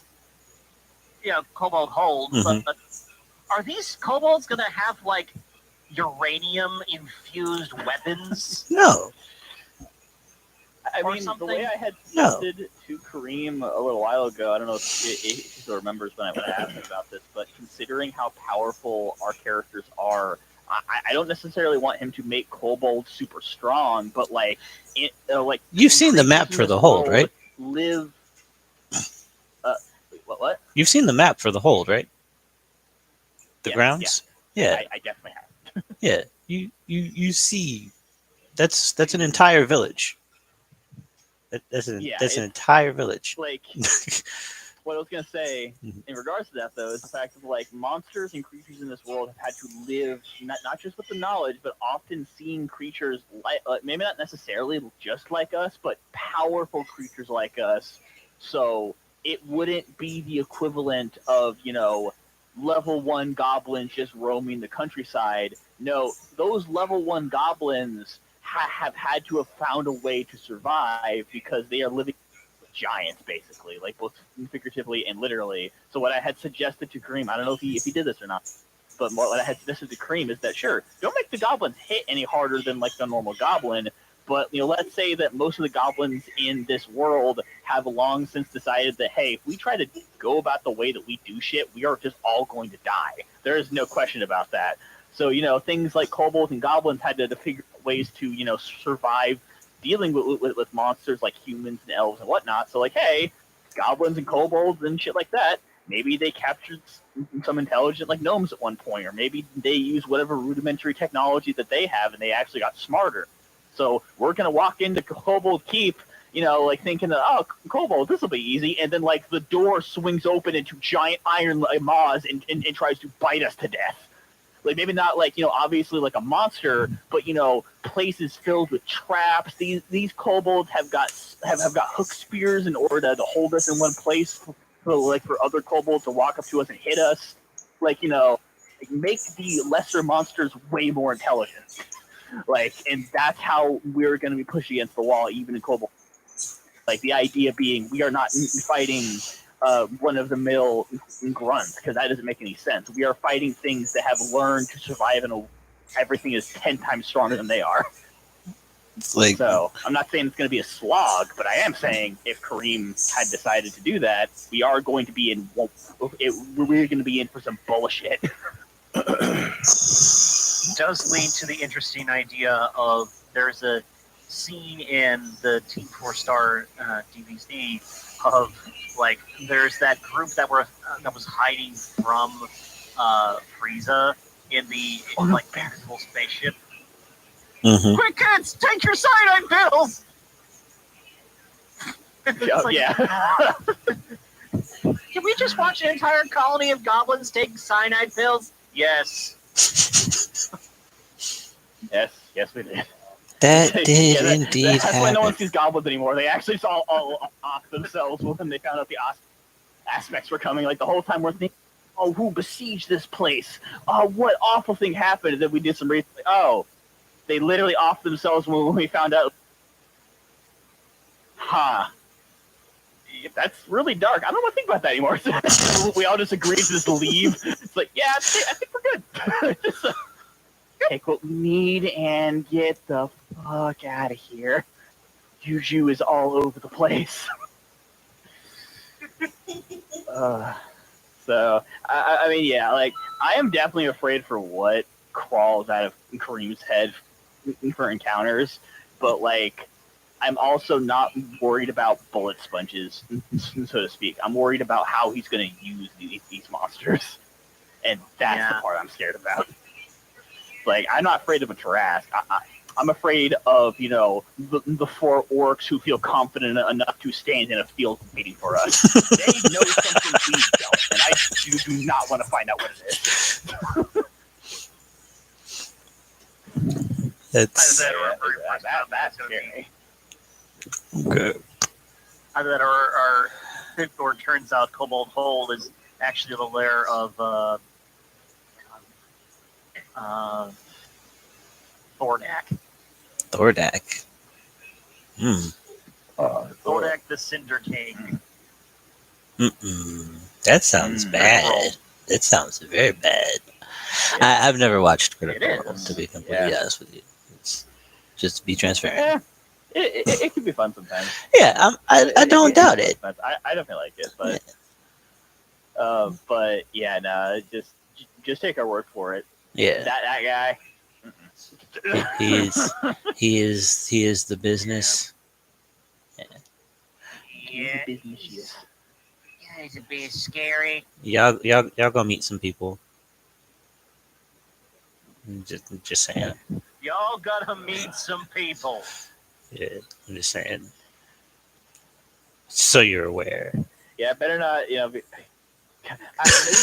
Cobalt Hold. But are these kobolds going to have, like, uranium-infused weapons? No. I Or mean, something? the way I had suggested to Kareem a little while ago, I don't know if he still remembers when I asked him about this, but considering how powerful our characters are, I don't necessarily want him to make kobolds super strong, but like you've seen the map for the hold, right? Live. What? You've seen the map for the hold, right? The Yeah, grounds. Yeah. I definitely have. Yeah. You see, that's an entire village. That's an entire village. Like, what I was gonna say in regards to that though is the fact that like monsters and creatures in this world have had to live not just with the knowledge, but often seeing creatures like maybe not necessarily just like us, but powerful creatures like us. So it wouldn't be the equivalent of level 1 goblins just roaming the countryside. No, those level 1 goblins have had to have found a way to survive because they are living giants, basically, like both figuratively and literally. So what I had suggested to Kareem, I don't know if he did this or not, but what I had suggested to Kareem is that sure, don't make the goblins hit any harder than like the normal goblin, but let's say that most of the goblins in this world have long since decided that hey, if we try to go about the way that we do shit, we are just all going to die. There is no question about that. So things like kobolds and goblins had to figure out ways to survive dealing with monsters like humans and elves and whatnot. So like, hey, goblins and kobolds and shit like that. Maybe they captured some intelligent like gnomes at one point, or maybe they use whatever rudimentary technology that they have, and they actually got smarter. So we're gonna walk into Kobold Keep, like thinking that Kobold, this will be easy, and then like the door swings open into giant iron maws and tries to bite us to death. Like maybe not like obviously like a monster, but places filled with traps. These kobolds have got hook spears in order to hold us in one place for other kobolds to walk up to us and hit us. Like make the lesser monsters way more intelligent. And that's how we're going to be pushed against the wall, even in kobold. Like the idea being, we are not fighting one of the mill grunts, because that doesn't make any sense. We are fighting things that have learned to survive everything is 10 times stronger than they are. Like, so I'm not saying it's going to be a slog, but I am saying if Kareem had decided to do that, we are going to be we're going to be in for some bullshit. Does lead to the interesting idea of there's a scene in the Team 4-Star DVD of like there's that group that was hiding from Frieza in the invisible spaceship. mm-hmm. Quick kids, take your cyanide pills. Yeah. Can we just watch an entire colony of goblins taking cyanide pills? Yes. Yes, we did. That did indeed that's happen. why no one sees goblins anymore. They actually saw all off themselves when they found out the aspects were coming. Like the whole time we're thinking, oh, who besieged this place? Oh, what awful thing happened? And then we did some research. Like, oh, they literally offed themselves when we found out. Huh. That's really dark. I don't want to think about that anymore. We all just agreed to just leave. It's like, yeah, I think we're good. Take what we need and get the fuck out of here. Juju is all over the place. So, I mean, yeah, like, I am definitely afraid for what crawls out of Kareem's head for encounters, but, like, I'm also not worried about bullet sponges, so to speak. I'm worried about how he's going to use these monsters, and that's the part I'm scared about. Like, I'm not afraid of a Tarrasque. I'm afraid of, the 4 orcs who feel confident enough to stand in a field waiting for us. They know something we don't, and I do not want to find out what it is. That's scary. Okay. Or it turns out Kobold Hold is actually the lair of Thordak. Thordak. Thordak the Cinder King. That sounds bad. That sounds very bad. I've never watched Critical Role, to be completely honest with you. It's just to be transparent. Yeah. It can be fun sometimes. Yeah, I don't doubt it. I definitely like it, but yeah, no, just take our word for it. Yeah, that guy. He is the business. Yeah, business. Yeah, he's a bit scary. Y'all gonna meet some people. Just saying. Y'all gotta meet some people. Yeah, I'm just saying. So you're aware. Yeah, better not. I know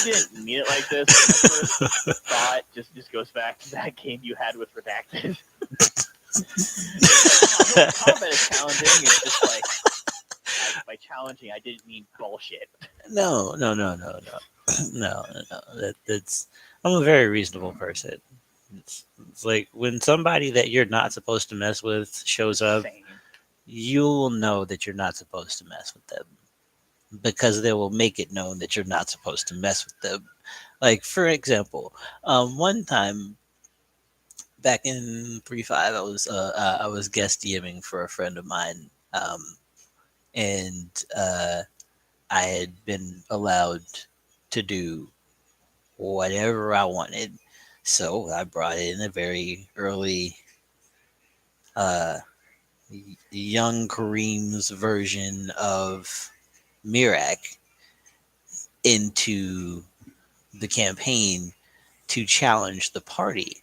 you didn't mean it like this. But my first thought just goes back to that game you had with Redacted. Combat is challenging. It's just like by challenging, I didn't mean bullshit. No. That's. I'm a very reasonable person. It's like when somebody that you're not supposed to mess with shows up, you'll know that you're not supposed to mess with them because they will make it known that you're not supposed to mess with them. Like, for example, one time back in 3.5, I was guest DMing for a friend of mine, and I had been allowed to do whatever I wanted. So I brought in a very early young Kareem's version of Mirak into the campaign to challenge the party.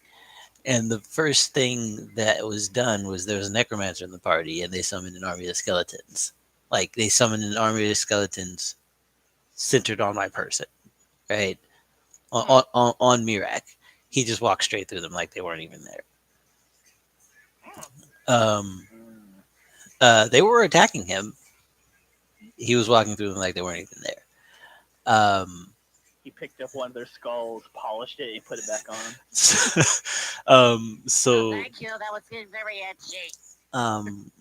And the first thing that was done was there was a necromancer in the party, and they summoned an army of skeletons. Like they summoned an army of skeletons centered on my person, right? On Mirak. He just walked straight through them like they weren't even there. Um, they were attacking him. He was walking through them like they weren't even there. He picked up one of their skulls, polished it, and put it back on. So Thank you. That was getting very edgy. um,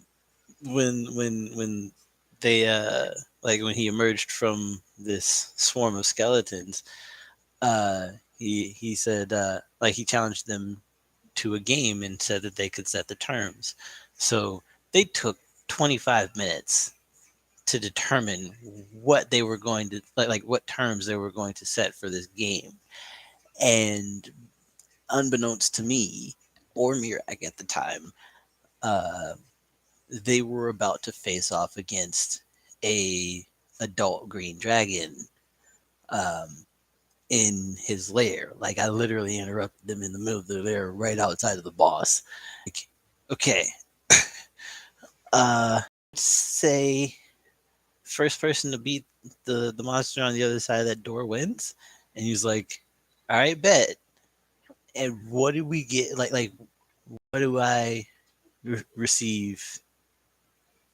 when they like when he emerged from this swarm of skeletons, he said like he challenged them to a game and said that they could set the terms. So they took 25 minutes to determine what they were going to like what terms they were going to set for this game. And unbeknownst to me or Mirak at the time, uh, they were about to face off against a adult green dragon um, in his lair. Like I literally interrupted them in the middle of their lair right outside of the boss. Like, okay, say first person to beat the monster on the other side of that door wins. And he's like, all right, bet. And what do we get? Like what do I receive?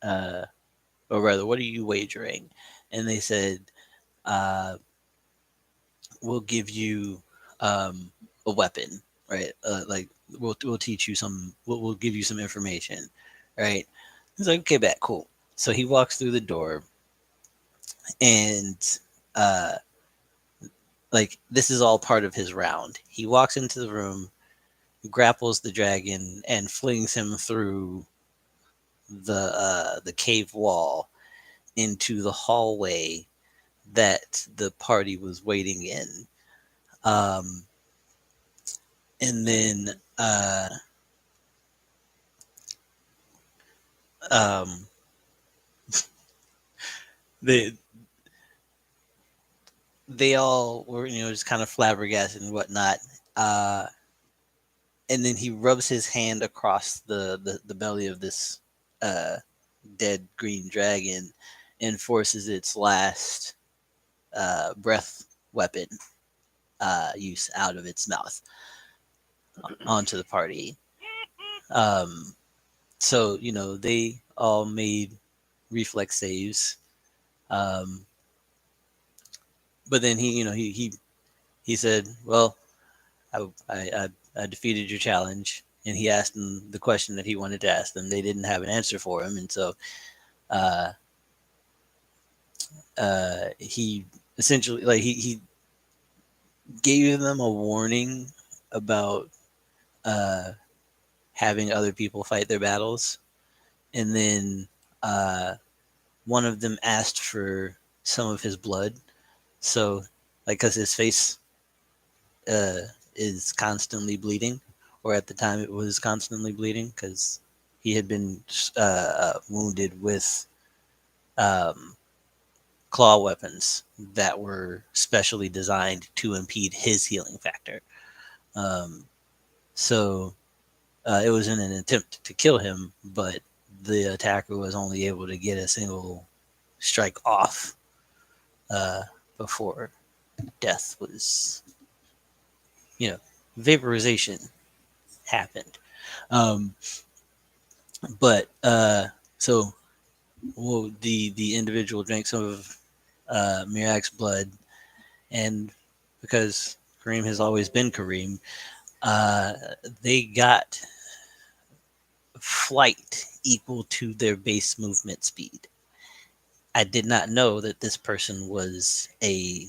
Or rather, what are you wagering? And they said, uh, we'll give you a weapon, right? Like we'll teach you some. We'll give you some information, right? He's like, okay, bet, cool. So he walks through the door, and uh, like this is all part of his round. He walks into the room, grapples the dragon, and flings him through the cave wall into the hallway that the party was waiting in. Um, and then um, they they all were just kind of flabbergasted and whatnot. Uh, and then he rubs his hand across the belly of this uh, dead green dragon and forces its last breath weapon use out of its mouth onto the party. Um, so they all made reflex saves. Um, but then he said, "Well, I defeated your challenge." And he asked them the question that he wanted to ask them. They didn't have an answer for him, and so uh, he essentially he gave them a warning about uh, having other people fight their battles, and then uh, one of them asked for some of his blood. So, like, because his face uh, is constantly bleeding, or at the time it was constantly bleeding, because he had been wounded with um, claw weapons that were specially designed to impede his healing factor. Um, so it was in an attempt to kill him, but the attacker was only able to get a single strike off uh, before death was, vaporization happened. Um, but so well, the individual drank some of Mirak's blood, and because Kareem has always been Kareem, uh, they got flight equal to their base movement speed. I did not know that this person was a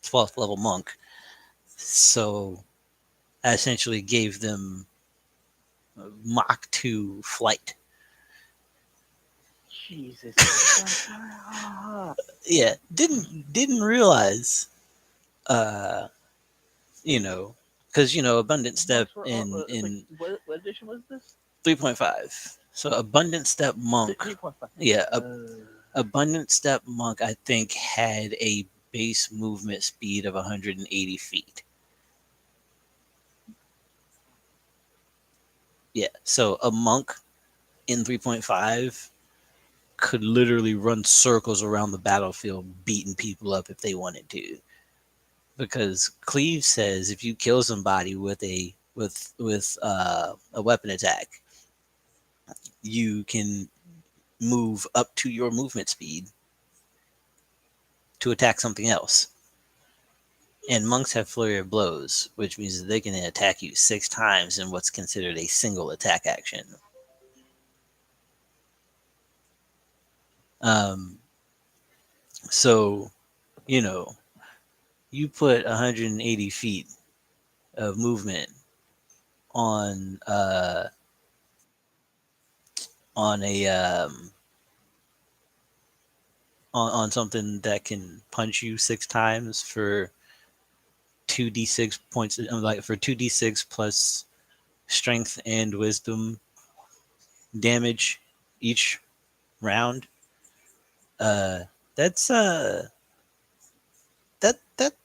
12th level monk, so I essentially gave them Mach 2 flight. Jesus. Yeah, didn't realize, uh, you know, because Abundant Step in What edition was this? 3.5. So Abundant Step Monk, 3.5. yeah, Abundant Step Monk, I think, had a base movement speed of 180 feet. Yeah, so a monk in 3.5 could literally run circles around the battlefield, beating people up if they wanted to. Because Cleve says if you kill somebody with a weapon attack, you can move up to your movement speed to attack something else. And monks have flurry of blows, which means that they can attack you 6 times in what's considered a single attack action. Um, so, you know, you put 180 feet of movement on on a on something that can punch you 6 times for 2d6 points, like for 2d6 plus strength and wisdom damage each round. Uh, that's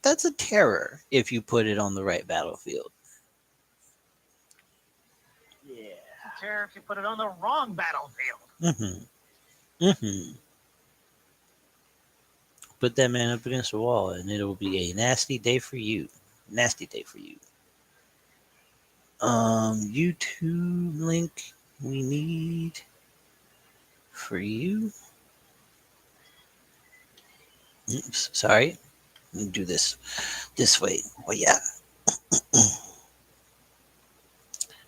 that's a terror if you put it on the right battlefield. Yeah. Terror if you put it on the wrong battlefield. Mm-hmm. Mm-hmm. Put that man up against the wall, and it'll be a nasty day for you. Nasty day for you. YouTube link we need for you. Oops, sorry. Let me do this way. Oh yeah.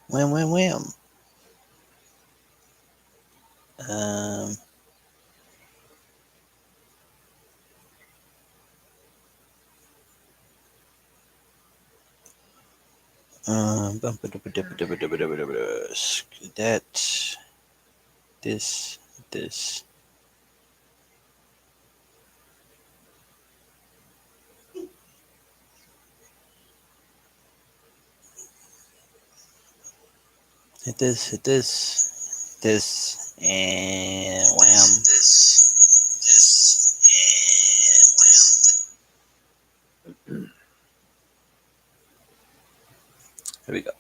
Wham wham wham. Um. That this. Hit this, and wham. Here we go.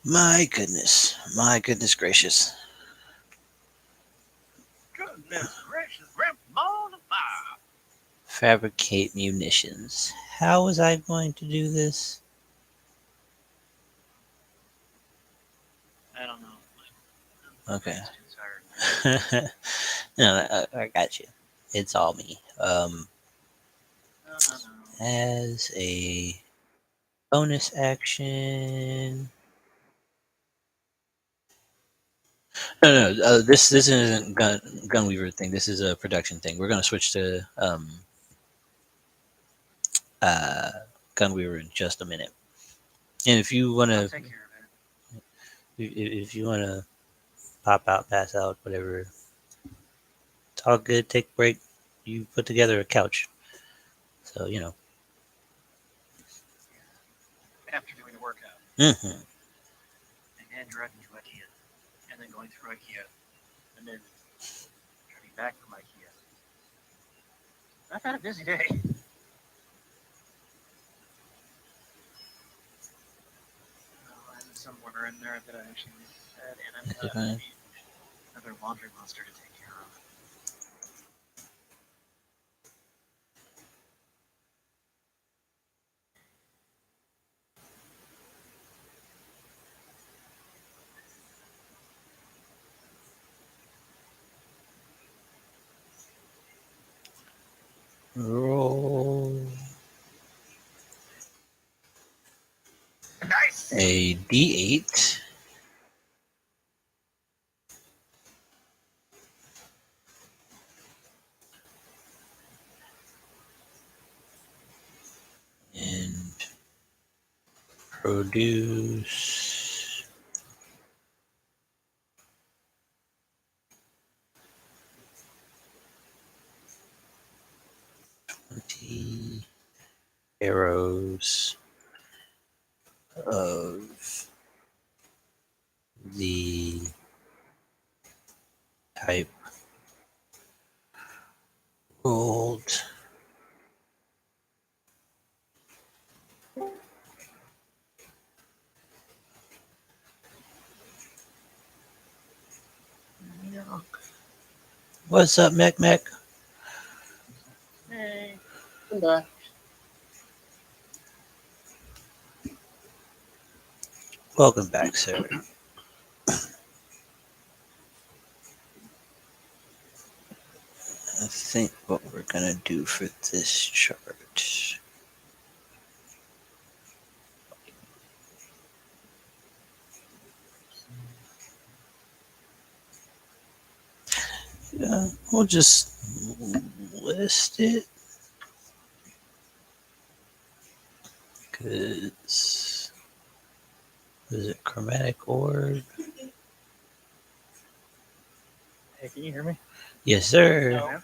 My goodness gracious. Goodness gracious, rip on the fire. Fabricate munitions. How was I going to do this? I don't know. Okay. Too tired. No, I got you. It's all me. No. As a bonus action. No. This isn't Gunweaver thing. This is a production thing. We're gonna switch to uh, Gunweaver in just a minute. And if you I'll wanna, take care of it. if you wanna pop out, pass out, whatever, it's all good. Take a break. You put together a couch, so you know. After doing the workout Mm-hmm. and then driving to IKEA and then going through IKEA and then driving back from IKEA. I've had a busy day. And somewhere in there that I actually said, and I've got another laundry monster to take care of. Roll Nice! a d8. And produce 20 arrows of the type rolled. What's up, Mech Mech? Hey. I'm back. Welcome back, sir. I think what we're gonna do for this chart. Yeah, we'll just list it. Cause is it chromatic orb? Hey, can you hear me? Yes, sir. No.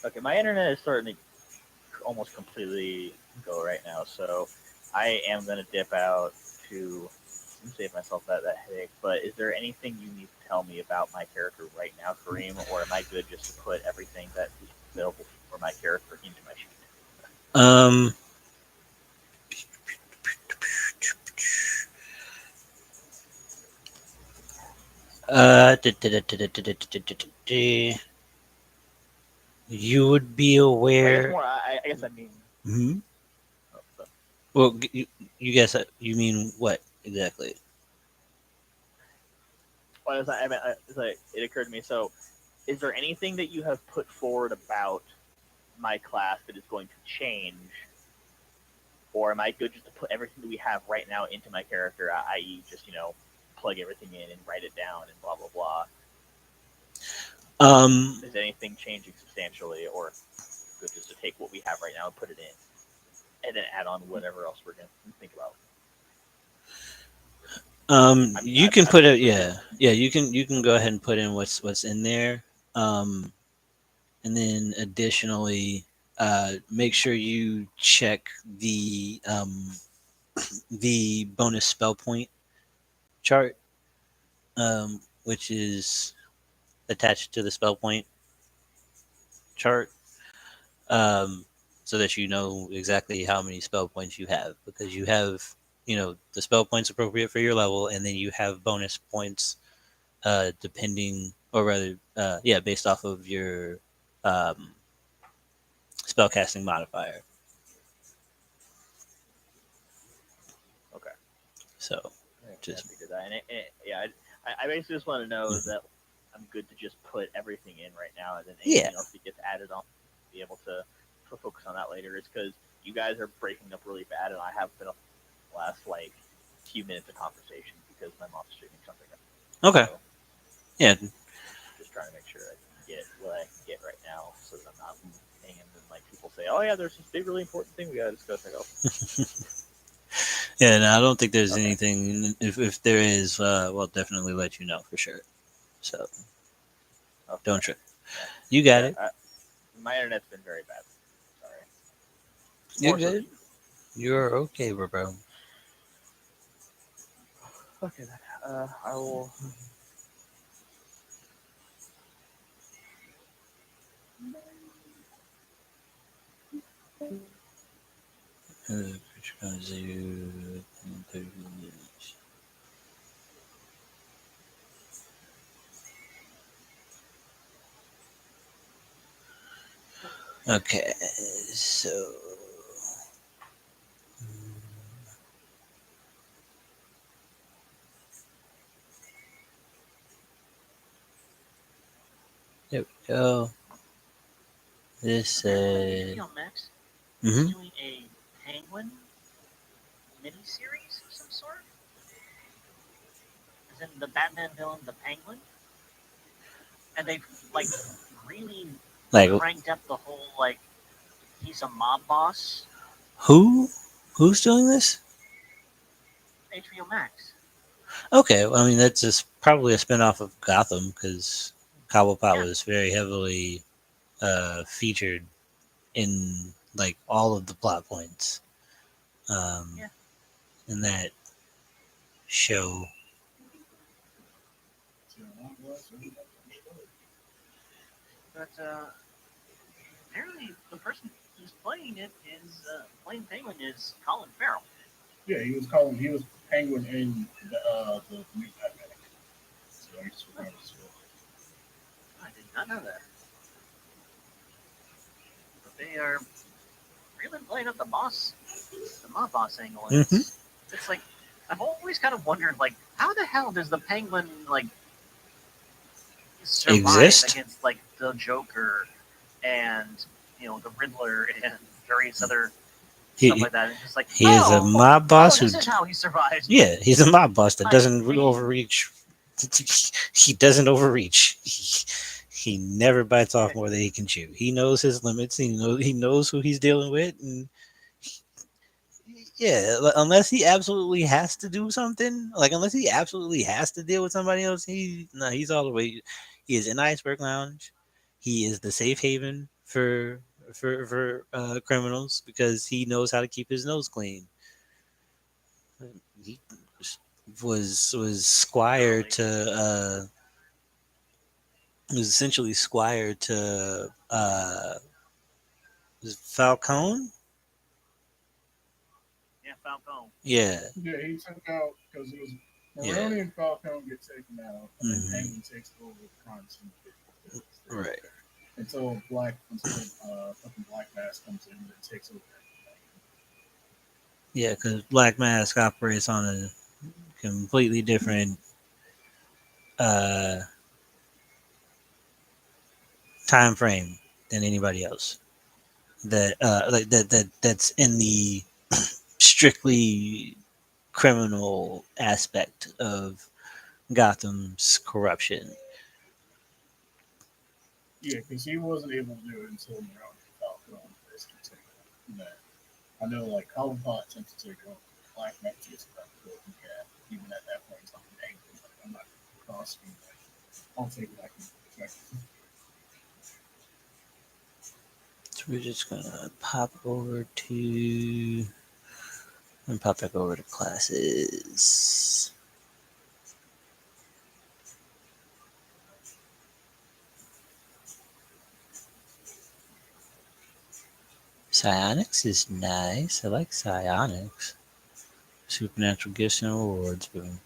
Okay, my internet is starting to almost completely go right now, so I am gonna dip out to save myself that headache. But is there anything you need to tell me about my character right now, Kareem, or am I good just to put everything that is available for my character into my sheet? Um. You would be I guess aware. more. I guess I mean. Hmm? Oh, so, Well, you guess you mean what exactly? well, I mean, it's like, it occurred to me. So, is there anything that you have put forward about my class that is going to change, or am I good just to put everything that we have right now into my character, i.e., just plug everything in and write it down and blah blah blah? Um. Is anything changing substantially, or good just to take what we have right now and put it in, and then add on whatever else we're going to think about? You can put it. Yeah. You can go ahead and put in what's in there. Um. And then additionally, make sure you check the bonus spell point chart, which is attached to the spell point chart, um, so that you know exactly how many spell points you have, because you have the spell points appropriate for your level, and then you have bonus points depending, or rather, yeah, based off of your um, spellcasting modifier. Okay. So I just figured that. Yeah, I basically just want to know that I'm good to just put everything in right now, and then yeah. anything else that gets added on, be able to focus on that later. It's because you guys are breaking up really bad, and I have been up the last few minutes of conversation because my mom's streaming something. Okay. So Yeah. just trying to make sure I can get what I can get right now, so that I'm not losing. And then people say, "Oh yeah, there's this big, really important thing we got to discuss." I go, Yeah, no, I don't think there's okay, anything. If there is, we'll definitely let you know for sure. So don't okay, trip. You got yeah. it. My internet's been very bad. Sorry. You're More so than good. you. You're okay, bro. Okay then. I will. Okay, so there we go. This HBO Max is mm-hmm. doing a Penguin miniseries of some sort. As in the Batman villain, the Penguin, and they've really Like cranked up the whole he's a mob boss. who? Who's doing this? HBO Max. Okay, well, I mean that's just probably a spinoff of Gotham because Cobblepot Yeah, was very heavily featured in like all of the plot points. Um, yeah. and that show. So, was really like the show. But apparently, the person who's playing it is playing Penguin is Colin Farrell. Yeah, he was Penguin in the new Batman. So I just forgot his role. I did not know that. But they are really playing up the mob boss angle. And Hmm. it's like I've always kind of wondered, like, how the hell does the Penguin like survive Exist. against like the Joker and the Riddler and various other stuff He like that? And just like, he is a mob boss who, this is how he survives. yeah, he's a mob boss that I doesn't see. overreach. He doesn't overreach. He never bites off more than he can chew. He knows his limits. He knows who he's dealing with, and yeah, unless he absolutely has to do something, like unless he absolutely has to deal with somebody else, he's all the way. He is an iceberg lounge. He is the safe haven for criminals because he knows how to keep his nose clean. He was squire Literally. to was essentially squire to was it Falcone. Yeah, Falcone. Yeah, Yeah, he took out because it was yeah, Maroni and Falcone get taken out, and then hmm, Penguin takes over the crime syndicate. right. Until fucking Black Mass comes in and takes over Yeah, because Black Mask operates on a completely different uh, time frame than anybody else. That's in the strictly criminal aspect of Gotham's corruption. Yeah, because he wasn't able to do it until Maroni and Falcone basically take over. And then I know like Cobblepot tends to take over. Black Mass gets about to go. Yeah, even at that point, I'm angry. Like, I'm not crossing. Like, I'll take it back into perspective. So we're just gonna pop over to and pop back over to classes. Psionics is nice. I like psionics. Supernatural gifts and rewards. Boom.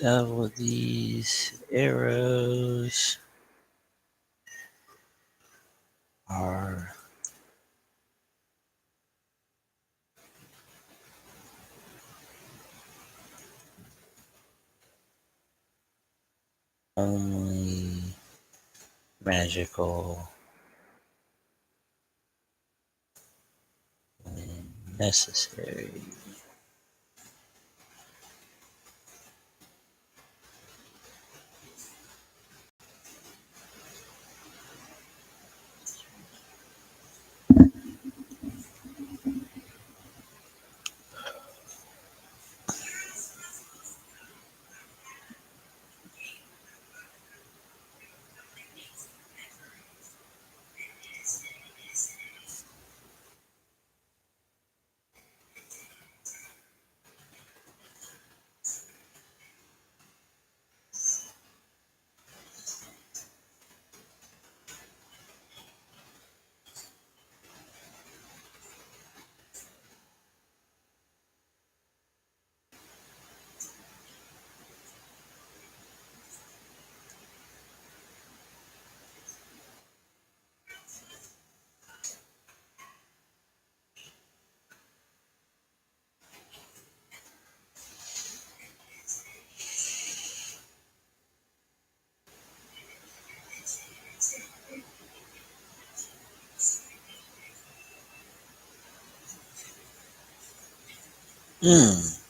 All of these arrows are only magical when necessary. Mm.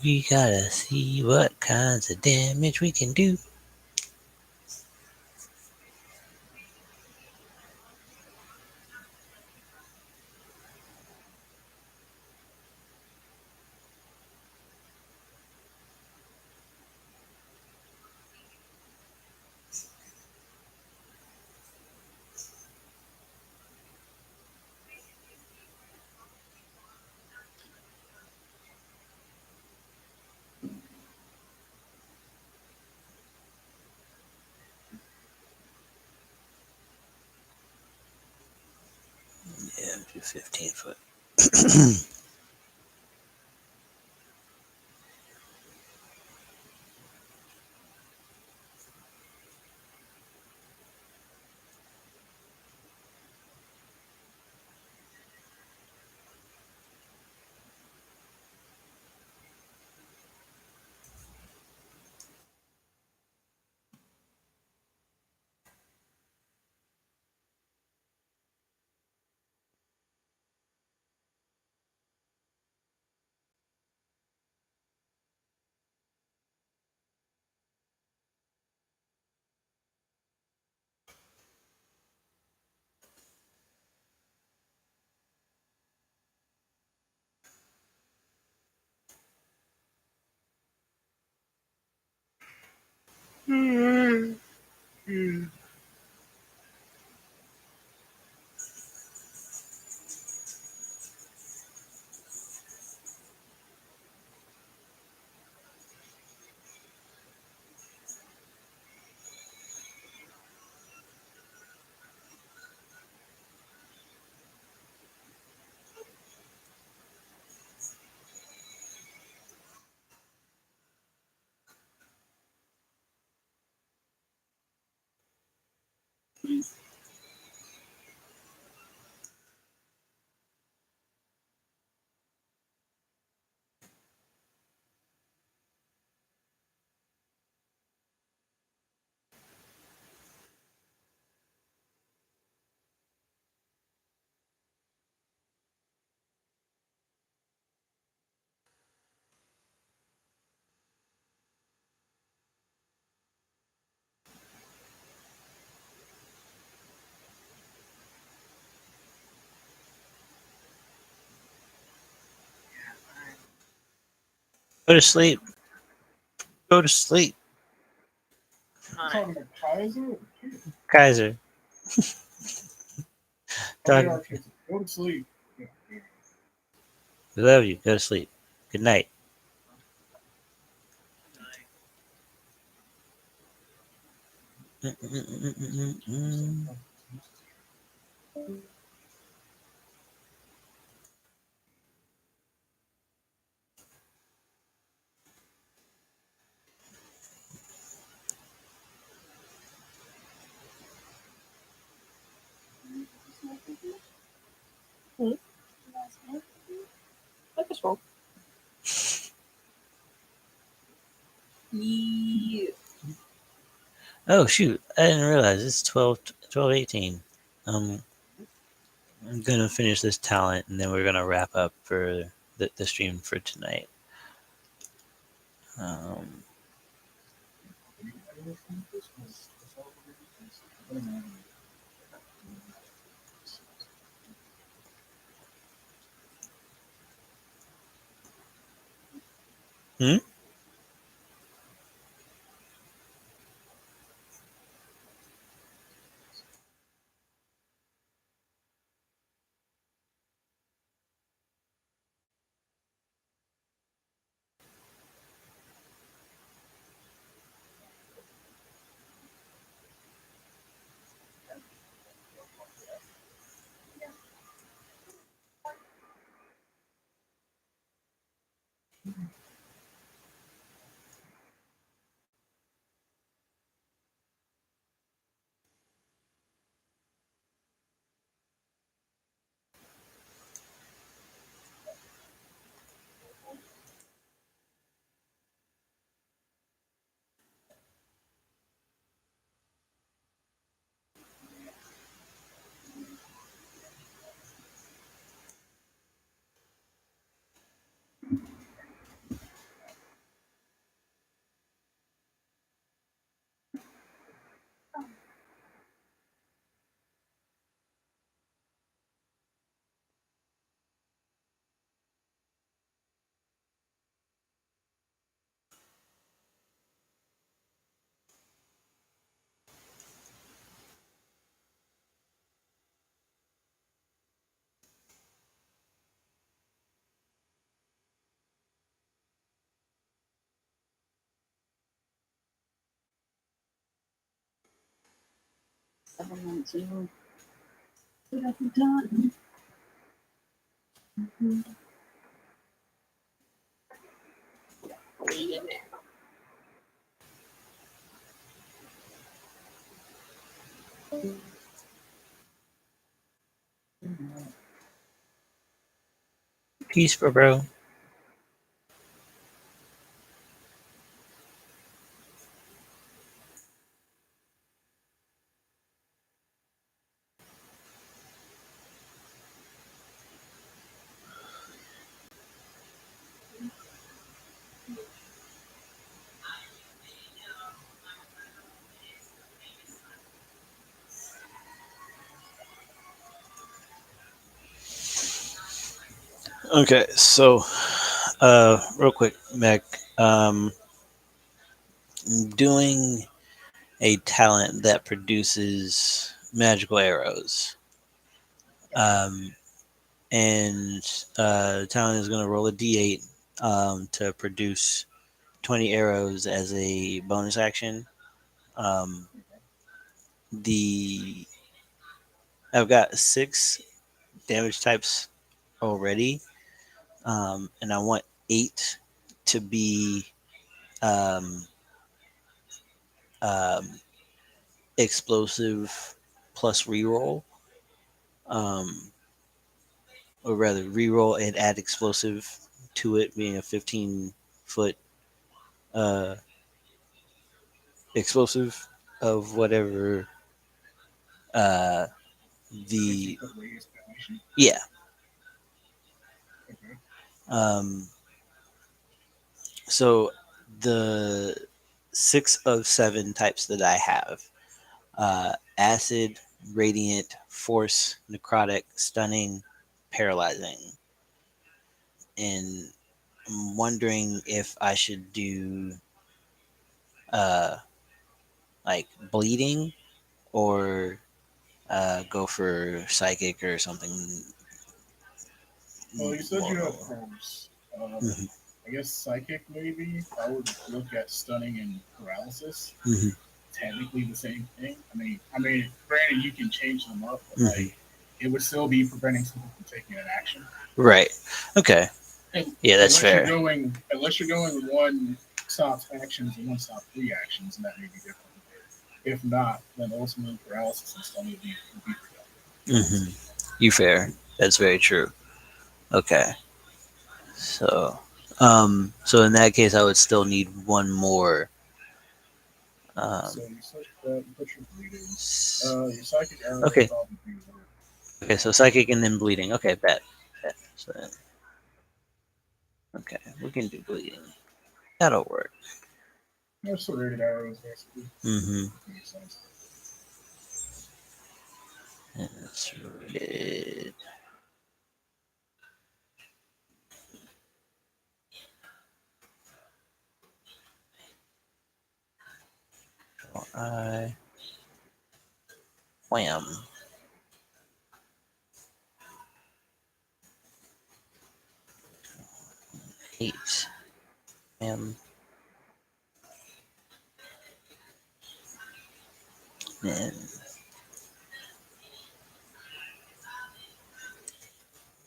We gotta see what kinds of damage we can do. Yeah, do 15 foot. Go to sleep. Go to sleep, Talking about Kaiser? Kaiser. Okay, Dog. our kids, go to sleep. Yeah, yeah. We love you. Go to sleep. Good night. Mm-mm-mm-mm-mm. I guess so. Yeah. Oh shoot! I didn't realize it's 12:18. Um, I'm gonna finish this talent and then we're gonna wrap up for the stream for tonight. Um, hmm? couple months ago. What have you done? Peace, bro. Okay, so real quick, Mac, I'm doing a talent that produces magical arrows. Um, and the talent is going to roll a d8 to produce 20 arrows as a bonus action. Um, the I've got 6 damage types already, and I want 8 to be um, um, explosive plus reroll, um, or rather reroll and add explosive to it, being a 15-foot uh, explosive of whatever uh, the 50-foot radius of action. yeah. Okay. Um, so the 6 of 7 types that I have: acid, radiant, force, necrotic, stunning, paralyzing, and I'm wondering if I should do uh, like bleeding or go for psychic or something Well, you said more you had normal. force. Mhm, I guess psychic maybe. I would look at stunning and paralysis. mhm, Technically the same thing. I mean, granted you can change them up, but mhm. like it would still be preventing someone from taking an action. Right. Okay. And Yeah, that's fair. unless you're going one stops actions and one stop reactions, and that may be different. If not, then ultimately paralysis and stunning would be productive. Hmm. You fair. That's very true. Okay. So, so in that case, I would still need one more. Um, So you switch that, you put your bleeding. s- Your psychic arrow would okay. probably be work. Okay. So psychic and then bleeding. Okay. Bet. Bet. So, okay, we can do bleeding. That'll work. They're serrated arrows basically. Mm-hmm. Makes sense. That's rated. I wham. 8. Wham. And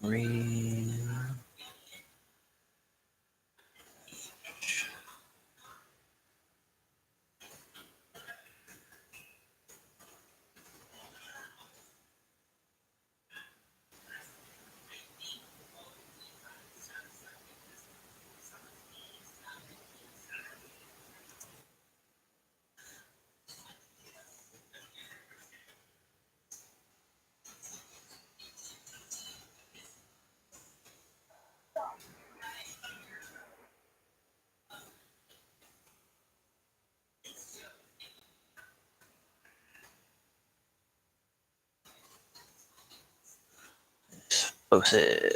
re. Explosive.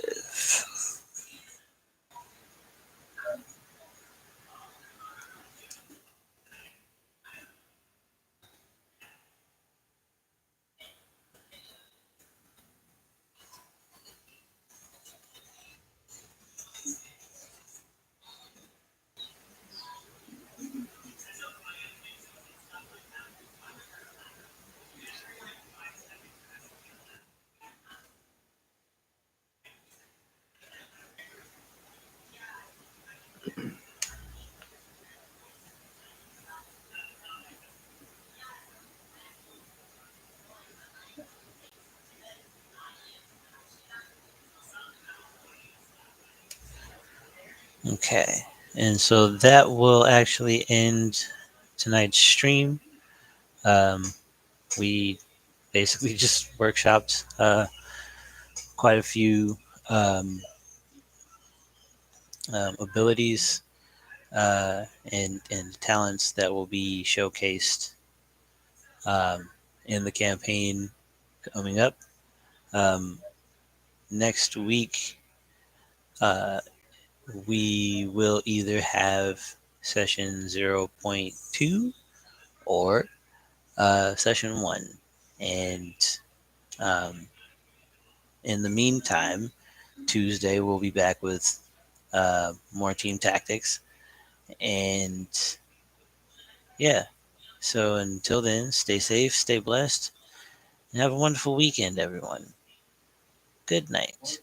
Okay. And so that will actually end tonight's stream. Um, we basically just workshopped quite a few um, abilities and talents that will be showcased um, in the campaign coming up. Um, Next week, uh, we will either have session 0.2 or session 1. And um, in the meantime, Tuesday we'll be back with more team tactics. And yeah, so until then, stay safe, stay blessed, and have a wonderful weekend, everyone. Good night.